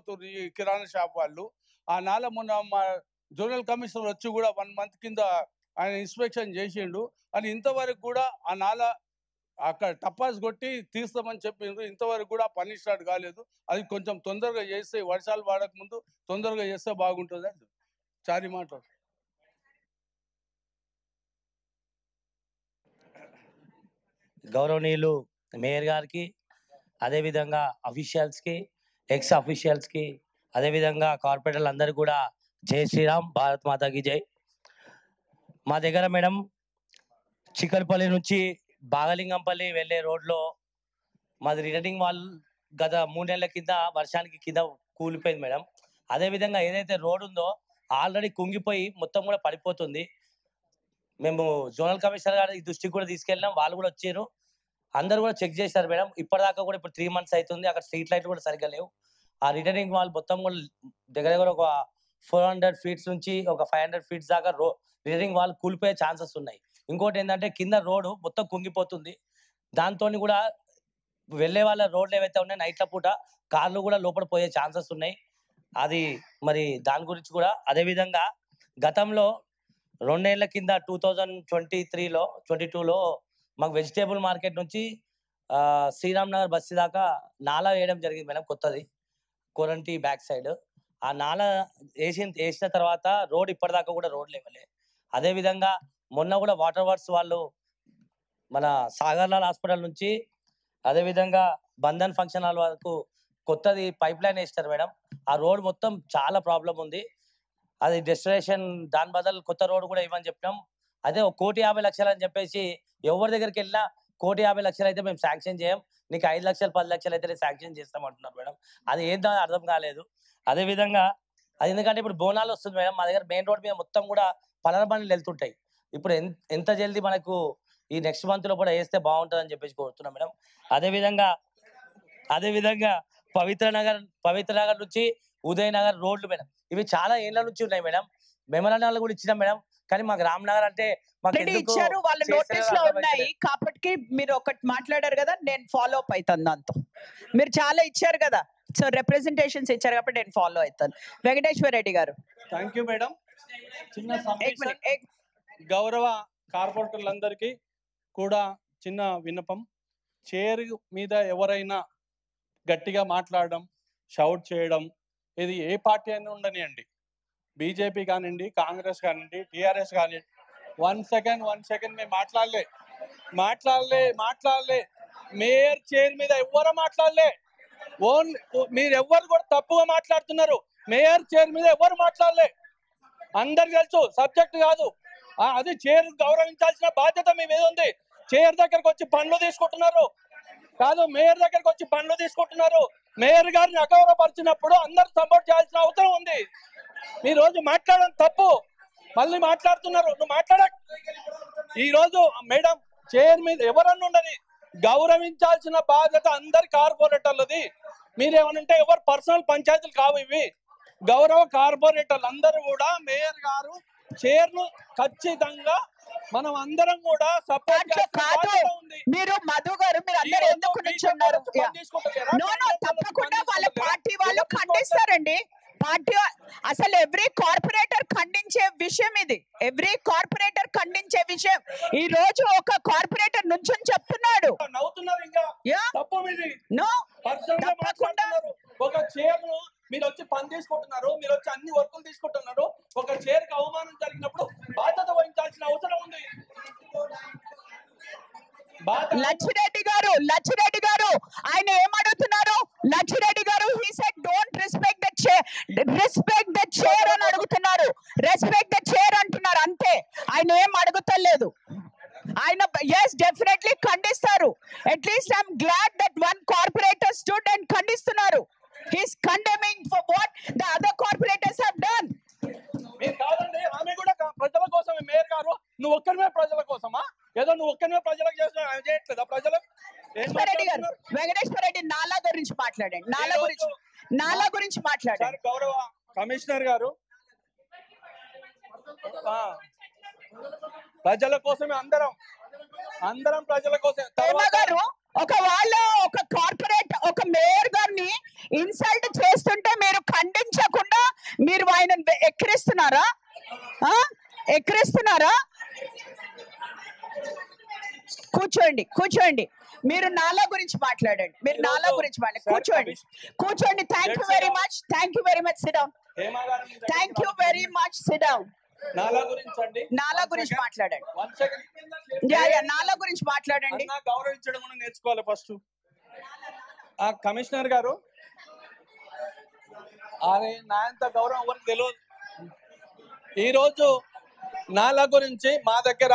పోతున్నారు ఈ కిరాణా షాప్ వాళ్ళు. ఆ నాల మొన్న మా జోనల్ కమిషనర్ వచ్చి కూడా 1 మంత్ కింద ఆయన ఇన్స్పెక్షన్ చేసిండు. అని ఇంతవరకు కూడా ఆ నాల అక్కడ టపాస్ కొట్టి తీస్తామని చెప్పిండ్రు. ఇంతవరకు కూడా పని స్టార్ట్ కాలేదు. అది కొంచెం తొందరగా చేస్తే, వర్షాలు పడక ముందు తొందరగా చేస్తే బాగుంటుంది అండి. చారి మాట. గౌరవనీయులు మేయర్ గారికి, అదేవిధంగా అఫీషియల్స్కి, ఎక్స్ అఫీషియల్స్కి, అదేవిధంగా కార్పొరేటర్లు అందరికీ కూడా జై శ్రీరామ్, భారత్ మాతాకి జై. మా దగ్గర మేడం చిక్కలపల్లి నుంచి బాగలింగంపల్లి వెళ్ళే రోడ్లో మాది రిటర్నింగ్ వాల్ గత 3 నెలల కింద వర్షానికి కింద కూలిపోయింది మేడం. అదేవిధంగా ఏదైతే రోడ్ ఉందో ఆల్రెడీ కుంగిపోయి మొత్తం కూడా పడిపోతుంది. మేము జోనల్ కమిషనర్ గారి దృష్టికి కూడా తీసుకెళ్ళినాం, వాళ్ళు కూడా వచ్చారు, అందరు కూడా చెక్ చేశారు మేడం. ఇప్పటిదాకా కూడా ఇప్పుడు 3 months అవుతుంది, అక్కడ స్ట్రీట్ లైట్లు కూడా సరిగ్గా లేవు. ఆ రిటర్నింగ్ వాల్ మొత్తం కూడా దగ్గర దగ్గర ఒక 400 feet నుంచి ఒక 500 feet దాకా రిటర్నింగ్ వాల్ కూలిపోయే ఛాన్సెస్ ఉన్నాయి. ఇంకోటి ఏంటంటే కింద రోడ్డు మొత్తం కుంగిపోతుంది. దాంతో కూడా వెళ్ళే వాళ్ళ రోడ్లు ఏవైతే ఉన్నాయో నైట్ల పూట కార్లు కూడా లోపల పోయే ఛాన్సెస్ ఉన్నాయి. అది మరి దాని గురించి కూడా అదేవిధంగా గతంలో 2 ఏళ్ల కింద 2023లో 22లో మాకు వెజిటేబుల్ మార్కెట్ నుంచి శ్రీరామ్ నగర్ బస్సు దాకా నాలా వేయడం జరిగింది మేడం, కొత్తది కొరంటి బ్యాక్ సైడ్. ఆ నాలా వేసిన తర్వాత రోడ్ ఇప్పటిదాకా కూడా రోడ్ లేవలే. అదేవిధంగా మొన్న కూడా వాటర్ వర్క్స్ వాళ్ళు మన సాగర్లాల్ హాస్పిటల్ నుంచి అదేవిధంగా బంధన్ ఫంక్షన్ హాల్ వరకు కొత్తది పైప్ లైన్ వేస్తారు మేడం. ఆ రోడ్ మొత్తం చాలా ప్రాబ్లం ఉంది. అది డెస్టినేషన్ దాని బదులు కొత్త రోడ్ కూడా ఇవ్వని చెప్పినాం. అదే 1,50,00,000 అని చెప్పేసి ఎవరి దగ్గరికి వెళ్ళినా 1,50,00,000 అయితే మేము శాంక్షన్ చేయం, నీకు 5 లక్షలు 10 లక్షలు అయితే శాంక్షన్ చేస్తాం అంటున్నారు మేడం. అది ఏందో అర్థం కాలేదు. అదేవిధంగా అది ఎందుకంటే ఇప్పుడు బోనాలు వస్తుంది మేడం, మా దగ్గర మెయిన్ రోడ్ మీద మొత్తం కూడా పలన బండ్లు వెళ్తుంటాయి. ఇప్పుడు ఎంత జల్దీ మనకు ఈ నెక్స్ట్ మంత్ లో కూడా వేస్తే బాగుంటుంది అని చెప్పేసి కోరుతున్నాం మేడం. అదేవిధంగా పవిత్ర నగర్ నుంచి ఉదయనగర్ రోడ్లు మేడం, ఇవి చాలా ఏళ్ల నుంచి ఉన్నాయి మేడం. మెమరాండాలు కూడా ఇచ్చినాం మేడం, కానీ మాకు రామ్నగర్ అంటే ఇచ్చారు, వాళ్ళ నోటీస్ లో ఉన్నాయి కాబట్టి మీరు ఒకటి మాట్లాడారు కదా, నేను ఫాలో అప్ అవుతాను దాంతో. మీరు చాలా ఇచ్చారు కదా, సో రిప్రజెంటేషన్స్ ఇచ్చారు కాబట్టి నేను ఫాలో అవుతాను. వెంకటేశ్వర రెడ్డి గారు. Thank you madam. గౌరవ కార్పొరేటర్లందరికీ కూడా చిన్న విన్నపం. చైర్ మీద ఎవరైనా గట్టిగా మాట్లాడడం, షౌట్ చేయడం, ఇది ఏ పార్టీ అయినా ఉండనియండి, బీజేపీ కానివ్వండి, కాంగ్రెస్ కానివ్వండి, టీఆర్ఎస్ కానివ్వండి, 1 సెకండ్ మేము మాట్లాడలే. మేయర్ చైర్ మీద ఎవ్వరు మాట్లాడలే. మీరు ఎవ్వరు కూడా తప్పుగా మాట్లాడుతున్నారు. మేయర్ చైర్ మీద ఎవరు మాట్లాడలే, అందరికి తెలుసు సబ్జెక్ట్ కాదు. అది చైర్ గౌరవించాల్సిన బాధ్యత మీ మీద ఉంది. చైర్ దగ్గరకు వచ్చి పనులు తీసుకుంటున్నారు కాదు, మేయర్ దగ్గరకు వచ్చి పనులు తీసుకుంటున్నారు. మేయర్ గారిని అగౌరవపరిచినప్పుడు అందరూ సపోర్ట్ చేయాల్సిన అవసరం ఉంది. ఈ రోజు మాట్లాడడం తప్పు, మళ్ళీ మాట్లాడుతున్నారు. నువ్వు ఈ రోజు మేడం చైర్ మీద ఎవరన్నా ఉండని గౌరవించాల్సిన బాధ్యత అందరి కార్పొరేటర్లది. మీరేమనంటే ఎవరు పర్సనల్ పంచాయతీలు కావు ఇవి. గౌరవ కార్పొరేటర్లు అందరూ కూడా మేయర్ గారు చైర్ను ఖచ్చితంగా మనం అందరం కూడా సపోర్ట్ ఉంది. మీరు మధు గారు మీరు అందరూ ఎందుకు నిల్చున్నారు? తప్పకుండా వాళ్ళ పార్టీ వాళ్ళు ఖండిస్తారండి. పార్టీ అసలు ఎవ్రీ కార్పొరేటర్ ఖండించే విషయం ఇది. ఎవ్రీ కార్పొరేటర్ ఖండించే విషయం. ఈ రోజు ఒక కార్పొరేటర్ నుంచొని చెప్తున్నాడు. ఒక చైర్ మీరు వచ్చి పని తీసుకుంటున్నారు, మీరు వచ్చి అన్ని వర్కులు తీసుకుంటున్నారు. ఒక చైర్ కి అవమానం జరిగినప్పుడు బాధ్యత వహించాల్సిన అవసరం ఉంది. లచ్చిరెడ్డి గారు ఆయన ఏమడుగుతున్నారు? లచ్చిరెడ్డి గారు he said don't respect the chair అని అడుగుతున్నారు. రెస్పెక్ట్ ద చైర్ అంటున్నారు అంతే. ఆయన ఏం అడుగుతలేదు. ఆయన yes definitely ఖండిస్తారు. At least I'm glad that one corporator stood and ఖండిస్తున్నారు. he is condemning for what the other corporators have done. మీరు కాదండి, ఆమె కూడా ప్రజల కోసమే. మేయర్ గారు నువ్వు ఒక్కరిమే ప్రజల కోసమా? ఏదో నువ్వు ఒక్కరిమే ప్రజలకు చేయట్లేదా? ప్రజలకు వెంకటేశ్వర రెడ్డి నాలా గురించి మాట్లాడండి. నాలా గురించి మాట్లాడండి. గౌరవ కమిషనర్ గారు, ప్రజల కోసమే అందరం ప్రజల కోసం. ఒక కార్పొరేట్ ఒక మేయర్ గారిని ఇన్సల్ట్ చేస్తుంటే మీరు ఎక్కిరిస్తున్నారా? కూర్చోండి, కూర్చోండి. మీరు నాలా గురించి మాట్లాడండి, మీరు నాలా గురించి మాట్లాడండి. కూర్చోండి, కూర్చోండి. Thank you very much, thank you very much. SIT down. Thank you very much. SIT down. నాలా గురించి అండి, నాలా గురించి మాట్లాడండి. 1 సెకండ్. నాలా గురించి మాట్లాడండి. గౌరవించడం కూడా నేర్చుకోవాలి ఫస్ట్. కమిషనర్ గారు, అరే నా అంత గౌరవం ఎవరికి తెలియదు. ఈరోజు నాలా గురించి మా దగ్గర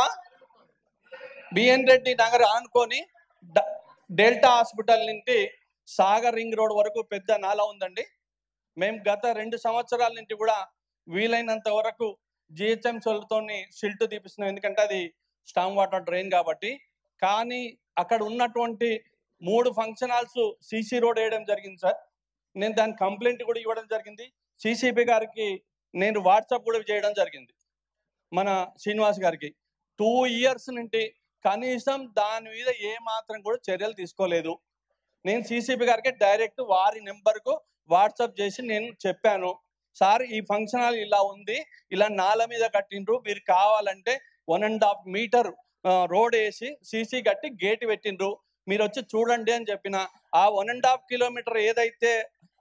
బిఎన్ రెడ్డి నగర్ ఆనుకొని డెల్టా హాస్పిటల్ నుండి సాగర్ రింగ్ రోడ్ వరకు పెద్ద నాలా ఉందండి. మేము గత 2 సంవత్సరాల నుండి కూడా వీలైనంత వరకు జిహెచ్ఎంసీలతో సిల్ట్ తీపిస్తున్నాం, ఎందుకంటే అది స్టామ్ వాటర్ డ్రైన్ కాబట్టి. కానీ అక్కడ ఉన్నటువంటి 3 ఫంక్షన్ హాల్స్ సీసీ రోడ్ వేయడం జరిగింది సార్. నేను దాని కంప్లైంట్ కూడా ఇవ్వడం జరిగింది. సిసిపి గారికి నేను వాట్సాప్ కూడా చేయడం జరిగింది, మన శ్రీనివాస్ గారికి. 2 ఇయర్స్ నుండి కనీసం దాని మీద ఏ మాత్రం కూడా చర్యలు తీసుకోలేదు. నేను సిసిపి గారికి డైరెక్ట్ వారి నెంబర్కు వాట్సాప్ చేసి నేను చెప్పాను, సార్ ఈ ఫంక్షన్ హాల్ ఇలా ఉంది, ఇలా నాల మీద కట్టిండ్రు, మీరు కావాలంటే 1.5 మీటర్ రోడ్ వేసి సీసీ కట్టి గేట్ పెట్టిండ్రు, మీరు వచ్చి చూడండి అని చెప్పిన. ఆ 1.5 కిలోమీటర్ ఏదైతే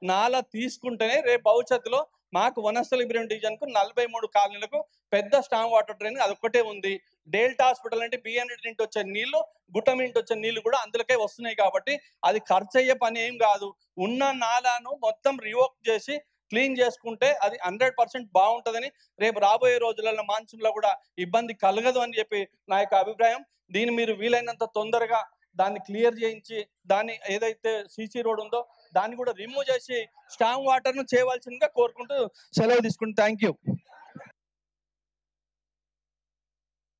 నాల తీసుకుంటేనే రేపు భవిష్యత్తులో మాకు వనస్థలి డివిజన్కు 43 కాలనీలకు పెద్ద స్టామ్ వాటర్ డ్రైన్ అదొక్కటే ఉంది. డెల్టా హాస్పిటల్ అంటే బిఎన్ నుండి వచ్చే నీళ్లు, గుట్టం నుండి వచ్చే నీళ్లు కూడా అందులోకే వస్తున్నాయి కాబట్టి అది ఖర్చు అయ్యే పని ఏం కాదు. ఉన్న నాలాను మొత్తం రివోక్ చేసి క్లీన్ చేసుకుంటే అది 100% బాగుంటుందని, రేపు రాబోయే రోజులలో మాన్సూన్లో కూడా ఇబ్బంది కలగదు అని చెప్పి నా యొక్క అభిప్రాయం. దీన్ని మీరు వీలైనంత తొందరగా దాన్ని క్లియర్ చేయించి దాన్ని ఏదైతే సీసీ రోడ్ ఉందో దాన్ని కూడా రిమూవ్ చేసి స్టామ్ వాటర్ను చేయవలసిందిగా కోరుకుంటూ సెలవు తీసుకుంటూ థ్యాంక్ యూ.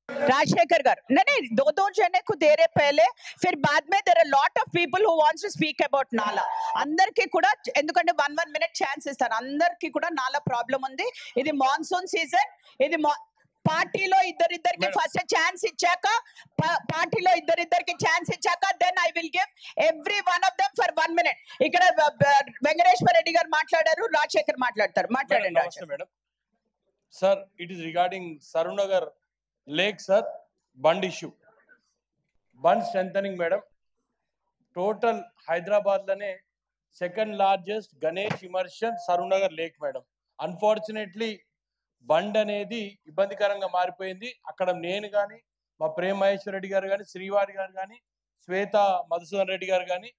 राजशेखर गारू, नहीं 2 जने को दे रहे पहले, फिर बाद में there are lot of people who wants to speak about nala. అందరికి కూడా ఎందుకంటే 1 minute ఛాన్స్ ఇస్తాను. అందరికి కూడా నాలా ప్రాబ్లం ఉంది. ఇది మాన్సూన్ సీజన్. ఇది పార్టీలో ఇద్దరికి ఫస్ట్ ఛాన్స్ ఇచ్చాక, పార్టీలో ఇద్దరికి ఛాన్స్ ఇచ్చాక then I will give every one of them for 1 minute. ఇక్కడ వెంకటేశ్వర రెడ్డి గారు మాట్లాడారు, రాజశేఖర్ మాట్లాడతారు. మాట్లాడండి madam. Sir, it is regarding Saroornagar lake sir, bund issue, bund strengthening madam. Total Hyderabad లోనే 2nd largest Ganesh immersion Saroornagar lake madam. Unfortunately bund అనేది ఇబ్బందికరంగా మారిపోయింది. అక్కడ నేను కానీ, మా ప్రేమ్ మహేశ్వర్ రెడ్డి గారు కానీ, శ్రీవారి గారు కానీ, శ్వేత మధుసూదన్ రెడ్డి గారు కానీ,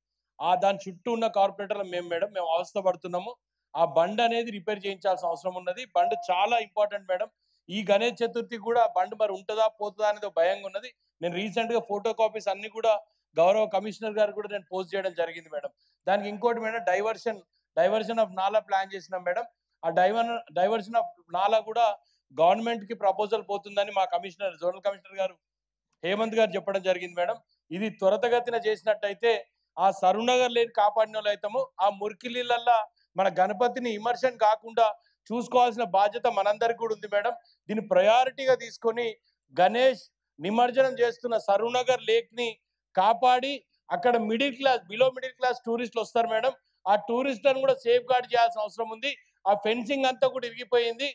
దాని చుట్టూ ఉన్న కార్పొరేటర్లు మేము అవస్థ పడుతున్నాము. ఆ బండ్ అనేది రిపేర్ చేయించాల్సిన అవసరం ఉన్నది. బండ్ చాలా ఇంపార్టెంట్ మేడం. ఈ గణేష్ చతుర్థి కూడా బండ్ మరి ఉంటుందా పోతుందా అనేది భయంగా ఉన్నది. నేను రీసెంట్ గా ఫోటో కాపీస్ అన్ని కూడా గౌరవ కమిషనర్ గారు కూడా నేను పోస్ట్ చేయడం జరిగింది మేడం. దానికి ఇంకోటి మేడం, డైవర్షన్ ఆఫ్ నాలా ప్లాన్ చేసినాం మేడం. ఆ డైవర్షన్ ఆఫ్ నాలా కూడా గవర్నమెంట్ కి ప్రపోజల్ పోతుందని మా జోనల్ కమిషనర్ గారు హేమంత్ గారు చెప్పడం జరిగింది మేడం. ఇది త్వరితగతిన చేసినట్టయితే ఆ సరూనగర్ లేని కాపాడిన వాళ్ళు అవుతాము. ఆ మురికి నీళ్ళల్లో మన గణపతిని ఇమర్షన్ కాకుండా చూసుకోవాల్సిన బాధ్యత మనందరికి కూడా ఉంది మేడం. దీన్ని ప్రయారిటీగా తీసుకొని గణేష్ నిమజ్జనం చేస్తున్న సరూనగర్ లేక్ ని కాపాడి అక్కడ బిలో మిడిల్ క్లాస్ టూరిస్టులు వస్తారు మేడం. ఆ టూరిస్టులను కూడా సేఫ్ గార్డ్ చేయాల్సిన అవసరం ఉంది. ఆ ఫెన్సింగ్ అంతా కూడా ఇరిగిపోయింది.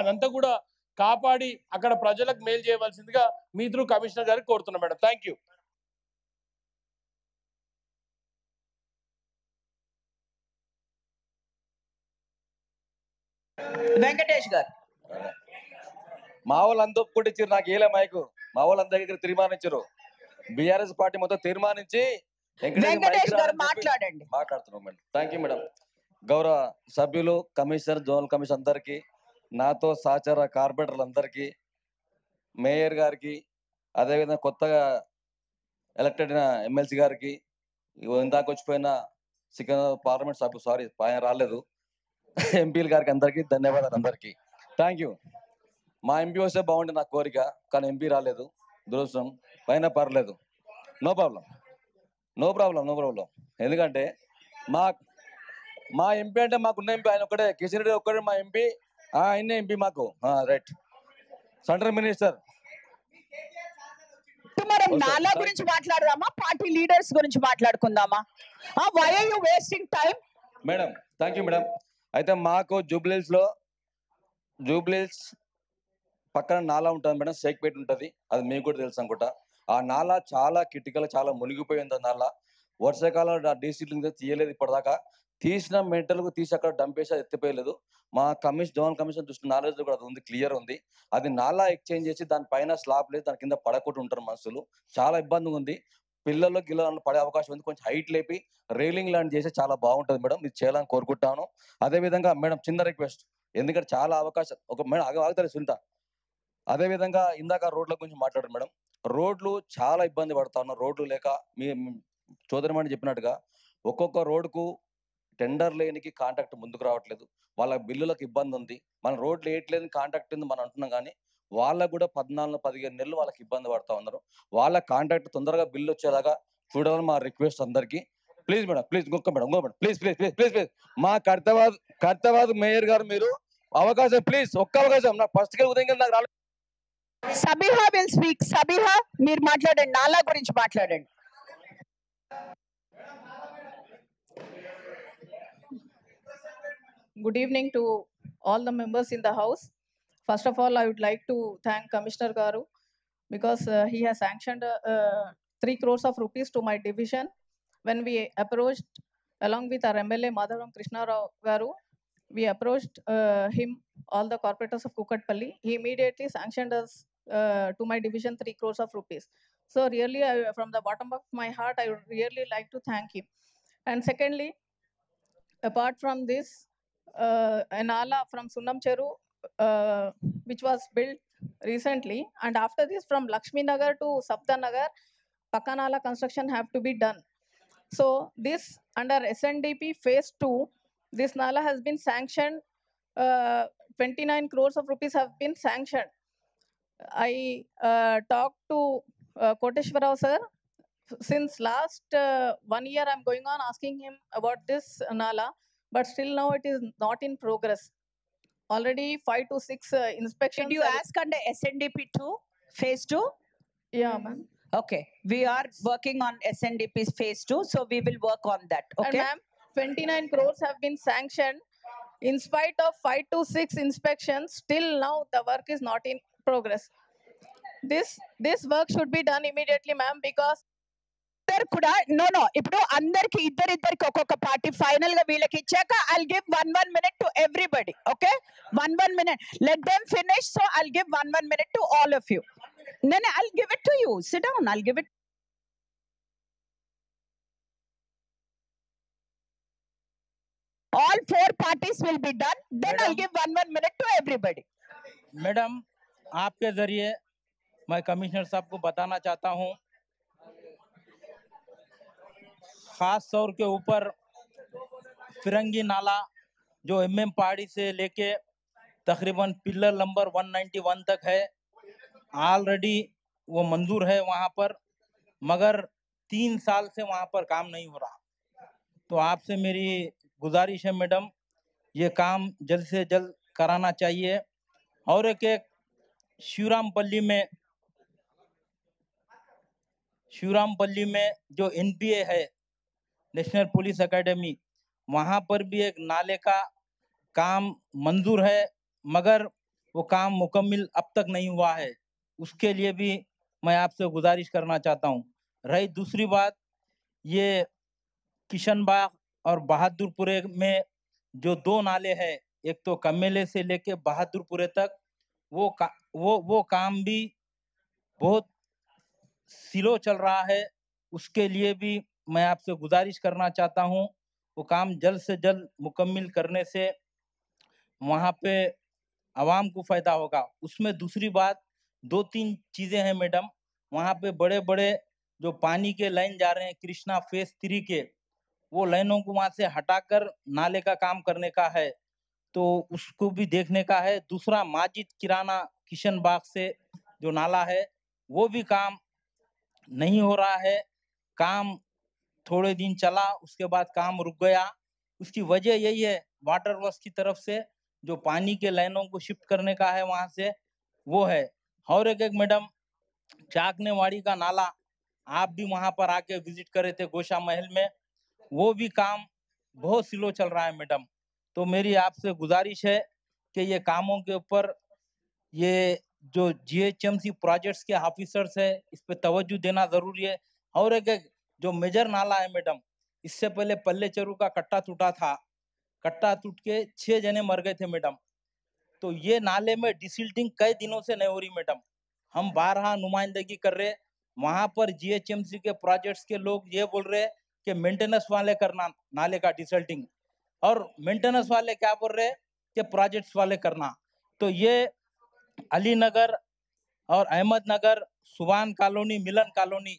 అదంతా కూడా కాపాడి అక్కడ ప్రజలకు మేలు చేయవలసిందిగా మీ త్రూ కమిషనర్ గారికి కోరుతున్నాం మేడం. Thank you. వెంకటేష్ గారు, మా వాళ్ళందరూ కొట్టించారు, నాకు ఏలే మైకు. మా వాళ్ళందరి దగ్గర తీర్మానించారు, బీఆర్ఎస్ పార్టీ మొత్తం తీర్మానించి వెంకటేష్ గారు మాట్లాడండి. మాట్లాడుతున్నాం మేడం. Thank you madam. గౌరవ సభ్యులు, కమిషనర్, జోనల్ కమిషనర్ అందరికీ, నాతో సహచార కార్పొరేటర్లందరికీ, మేయర్ గారికి, అదేవిధంగా కొత్తగా ఎలక్టెడ్ అయిన ఎమ్మెల్సీ గారికి, ఇందాక వచ్చిపోయిన సికింద్రాబాద్ పార్లమెంట్ సభ్యులు, ఆయన రాలేదు, ఎంపీల గారికి అందరికీ ధన్యవాదాలు. అందరికీ థ్యాంక్ యూ. మా ఎంపీ వస్తే బాగుండే నా కోరిక, కానీ ఎంపీ రాలేదు, దురదృష్టం. పైన పర్లేదు, నో ప్రాబ్లం. ఎందుకంటే మా ఎంపీ అంటే మాకున్న ఎంపీ ఆయన ఒక్కడే, కిషన్ రెడ్డి ఒక్కడే మా ఎంపీ, ఆయనే ఎంపీ మాకు. Right, central minister. మనం నాలా గురించి మాట్లాడదామా, పార్టీ లీడర్స్ గురించి మాట్లాడుకుందామా? Why are you wasting time? Madam thank you madam. అయితే మాకు జూబ్లీహిల్స్ లో జూబ్లీహిల్స్ పక్కన నాలా ఉంటుంది మేడం, షేక్పేట్ ఉంటుంది, అది మీకు కూడా తెలుసు అనుకుంటా. ఆ నాలా చాలా క్రిటికల్, చాలా మునిగిపోయింది ఆ నాలా. వర్షాకాలం డీసీలింగ్ తీయలేదు ఇప్పటిదాకా. తీసిన మెంటల్కు తీసి అక్కడ డంపేసి అది ఎత్తిపోయలేదు. మా జోనల్ కమిషన్ దృష్టి నాలెడ్జ్ కూడా అది ఉంది, క్లియర్ ఉంది. అది నాలా ఎక్స్చేంజ్ చేసి దానిపైన స్లాబ్ లేదు, దాని కింద పడకుండా ఉంటారు మనుషులు. చాలా ఇబ్బందిగా ఉంది. పిల్లలు గిల్లలు పడే అవకాశం ఉంది. కొంచెం హైట్ లేపి రైలింగ్ లాంటి చేస్తే చాలా బాగుంటుంది మేడం. ఇది చేయాలని కోరుకుంటాను. అదేవిధంగా మేడం చిన్న రిక్వెస్ట్, ఎందుకంటే చాలా అవకాశం ఒక మేడం ఆగుతారు సునీత. అదేవిధంగా ఇందాక రోడ్ల గురించి మాట్లాడారు మేడం. రోడ్లు చాలా ఇబ్బంది పడతా ఉన్నాం. రోడ్లు లేక మీ చోదరిమణి చెప్పినట్టుగా ఒక్కొక్క రోడ్డుకు టెండర్ లేనికి కాంట్రాక్ట్ ముందుకు రావట్లేదు. వాళ్ళ బిల్లులకు ఇబ్బంది ఉంది. మన రోడ్లు వేయట్లేదు కాంట్రాక్ట్ ఉంది మనం అంటున్నాం, కానీ వాళ్ళకు కూడా 14-15 నెలలు వాళ్ళకి ఇబ్బంది పడతా ఉన్నారు. వాళ్ళ కాంట్రాక్ట్ తొందరగా బిల్లు వచ్చేలాగా చూడాలని మా రిక్వెస్ట్ అందరికీ. ప్లీజ్ మేడం, ప్లీజ్ ఇంకో madam please please please please please మా కర్తవాద్ మేయర్ గారు మీరు అవకాశం ప్లీజ్, ఒక్క అవకాశం. నాకు ఫస్ట్ గా ఉదయం నాకు రాలేదు. Sabiha will speak. సబిహా మీరు మాట్లాడండి, నాలా గురించి మాట్లాడండి. Good evening to all the members in the house. First of all, I would like to thank Commissioner Garu because he has sanctioned 3 crores of rupees to my division. When we approached along with our MLA Madhavam Krishna Rao Garu, we approached him, all the corporators of Kukatpalli. He immediately sanctioned us to my division 3 crores of rupees. So really, from the bottom of my heart, I would really like to thank him. And secondly, apart from this, a nala from Sunam Cheru, which was built recently, and after this from Lakshmi Nagar to Sapta Nagar, Pakanala construction have to be done. So this under SNDP phase 2, this nala has been sanctioned. 29 crores of rupees have been sanctioned. I talked to Koteshwarao sir. Since last 1 year, I'm going on asking him about this nala, but still now it is not in progress. Already 5 to 6 inspections. Did you ask under SNDP 2, phase 2? Yeah, ma'am. Okay, we are working on SNDP's phase 2, so we will work on that. And Okay. ma'am, 29 crores have been sanctioned. In spite of 5 to 6 inspections, still now the work is not in progress. This work should be done immediately, ma'am, because ఇద్దరు కూడా no ఇప్పుడు అందరికి ఇద్దరికి ఒక్కొక్క party final గా వీళ్ళకి ఇచ్చాక I'll give 1 minute to everybody. Okay, 1 minute, let them finish. So I'll give 1 minute to all of you. నేను I'll give it to you. Sit down, I'll give it. All 4 parties will be done. Then I'll give 1 minute to everybody. Madam, आपके जरिए मैं commissioner साहब को बताना चाहता हूं, खास तौर के ऊपर फिरंगी नाला जो MM पहाड़ी से लेके तकरीबन पिलर नंबर 191 तक है, ऑलरेडी वो मंजूर है वहाँ पर, मगर 3 साल से वहाँ पर काम नहीं हो रहा। तो आपसे मेरी गुजारिश है मैडम, ये काम जल्द से जल्द कराना चाहिए। और एक शिवरामपल्ली में जो NPA है, नेशनल पुलिस एकेडमी, वहाँ पर भी एक नाले का काम मंजूर है, मगर वो काम मुकम्मल अब तक नहीं हुआ है। उसके लिए भी मैं आपसे गुजारिश करना चाहता हूँ। रही दूसरी बात, ये किशनबाग और बहादुरपुरे में जो 2 नाले हैं, एक तो कमेले से लेके बहादुरपुरे तक, वो काम भी बहुत स्लो चल रहा है। उसके लिए भी मैं आपसे गुजारिश करना चाहता हूँ, वो काम जल्द से जल्द मुकम्मल करने से वहाँ पे आवाम को फायदा होगा। उसमें दूसरी बात, 2-3 चीजें हैं मैडम, वहाँ पे बड़े बड़े जो पानी के लाइन जा रहे हैं कृष्णा फेज 3 के, वो लाइनों को वहाँ से हटाकर नाले का काम करने का है, तो उसको भी देखने का है। दूसरा, माजिद किराना किशन बाग से जो नाला है, वो भी काम नहीं हो रहा है। काम थोड़े दिन चला, उसके बाद काम रुक गया। उसकी वजह यही है, वाटर वर्क्स की तरफ से जो पानी के लाइनों को शिफ्ट करने का है वहाँ से, वो है। और एक मैडम, चाकनेवाड़ी का नाला, आप भी वहाँ पर आके विजिट करे थे गोशा महल में, वो भी काम बहुत स्लो चल रहा है मैडम। तो मेरी आपसे गुजारिश है कि ये कामों के ऊपर ये जो जीएचएमसी प्रोजेक्ट्स के ऑफिसर्स है इस पे तवज्जो देना जरूरी है। और एक जो मेजर नाला है मैडम, इससे पहले पल्ले चरू का कट्टा टूटा था, कट्टा टूट के 6 जने मर गए थे मैडम। तो ये नाले में डिसिल्टिंग कई दिनों से नहीं हो रही मैडम। हम बारहा नुमाइंदगी कर रहे, वहां पर जीएचएमसी के प्रोजेक्ट्स के लोग ये बोल रहे कि मेंटेनेंस वाले करना नाले का डिसल्टिंग, और मेंटेनेंस वाले क्या बोल रहे कि प्रोजेक्ट्स वाले करना। तो ये अली नगर और अहमद नगर, सुभान कॉलोनी, मिलन कॉलोनी,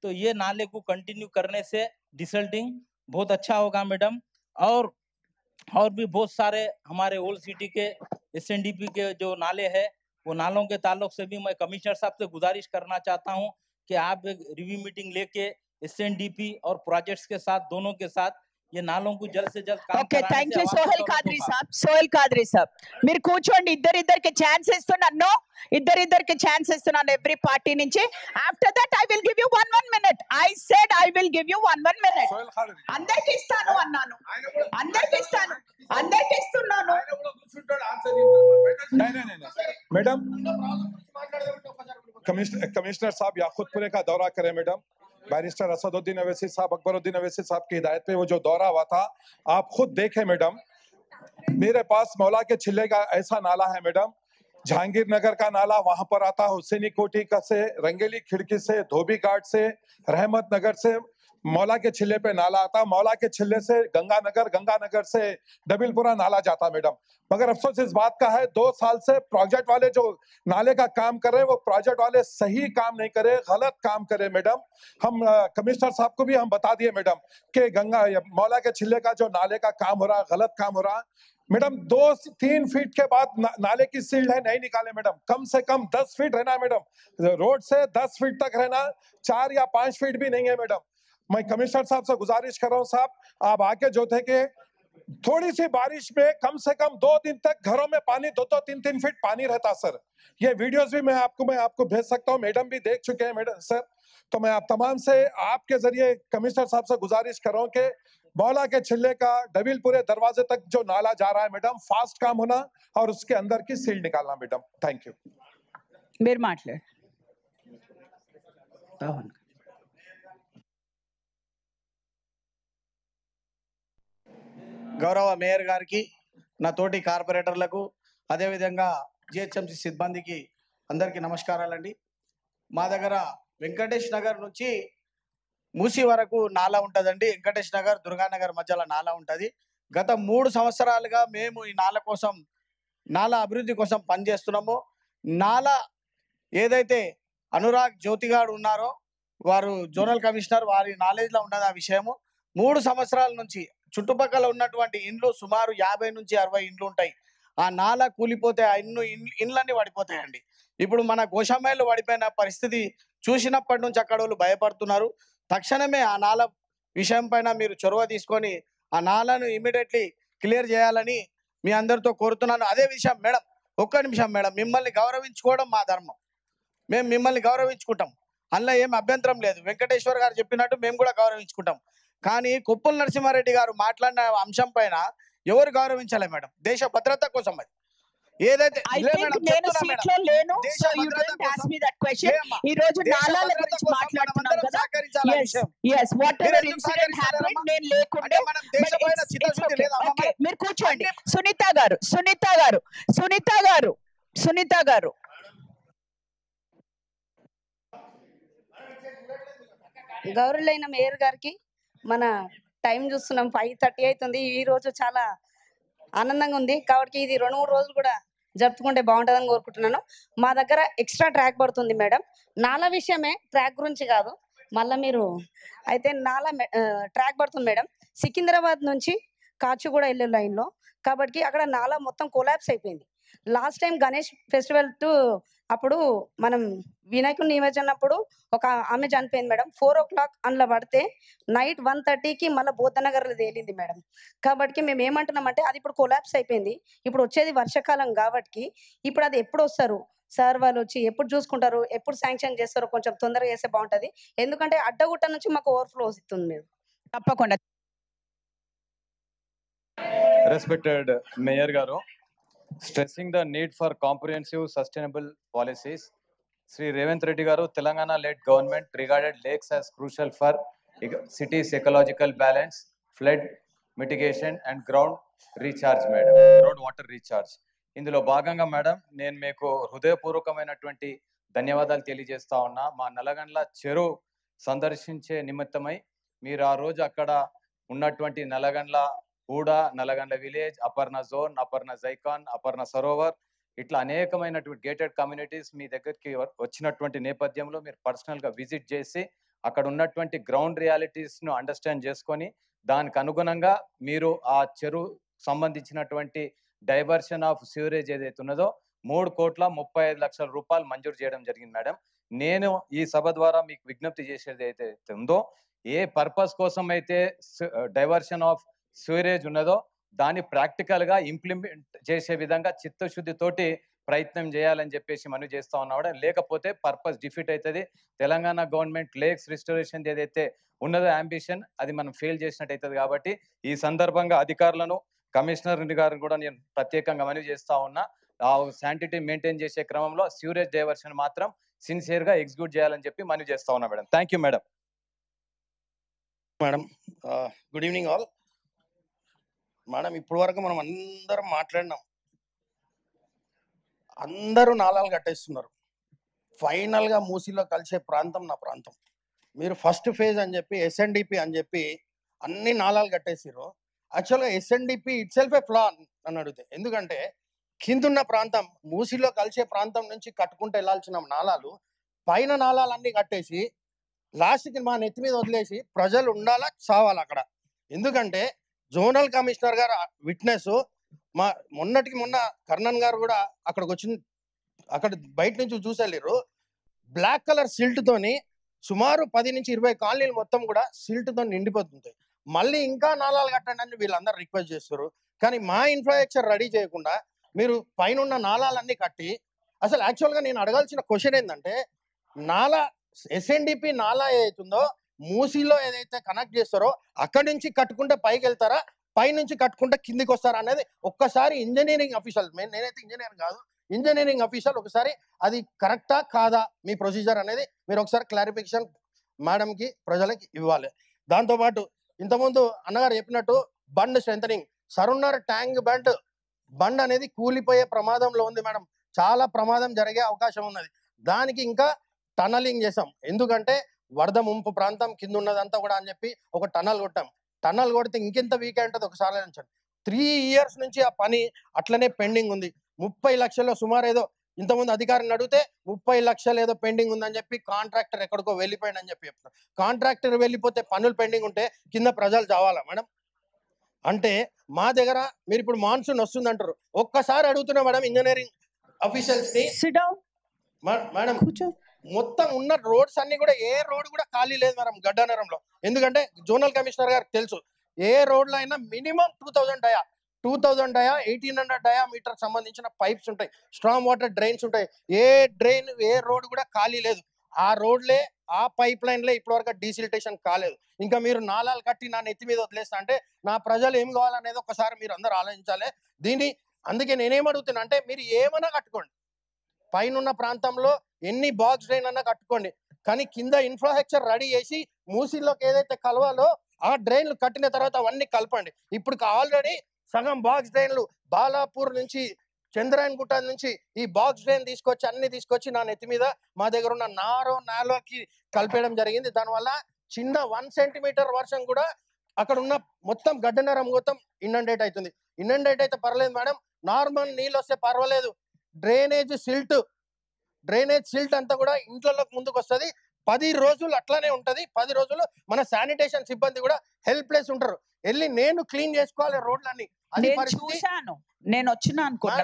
तो ये नाले को कंटिन्यू करने से डिसल्टिंग बहुत अच्छा होगा मैडम। और भी बहुत सारे हमारे ओल्ड सिटी के एसएनडीपी के जो नाले हैं, वो नालों के ताल्लुक से भी मैं कमिश्नर साहब से गुजारिश करना चाहता हूं कि आप एक रिव्यू मीटिंग लेके एसएनडीपी और प्रोजेक्ट्स के साथ, दोनों के साथ ये नालों को जल्द से जल्द काम ఓకే कराने థ్యాంక్ से యూ आवाज సోహెల్ का ఖాద్రి होगा। సాబ్. సోహెల్ ఖాద్రి సాబ్ మీరు కూర్చోండి. ఇద్దరికి ఛాన్స్ ఇస్తున్నాను, ఇద్దరికి ఛాన్స్ ఇస్తున్నాను ఎవ్రీ పార్టీ నుంచి. After that I will give you 1 minute. I said I will give you 1 minute. అందరికి ఇస్తాను అన్నాను, అందరికి ఇస్తాను, అందరికి ఇస్తున్నాను. मैडम कमिश्नर साहब याकूतपुरे का दौरा करें मैडम। बैरिस्टर असदुद्दीन अवैसी साहब, अकबरुद्दीन अवैसी साहब की हिदायत पे वो जो दौरा हुआ था, आप खुद देखें मैडम। मेरे पास मौला के छिल्ले का ऐसा नाला है मैडम, जहांगीर नगर का नाला वहां पर आता है, हुसैनी कोठी का से, रंगेली खिड़की से, धोबी घाट से, रहमत नगर से मौला के छिल्ले पे नाला आता, मौला के छिल्ले से गंगानगर से डबिलपुरा नाला जाता मैडम। मगर अफसोस इस बात का है 2 साल से प्रोजेक्ट वाले जो नाले का काम कर रहे हैं, वो प्रोजेक्ट वाले सही काम नहीं करे, गलत काम करे मैडम। हम कमिश्नर साहब को भी हम बता दिए मैडम कि मौला के छिल्ले का जो नाले का काम हो रहा, गलत काम हो रहा मैडम। 2-3 फीट के बाद नाले की सील्ड है, नहीं निकाले मैडम। कम से कम 10 फीट रहना मैडम, रोड से 10 फीट तक रहना, 4 या 5 फीट भी नहीं है मैडम। मैं कमिश्नर साहब से गुजारिश कर रहा हूँ साहब, आप आके जो थे कि थोड़ी सी बारिश में कम से कम 2 दिन तक घरों में पानी 2-2, 3-3 फीट पानी रहता सर। ये वीडियोस भी मैं आपको भेज सकता हूँ, मैडम भी देख चुके हैं मैडम सर। तो मैं आप तमाम से आपके जरिए कमिश्नर साहब से गुजारिश कर रहा हूँ कि मौला के छिल्ले का डबिलपुरे दरवाजे तक जो नाला जा रहा है मैडम, फास्ट काम होना और उसके अंदर की सील निकालना मैडम। Thank you. మీరు మాట్లాడు. గౌరవ మేయర్ గారికి, నా తోటి కార్పొరేటర్లకు, అదేవిధంగా జిహెచ్ఎంసి సిబ్బందికి అందరికీ నమస్కారాలండి. మా దగ్గర వెంకటేష్ నగర్ నుంచి మూసి వరకు నాలా ఉంటుందండి. వెంకటేష్ నగర్, దుర్గానగర్ మధ్యలో నాలా ఉంటుంది. గత 3 సంవత్సరాలుగా మేము ఈ నాలా అభివృద్ధి కోసం పనిచేస్తున్నాము. నాలా ఏదైతే అనురాగ్ జ్యోతిగాడు ఉన్నారో, వారు జోనల్ కమిషనర్, వారి నాలెడ్జ్లో ఉన్నది ఆ విషయము. 3 సంవత్సరాల నుంచి చుట్టుపక్కల ఉన్నటువంటి ఇండ్లు సుమారు 50 నుంచి 60 ఇండ్లు ఉంటాయి. ఆ నాలా కూలిపోతే ఆ ఇండ్లన్నీ పడిపోతాయండి. ఇప్పుడు మన గోషామైలు పడిపోయిన పరిస్థితి చూసినప్పటి నుంచి అక్కడ వాళ్ళు భయపడుతున్నారు. తక్షణమే ఆ నాలా విషయం పైన మీరు చొరవ తీసుకొని ఆ నాలాను ఇమీడియట్లీ క్లియర్ చేయాలని మీ అందరితో కోరుతున్నాను. అదే విషయం మేడం, ఒక్క నిమిషం మేడం, మిమ్మల్ని గౌరవించుకోవడం మా ధర్మం. మేము మిమ్మల్ని గౌరవించుకుంటాం, అందులో ఏం అభ్యంతరం లేదు. వెంకటేశ్వర్ గారు చెప్పినట్టు మేము కూడా గౌరవించుకుంటాం. కానీ కొప్పుల నరసింహారెడ్డి గారు మాట్లాడిన అంశం పైన ఎవరు గౌరవించాలి మేడం? దేశ భద్రత కోసం అది ఏదైతే I think నేను సీట్ లో లేను, so you don't ask me that question. ఈ రోజు నాలాల గురించి మాట్లాడుతున్నాం కదా. Yes, whatever incident happened, నేను లేకుండే. Okay, మీరు కూర్చోండి. సునీత గారు గౌరవులైన మేయర్ గారికి మన టైం చూస్తున్నాం, 5:30 అవుతుంది. ఈ రోజు చాలా ఆనందంగా ఉంది కాబట్టి ఇది 2-3 రోజులు కూడా జరుపుకుంటే బాగుంటుందని కోరుకుంటున్నాను. మా దగ్గర ఎక్స్ట్రా ట్రాక్ పడుతుంది మేడం, నాలా విషయమే, ట్రాక్ గురించి కాదు. మళ్ళీ మీరు అయితే నాలా ట్రాక్ పడుతుంది మేడం, సికింద్రాబాద్ నుంచి కాచిగూడ వెళ్ళే లైన్లో. కాబట్టి అక్కడ నాలా మొత్తం కొలాప్స్ అయిపోయింది. లాస్ట్ టైం గణేష్ ఫెస్టివల్ అప్పుడు మనం వినాయకుని నిమజ్జనప్పుడు ఒక ఆమె చనిపోయింది మేడం. 4 o'clock అందులో పడితే నైట్ 1:30కి మళ్ళీ బోధనగర్లో తేలింది మేడం. కాబట్టి మేము ఏమంటున్నామంటే అది ఇప్పుడు కొలాప్స్ అయిపోయింది. ఇప్పుడు వచ్చేది వర్షాకాలం కాబట్టి ఇప్పుడు అది ఎప్పుడు వస్తారు సార్, వాళ్ళు వచ్చి ఎప్పుడు చూసుకుంటారు, ఎప్పుడు శాంక్షన్ చేస్తారో కొంచెం తొందరగా చేస్తే బాగుంటుంది. ఎందుకంటే అడ్డగుట్ట నుంచి మాకు ఓవర్ఫ్లో వస్తుంది మీరు. తప్పకుండా. రెస్పెక్టెడ్ మేయర్ గారు, stressing the need for comprehensive sustainable policies. Sri Revanth Reddy garu, Telangana-led government regarded lakes as crucial for cities' ecological balance, flood mitigation and ground recharge, madam. Ground water recharge. ఇందులో భాగంగా madam నేను మీకు హృదయపూర్వకమైనటువంటి ధన్యవాదాలు తెలియజేస్తా ఉన్నా. మా నల్లగండ్ల చెరువు సందర్శించే నిమిత్తమై మీరు ఆ రోజు అక్కడ ఉన్నటువంటి నల్లగండ్ల కూడా, నల్లగండ్ల విలేజ్, అపర్ణ జోన్, అపర్ణ జైకాన్, అపర్ణ సరోవర్, ఇట్లా అనేకమైనటువంటి గేటెడ్ కమ్యూనిటీస్ మీ దగ్గరికి వచ్చినటువంటి నేపథ్యంలో మీరు పర్సనల్గా విజిట్ చేసి అక్కడ ఉన్నటువంటి గ్రౌండ్ రియాలిటీస్ను అండర్స్టాండ్ చేసుకొని దానికి అనుగుణంగా మీరు ఆ చెరువు సంబంధించినటువంటి డైవర్షన్ ఆఫ్ సివరేజ్ ఏదైతే ఉన్నదో 3,35,00,000 రూపాయలు మంజూరు చేయడం జరిగింది మేడం. నేను ఈ సభ ద్వారా మీకు విజ్ఞప్తి చేసేది ఏదైతే ఉందో, ఏ పర్పస్ కోసం అయితే డైవర్షన్ ఆఫ్ సివరేజ్ ఉన్నదో దాన్ని ప్రాక్టికల్గా ఇంప్లిమెంట్ చేసే విధంగా చిత్తశుద్ధితోటి ప్రయత్నం చేయాలని చెప్పేసి మనం చేస్తా ఉన్నాం. లేకపోతే పర్పస్ డిఫీట్ అవుతుంది. తెలంగాణ గవర్నమెంట్ లేక్స్ రిస్టోరేషన్ ఏదైతే ఉన్నదో అంబిషన్, అది మనం ఫెయిల్ చేసినట్టు అవుతుంది. కాబట్టి ఈ సందర్భంగా అధికారులను, కమిషనర్ గారిని కూడా నేను ప్రత్యేకంగా మనవి చేస్తా ఉన్నా. ఆ శానిటీ మెయింటైన్ చేసే క్రమంలో సివరేజ్ డైవర్షన్ మాత్రం సిన్సియర్గా ఎగ్జిక్యూట్ చేయాలని చెప్పి మనవి చేస్తా ఉన్నా madam. Thank you madam. Madam good evening all. Madam ఇప్పటి వరకు మనం అందరం మాట్లాడినాం, అందరూ నాలాలు కట్టేస్తున్నారు. ఫైనల్గా మూసీలో కలిసే ప్రాంతం నా ప్రాంతం. మీరు ఫస్ట్ ఫేజ్ అని చెప్పి SNDP అని చెప్పి అన్ని నాలాలు కట్టేసారు. యాక్చువల్గా SNDP ఇట్ సెల్ఫ్ ఏ ఫ్లా అని అడిగితే, ఎందుకంటే కిందున్న ప్రాంతం మూసీలో కలిసే ప్రాంతం నుంచి కట్టుకుంటూ వెళ్ళాల్సిన నాలాలు పైన నాలాలన్నీ కట్టేసి లాస్ట్కి మా నెత్తి మీద వదిలేసి ప్రజలు ఉండాలా చావాలా అక్కడ. ఎందుకంటే జోనల్ కమిషనర్ గారు విట్నెస్, మా మొన్నటికి మొన్న కర్ణన్ గారు కూడా అక్కడికి వచ్చి అక్కడ బయట నుంచి చూసేళ్ళారు. బ్లాక్ కలర్ సిల్ట్తోని సుమారు 10 నుంచి 20 కాలనీలు మొత్తం కూడా సిల్ట్తో నిండిపోతుంది. మళ్ళీ ఇంకా నాలాలు కట్టండి అని వీళ్ళందరూ రిక్వెస్ట్ చేస్తారు. కానీ మా ఇన్ఫ్రాస్ట్రక్చర్ రెడీ చేయకుండా మీరు పైన నాలాలన్నీ కట్టి, అసలు యాక్చువల్గా నేను అడగాల్సిన క్వశ్చన్ ఏంటంటే, నాలా SNDP నాలా ఏదైతుందో మూసీలో ఏదైతే కనెక్ట్ చేస్తారో అక్కడి నుంచి కట్టుకుంటే పైకి వెళ్తారా, పై నుంచి కట్టుకుంటే కిందికి వస్తారా అనేది ఒక్కసారి ఇంజనీరింగ్ అఫీషియల్, నేనైతే ఇంజనీర్ కాదు, ఇంజనీరింగ్ అఫీషియల్ ఒకసారి అది కరెక్టా కాదా మీ ప్రొసీజర్ అనేది మీరు ఒకసారి క్లారిఫికేషన్ మేడంకి ప్రజలకి ఇవ్వాలి. దాంతోపాటు ఇంతకుముందు అన్నగారు చెప్పినట్టు బండ్ స్ట్రెంథనింగ్, సరున్నర్ ట్యాంక్ బండ్ అనేది కూలిపోయే ప్రమాదంలో ఉంది మేడం. చాలా ప్రమాదం జరిగే అవకాశం ఉన్నది. దానికి ఇంకా టనలింగ్ చేసాం, ఎందుకంటే వరద ముంపు ప్రాంతం కింద ఉన్నదంతా కూడా అని చెప్పి ఒక టనల్ కొట్టాం. టనల్ కొడితే ఇంకెంత వీక్ ఉంటుంది ఒకసారి ఆలోచించండి. 3 years నుంచి ఆ పని అట్లనే పెండింగ్ ఉంది. 30 లక్షలు సుమారు ఏదో ఇంతకుముందు అధికారిని అడిగితే 30 లక్షలు ఏదో పెండింగ్ ఉందని చెప్పి కాంట్రాక్టర్ ఎక్కడికో వెళ్ళిపోయింది అని చెప్పి చెప్తారు. కాంట్రాక్టర్ వెళ్ళిపోతే పనులు పెండింగ్ ఉంటే కింద ప్రజలు చావాలా మేడం? అంటే మా దగ్గర మీరు ఇప్పుడు మాన్సూన్ వస్తుంది అంటారు, ఒక్కసారి అడుగుతున్నా మేడం ఇంజనీరింగ్ అఫీషియల్స్ ని, మేడం మొత్తం ఉన్న రోడ్స్ అన్ని కూడా ఏ రోడ్ కూడా ఖాళీ లేదు మేడం గడ్డానగరంలో. ఎందుకంటే జోనల్ కమిషనర్ గారికి తెలుసు, ఏ రోడ్లో అయినా మినిమం 2000 డయా 1800 డయామీటర్ సంబంధించిన పైప్స్ ఉంటాయి, స్ట్రాంగ్ వాటర్ డ్రైన్స్ ఉంటాయి. ఏ డ్రైన్ ఏ రోడ్ కూడా ఖాళీ లేదు. ఆ రోడ్లే ఆ పైప్ లైన్లే ఇప్పటివరకు డీసిల్టేషన్ కాలేదు. ఇంకా మీరు నాలాలు కట్టి నా నెత్తి మీద వదిలేస్తా అంటే నా ప్రజలు ఏం కావాలనేది ఒకసారి మీరు అందరూ ఆలోచించాలి. దీన్ని అందుకే నేనేమడుగుతున్నా అంటే, మీరు ఏమైనా కట్టుకోండి, పైన ప్రాంతంలో ఎన్ని బాక్స్ డ్రైన్ అన్నా కట్టుకోండి, కానీ కింద ఇన్ఫ్రాస్ట్రక్చర్ రెడీ చేసి మూసీలోకి ఏదైతే కలవాలో ఆ డ్రైన్లు కట్టిన తర్వాత అవన్నీ కలపండి. ఇప్పుడు ఆల్రెడీ సగం బాక్స్ డ్రైన్లు బాలాపూర్ నుంచి చంద్రాయన్ గుట్ట నుంచి ఈ బాక్స్ డ్రైన్ తీసుకొచ్చి అన్ని తీసుకొచ్చి నా నెత్తి మీద మా దగ్గర ఉన్న నాలోకి కలిపేయడం జరిగింది. దానివల్ల చిన్న 1 సెంటీమీటర్ వర్షం కూడా అక్కడ ఉన్న మొత్తం గడ్డనరం మొత్తం ఇన్నండేట్ అవుతుంది. ఇన్నండేట్ అయితే పర్లేదు మేడం, నార్మల్ నీళ్ళు వస్తే పర్వాలేదు. డ్రైనేజ్ సిల్ట్ అంతా కూడా ఇంట్లోకి ముందుకు వస్తుంది. 10 రోజులు అట్లానే ఉంటది. 10 రోజులు మన శానిటేషన్ సిబ్బంది కూడా హెల్ప్లెస్ ఉంటారు. వెళ్ళి నేను క్లీన్ చేసుకోవాలి రోడ్లన్నీ. చూసాను, నేను వచ్చినా అనుకుంటా.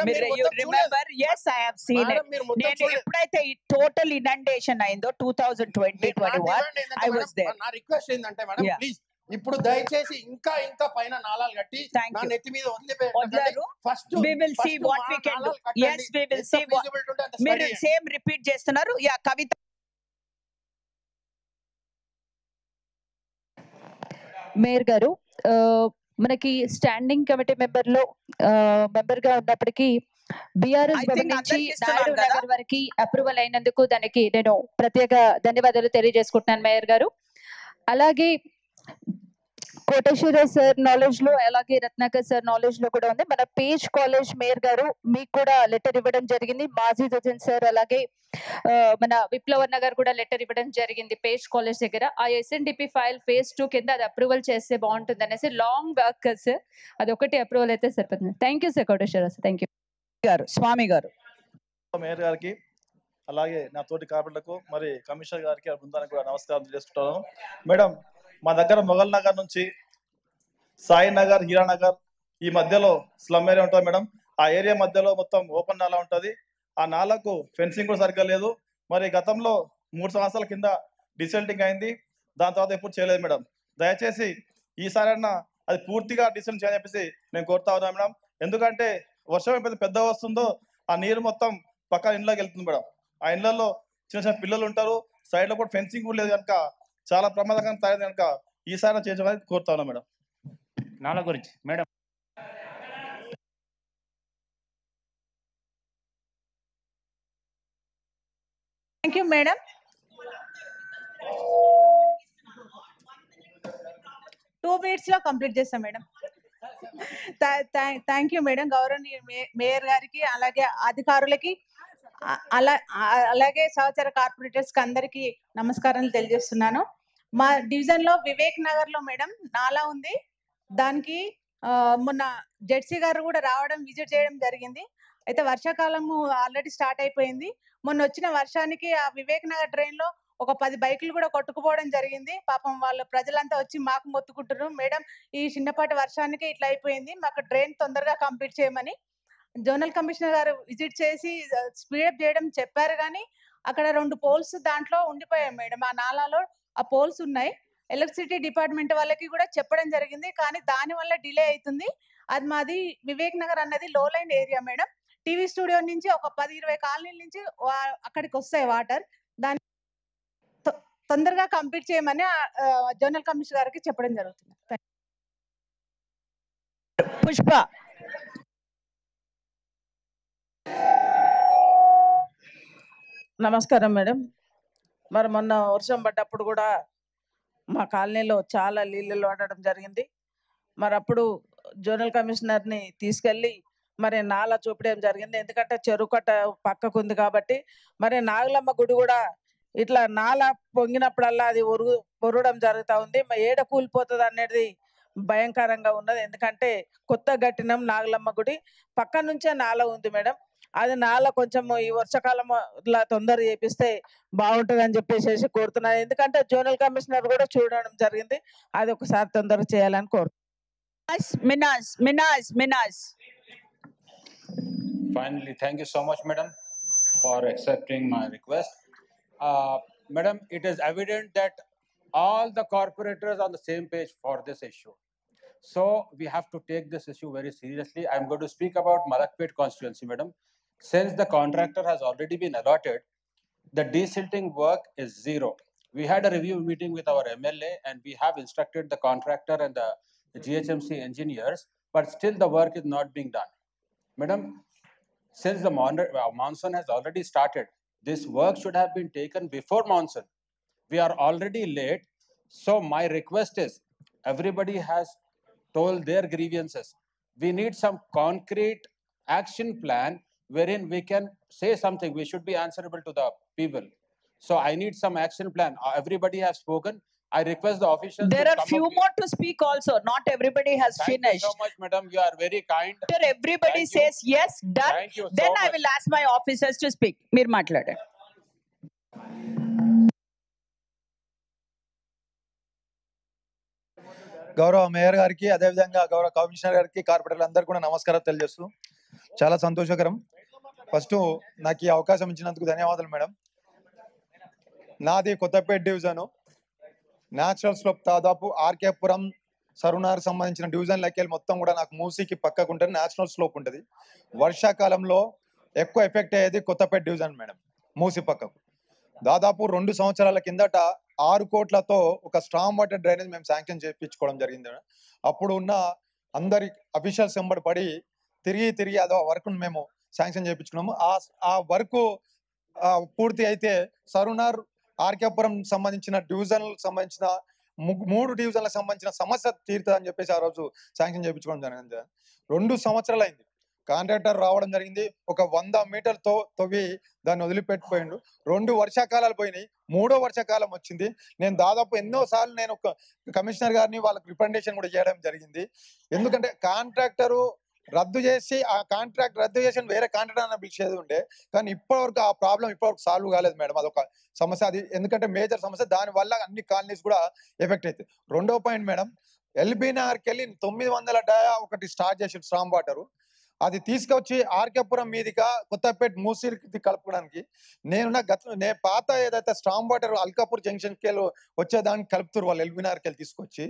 ఎప్పుడైతే టోటల్ ఇనండేషన్ అయిందో 2020-21 నా రిక్వెస్ట్ ఏంటంటే మేడం, ప్లీజ్ ఇప్పుడు దయచేసి ఇంకా పైన నాలాలు కట్టి నా నెత్తి మీద వదిలిపోయారు. ఫస్ట్ మీరు సేమ్ రిపీట్ చేస్తున్నారు. యా కవిత. మేయర్ గారు, మనకి స్టాండింగ్ కమిటీ మెంబర్ గా ఉన్నప్పటికీ బీఆర్ఎస్ I భవన్ think నుంచి అందరికి ఇస్తున్నాను నాయుడు కదా. నగర్ వరకు అప్రూవల్ అయినందుకు దానికి నేను ప్రత్యేక ధన్యవాదాలు తెలియజేసుకుంటున్నాను మేయర్ గారు. అలాగే కోటేశ్వర సార్ నాలెడ్జ్ లో, అలాగే రత్నాకర్ సార్ నాలెడ్జ్ లో కూడా ఉంది. మన పేజ్ కాలేజ్ మేయర్ గారు మీకు కూడా లెటర్ ఇవ్వడం జరిగింది. మాజీద్ హుసేన్ సార్ అలాగే మన విప్లవర్ నగర్ కూడా లెటర్ ఇవ్వడం జరిగింది పేజ్ కాలేజ్ దగ్గర. ఆ SNDP ఫైల్ phase 2 కింద అది అప్రూవల్ చేస్తే బాగుంటుంది అనేసి లాంగ్ వర్క్ సార్, అది ఒకటి అప్రూవల్ అయితే సరిపోతుంది. Thank you sir Koteswara sir. Thank you garu, Swamy గారు. మేయర్ గారికి అలాగే నా తోటి కార్పొరేటర్లకు మరి కమిషనర్ గారికి ఆ బృందానికి కూడా నమస్కారం చేసుకుంటాను. మేడం, మా దగ్గర మొఘల్ నగర్ నుంచి సాయి నగర్, హీరానగర్ ఈ మధ్యలో స్లమ్ ఏరియా ఉంటుంది మేడం. ఆ ఏరియా మధ్యలో మొత్తం ఓపెన్ నాలా ఉంటుంది. ఆ నాలకు ఫెన్సింగ్ కూడా సరిగ్గా లేదు. మరి గతంలో 3 సంవత్సరాల కింద డిసెంటింగ్ అయింది, దాని తర్వాత ఎప్పుడు చేయలేదు మేడం. దయచేసి ఈసారైనా అది పూర్తిగా డిసెంట్ చేయని చెప్పేసి నేను కోరుతా ఉన్నాను మేడం. ఎందుకంటే వర్షం ఎప్పుడైతే పెద్ద వస్తుందో ఆ నీరు మొత్తం పక్కన ఇంట్లోకి వెళ్తుంది మేడం. ఆ ఇళ్లలో చిన్న చిన్న పిల్లలు ఉంటారు, సైడ్ లో కూడా ఫెన్సింగ్ కూడా లేదు కనుక చాలా ప్రమాదకరంగా తయారైంది కనుక ఈసారి చేయించమని కోరుతా ఉన్నాం మేడం. నాల గురించి madam. Thank you madam. 2 minutes లో కంప్లీట్ చేస్తాం మేడం. Thank you madam. గౌరవనీయ మేయర్ గారికి అలాగే అధికారులకి అలాగే సహచర కార్పొరేటర్స్ కి అందరికి నమస్కారాలు తెలియజేస్తున్నాను. మా డివిజన్ లో వివేక్ నగర్ లో మేడం నాలా ఉంది. దానికి మొన్న జెడ్సీ గారు కూడా రావడం, విజిట్ చేయడం జరిగింది. అయితే వర్షాకాలము ఆల్రెడీ స్టార్ట్ అయిపోయింది. మొన్న వచ్చిన వర్షానికి ఆ వివేక్ నగర్ ట్రైన్ లో ఒక 10 బైకులు కూడా కొట్టుకుపోవడం జరిగింది. పాపం వాళ్ళ ప్రజలంతా వచ్చి మాకు మొత్తుకుంటున్నారు, మేడం ఈ చిన్నపాటి వర్షానికి ఇట్లా అయిపోయింది, మాకు ట్రైన్ తొందరగా కంప్లీట్ చేయమని. జోనల్ కమిషనర్ గారు విజిట్ చేసి స్పీడప్ చేయడం చెప్పారు, కానీ అక్కడ 2 పోల్స్ దాంట్లో ఉండిపోయాయి మేడం. ఆ నాలాలో ఆ పోల్స్ ఉన్నాయి. ఎలక్ట్రిసిటీ డిపార్ట్మెంట్ వాళ్ళకి కూడా చెప్పడం జరిగింది, కానీ దాని వల్ల డిలే అవుతుంది. అది మాది వివేక్ నగర్ అన్నది లో line area madam. TV studio నుంచి ఒక 10-20 కాలనీల నుంచి అక్కడికి వస్తాయి వాటర్. దాని తొందరగా కంప్లీట్ చేయమని జోనల్ కమిషనర్ గారికి చెప్పడం జరుగుతుంది. పుష్ప. నమస్కారం మేడం. మరి మొన్న వర్షం పడ్డప్పుడు కూడా మా కాలనీలో చాలా నీళ్ళు పడడం జరిగింది. మరి అప్పుడు జోనల్ కమిషనర్ని తీసుకెళ్ళి మరి నాలా చూపడం జరిగింది. ఎందుకంటే చెరువు కట్ట పక్కకు ఉంది కాబట్టి. మరి నాగులమ్మ గుడి కూడా ఇట్లా నాలా పొంగినప్పుడల్లా అది ఒరగడం జరుగుతూ ఉంది. మరి ఏడ కూలిపోతుంది అనేది భయంకరంగా ఉన్నది. ఎందుకంటే కొత్త కట్టినం నాగులమ్మ గుడి, పక్క నుంచే నాల ఉంది మేడం. అది నాల కొంచెం ఈ వర్షాకాలం తొందర చేపిస్తే బాగుంటుంది అని చెప్పేసి కోరుతున్నాను. ఎందుకంటే జోనల్ కమిషనర్ కూడా చూడడం జరిగింది, అది ఒకసారి తొందరగా చేయాలని కోరుతున్నాను. Finally, thank you so much, madam, for accepting my request. Madam, it is evident that all the corporators are on the same page for this issue. So we have to take this issue very seriously. I'm going to speak about Malakpet constituency, madam. Since the contractor has already been allotted, the desilting work is zero. We had a review meeting with our MLA and we have instructed the contractor and the GHMC engineers, but still the work is not being done. Madam, since the monsoon has already started, this work should have been taken before monsoon. We are already late. So my request is, everybody has told their grievances. We need some concrete action plan wherein we can say something. We should be answerable to the people. So I need some action plan. Everybody has spoken. I request the officials. There are few more to speak also. Not everybody has finished. Thank you so much, madam. You are very kind. After everybody says yes, done, Thank you so then I much. will ask my officers to speak. Meer maatladanడి. గౌరవ mayor గారికి, అదేవిధంగా గౌరవ commissioner గారికి, కార్పొరేటర్లు అందరికీ కూడా నమస్కారం తెలియజేస్తూ చాలా సంతోషకరం. ఫస్ట్ నాకు ఈ అవకాశం ఇచ్చినందుకు ధన్యవాదాలు మేడం. నాది కొత్తపేట డివిజను. న్యాచురల్ స్లోప్ దాదాపు ఆర్కేపురం, సరునార్ సంబంధించిన డివిజన్లకి వెళ్ళి మొత్తం కూడా నాకు మూసీకి పక్కకు ఉంటుంది, న్యాచురల్ స్లోప్ ఉంటుంది. వర్షాకాలంలో ఎక్కువ ఎఫెక్ట్ అయ్యేది కొత్తపేట డివిజన్ మేడం, మూసీ పక్కకు. దాదాపు 2 సంవత్సరాల కిందట 6 కోట్లతో ఒక స్ట్రాంగ్ వాటర్ డ్రైనేజ్ మేము శాంక్షన్ చేయించుకోవడం జరిగింది. అప్పుడు ఉన్న అందరి అఫీషియల్స్ వెంబడి పడి తిరిగి అదో వర్క్ను మేము శాంక్షన్ చేయించుకున్నాము. ఆ వర్క్ పూర్తి అయితే సరునార్ ఆర్కేపురం సంబంధించిన డివిజన్లకు సంబంధించిన 3 డివిజన్లకు సంబంధించిన సమస్య తీరుతుందని చెప్పేసి ఆ రోజు శాంక్షన్ చేయించుకోవడం జరిగింది. 2 సంవత్సరాలు అయింది. కాంట్రాక్టర్ రావడం జరిగింది, ఒక 100 మీటర్లతో తవ్వి దాన్ని వదిలిపెట్టిపోయిండు. 2 వర్షాకాలాలు పోయినాయి, 3వ వర్షాకాలం వచ్చింది. నేను దాదాపు ఎన్నోసార్లు నేను కమిషనర్ గారిని వాళ్ళకి రిప్రజెంటేషన్ కూడా చేయడం జరిగింది. ఎందుకంటే కాంట్రాక్టరు రద్దు చేసి ఆ కాంట్రాక్ట్ రద్దు చేసి వేరే కాంట్రాక్టర్ పిలిచేది ఉండే, కానీ ఇప్పటివరకు ఆ ప్రాబ్లం ఇప్పటివరకు సాల్వ్ కాలేదు మేడం. అదొక సమస్య. అది ఎందుకంటే మేజర్ సమస్య, దానివల్ల అన్ని కాలనీస్ కూడా ఎఫెక్ట్ అవుతాయి. 2వ పాయింట్ మేడం, ఎల్బీ నగర్కి వెళ్ళి 900 డయా ఒకటి స్టార్ట్ చేసి స్ట్రాంగ్ వాటర్ అది తీసుకొచ్చి ఆర్కేపురం మీదుగా కొత్తపేట మూసీకి కలుపుకోవడానికి నేను పాత ఏదైతే స్ట్రాంగ్ వాటర్ అల్కాపూర్ జంక్షన్కి వెళ్ళి వచ్చేదానికి కలుపుతారు వాళ్ళు ఎల్బీ నగర్కి వెళ్ళి తీసుకొచ్చి.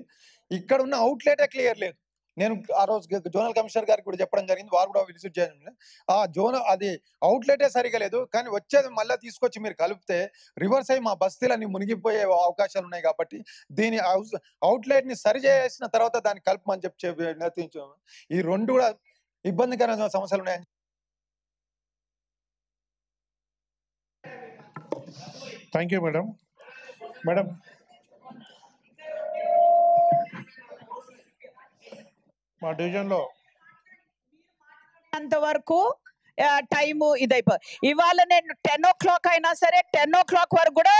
ఇక్కడ ఉన్న అవుట్లెటే క్లియర్ లేదు. నేను ఆ రోజు జోనల్ కమిషనర్ గారికి కూడా చెప్పడం జరిగింది, వారు కూడా విజిట్ చేయండి. అది అవుట్లెటే సరిగా లేదు, కానీ వచ్చేది మళ్ళీ తీసుకొచ్చి మీరు కలిపితే రివర్స్ అయ్యి మా బస్తీలన్నీ మునిగిపోయే అవకాశాలు ఉన్నాయి. కాబట్టి దీని అవుట్లెట్ ని సరి చేసిన తర్వాత దాన్ని కలుపమని చెప్పి నిర్ణయించాము. ఈ 2 కూడా ఇబ్బందికరమైన సమస్యలు ఉన్నాయని. Thank you madam. మేడం మా డివిజన్లో అంతవరకు టైము ఇదైపో ఇవాళ నేను 10 o'clock అయినా సరే 10 o'clock వరకు కూడా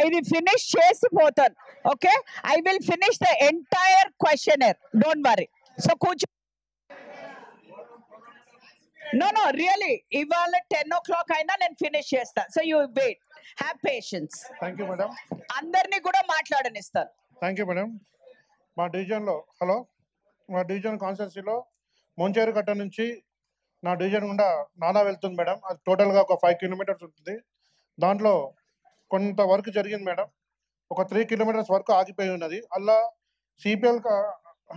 ఇది ఫినిష్ చేసిపోతాను. Okay, I will finish the entire questionnaire, don't worry. So కూర్చో. నో రియలీ ఇవాళ 10 o'clock అయినా నేను ఫినిష్ చేస్తా. So you wait, have patience. Thank you madam. అందరినీ కూడా మాట్లాడనిస్తాను. Thank you madam. మా డివిజన్లో మా డివిజన్ కాన్స్టిట్యున్సీలో మొంచేరు కట్ట నుంచి నా డివిజన్ గుండా నాలా వెళ్తుంది మేడం. అది టోటల్గా ఒక 5 kilometers ఉంటుంది. దాంట్లో కొంత వర్క్ జరిగింది మేడం. ఒక 3 kilometers వరకు ఆగిపోయి ఉన్నది. అలా సిపిఎల్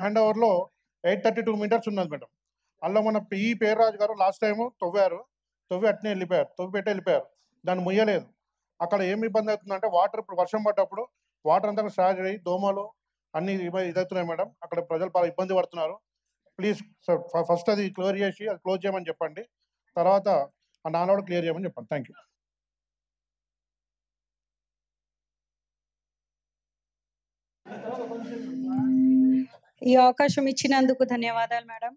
హ్యాండ్ ఓవర్లో 832 meters ఉన్నది మేడం. అలా మన పేర్రాజు గారు లాస్ట్ టైము తవ్వి అట్నే వెళ్ళిపోయారు. దాన్ని ముయ్యలేదు. అక్కడ ఏమి ఇబ్బంది అవుతుందంటే వాటర్, ఇప్పుడు వర్షం పడ్డప్పుడు వాటర్ అంతా స్టార్ట్ అయ్యి దోమలు అన్ని ఇదవుతున్నాయి మేడం. అక్కడ ప్రజలు బాగా ఇబ్బంది పడుతున్నారు. ప్లీజ్ సార్ ఫస్ట్ అది క్లియర్ చేసి అది క్లోజ్ చేయమని చెప్పండి, తర్వాత ఆ నాలోడ్ క్లియర్ చేయమని చెప్పండి. Thank you. ఈ అవకాశం ఇచ్చినందుకు ధన్యవాదాలు మేడం.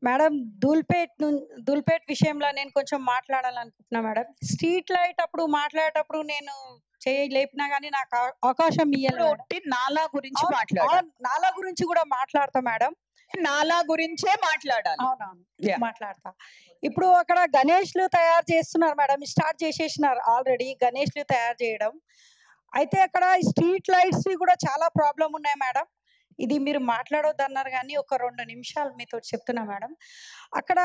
మేడం దూల్పేట్ విషయంలో నేను కొంచెం మాట్లాడాలనుకుంటున్నా మేడం. స్ట్రీట్ లైట్ అప్పుడు మాట్లాడేటప్పుడు నేను చేయలేపినా కానీ నాకు అవకాశం ఇవ్వలేదు. నాలా గురించి మాట్లాడాలి. నాలా గురించి కూడా మాట్లాడతా మేడం. నాలా గురించే మాట్లాడాలి. అవునవును, మాట్లాడతా. ఇప్పుడు అక్కడ గణేష్లు తయారు చేస్తున్నారు మేడం, స్టార్ట్ చేసేసినారు ఆల్రెడీ గణేష్లు తయారు చేయడం. అయితే అక్కడ స్ట్రీట్ లైట్స్ కూడా చాలా ప్రాబ్లం ఉన్నాయి మేడం. ఇది మీరు మాట్లాడొద్దు అన్నారు కానీ ఒక 2 నిమిషాలు మీతో చెప్తున్నా మేడం. అక్కడ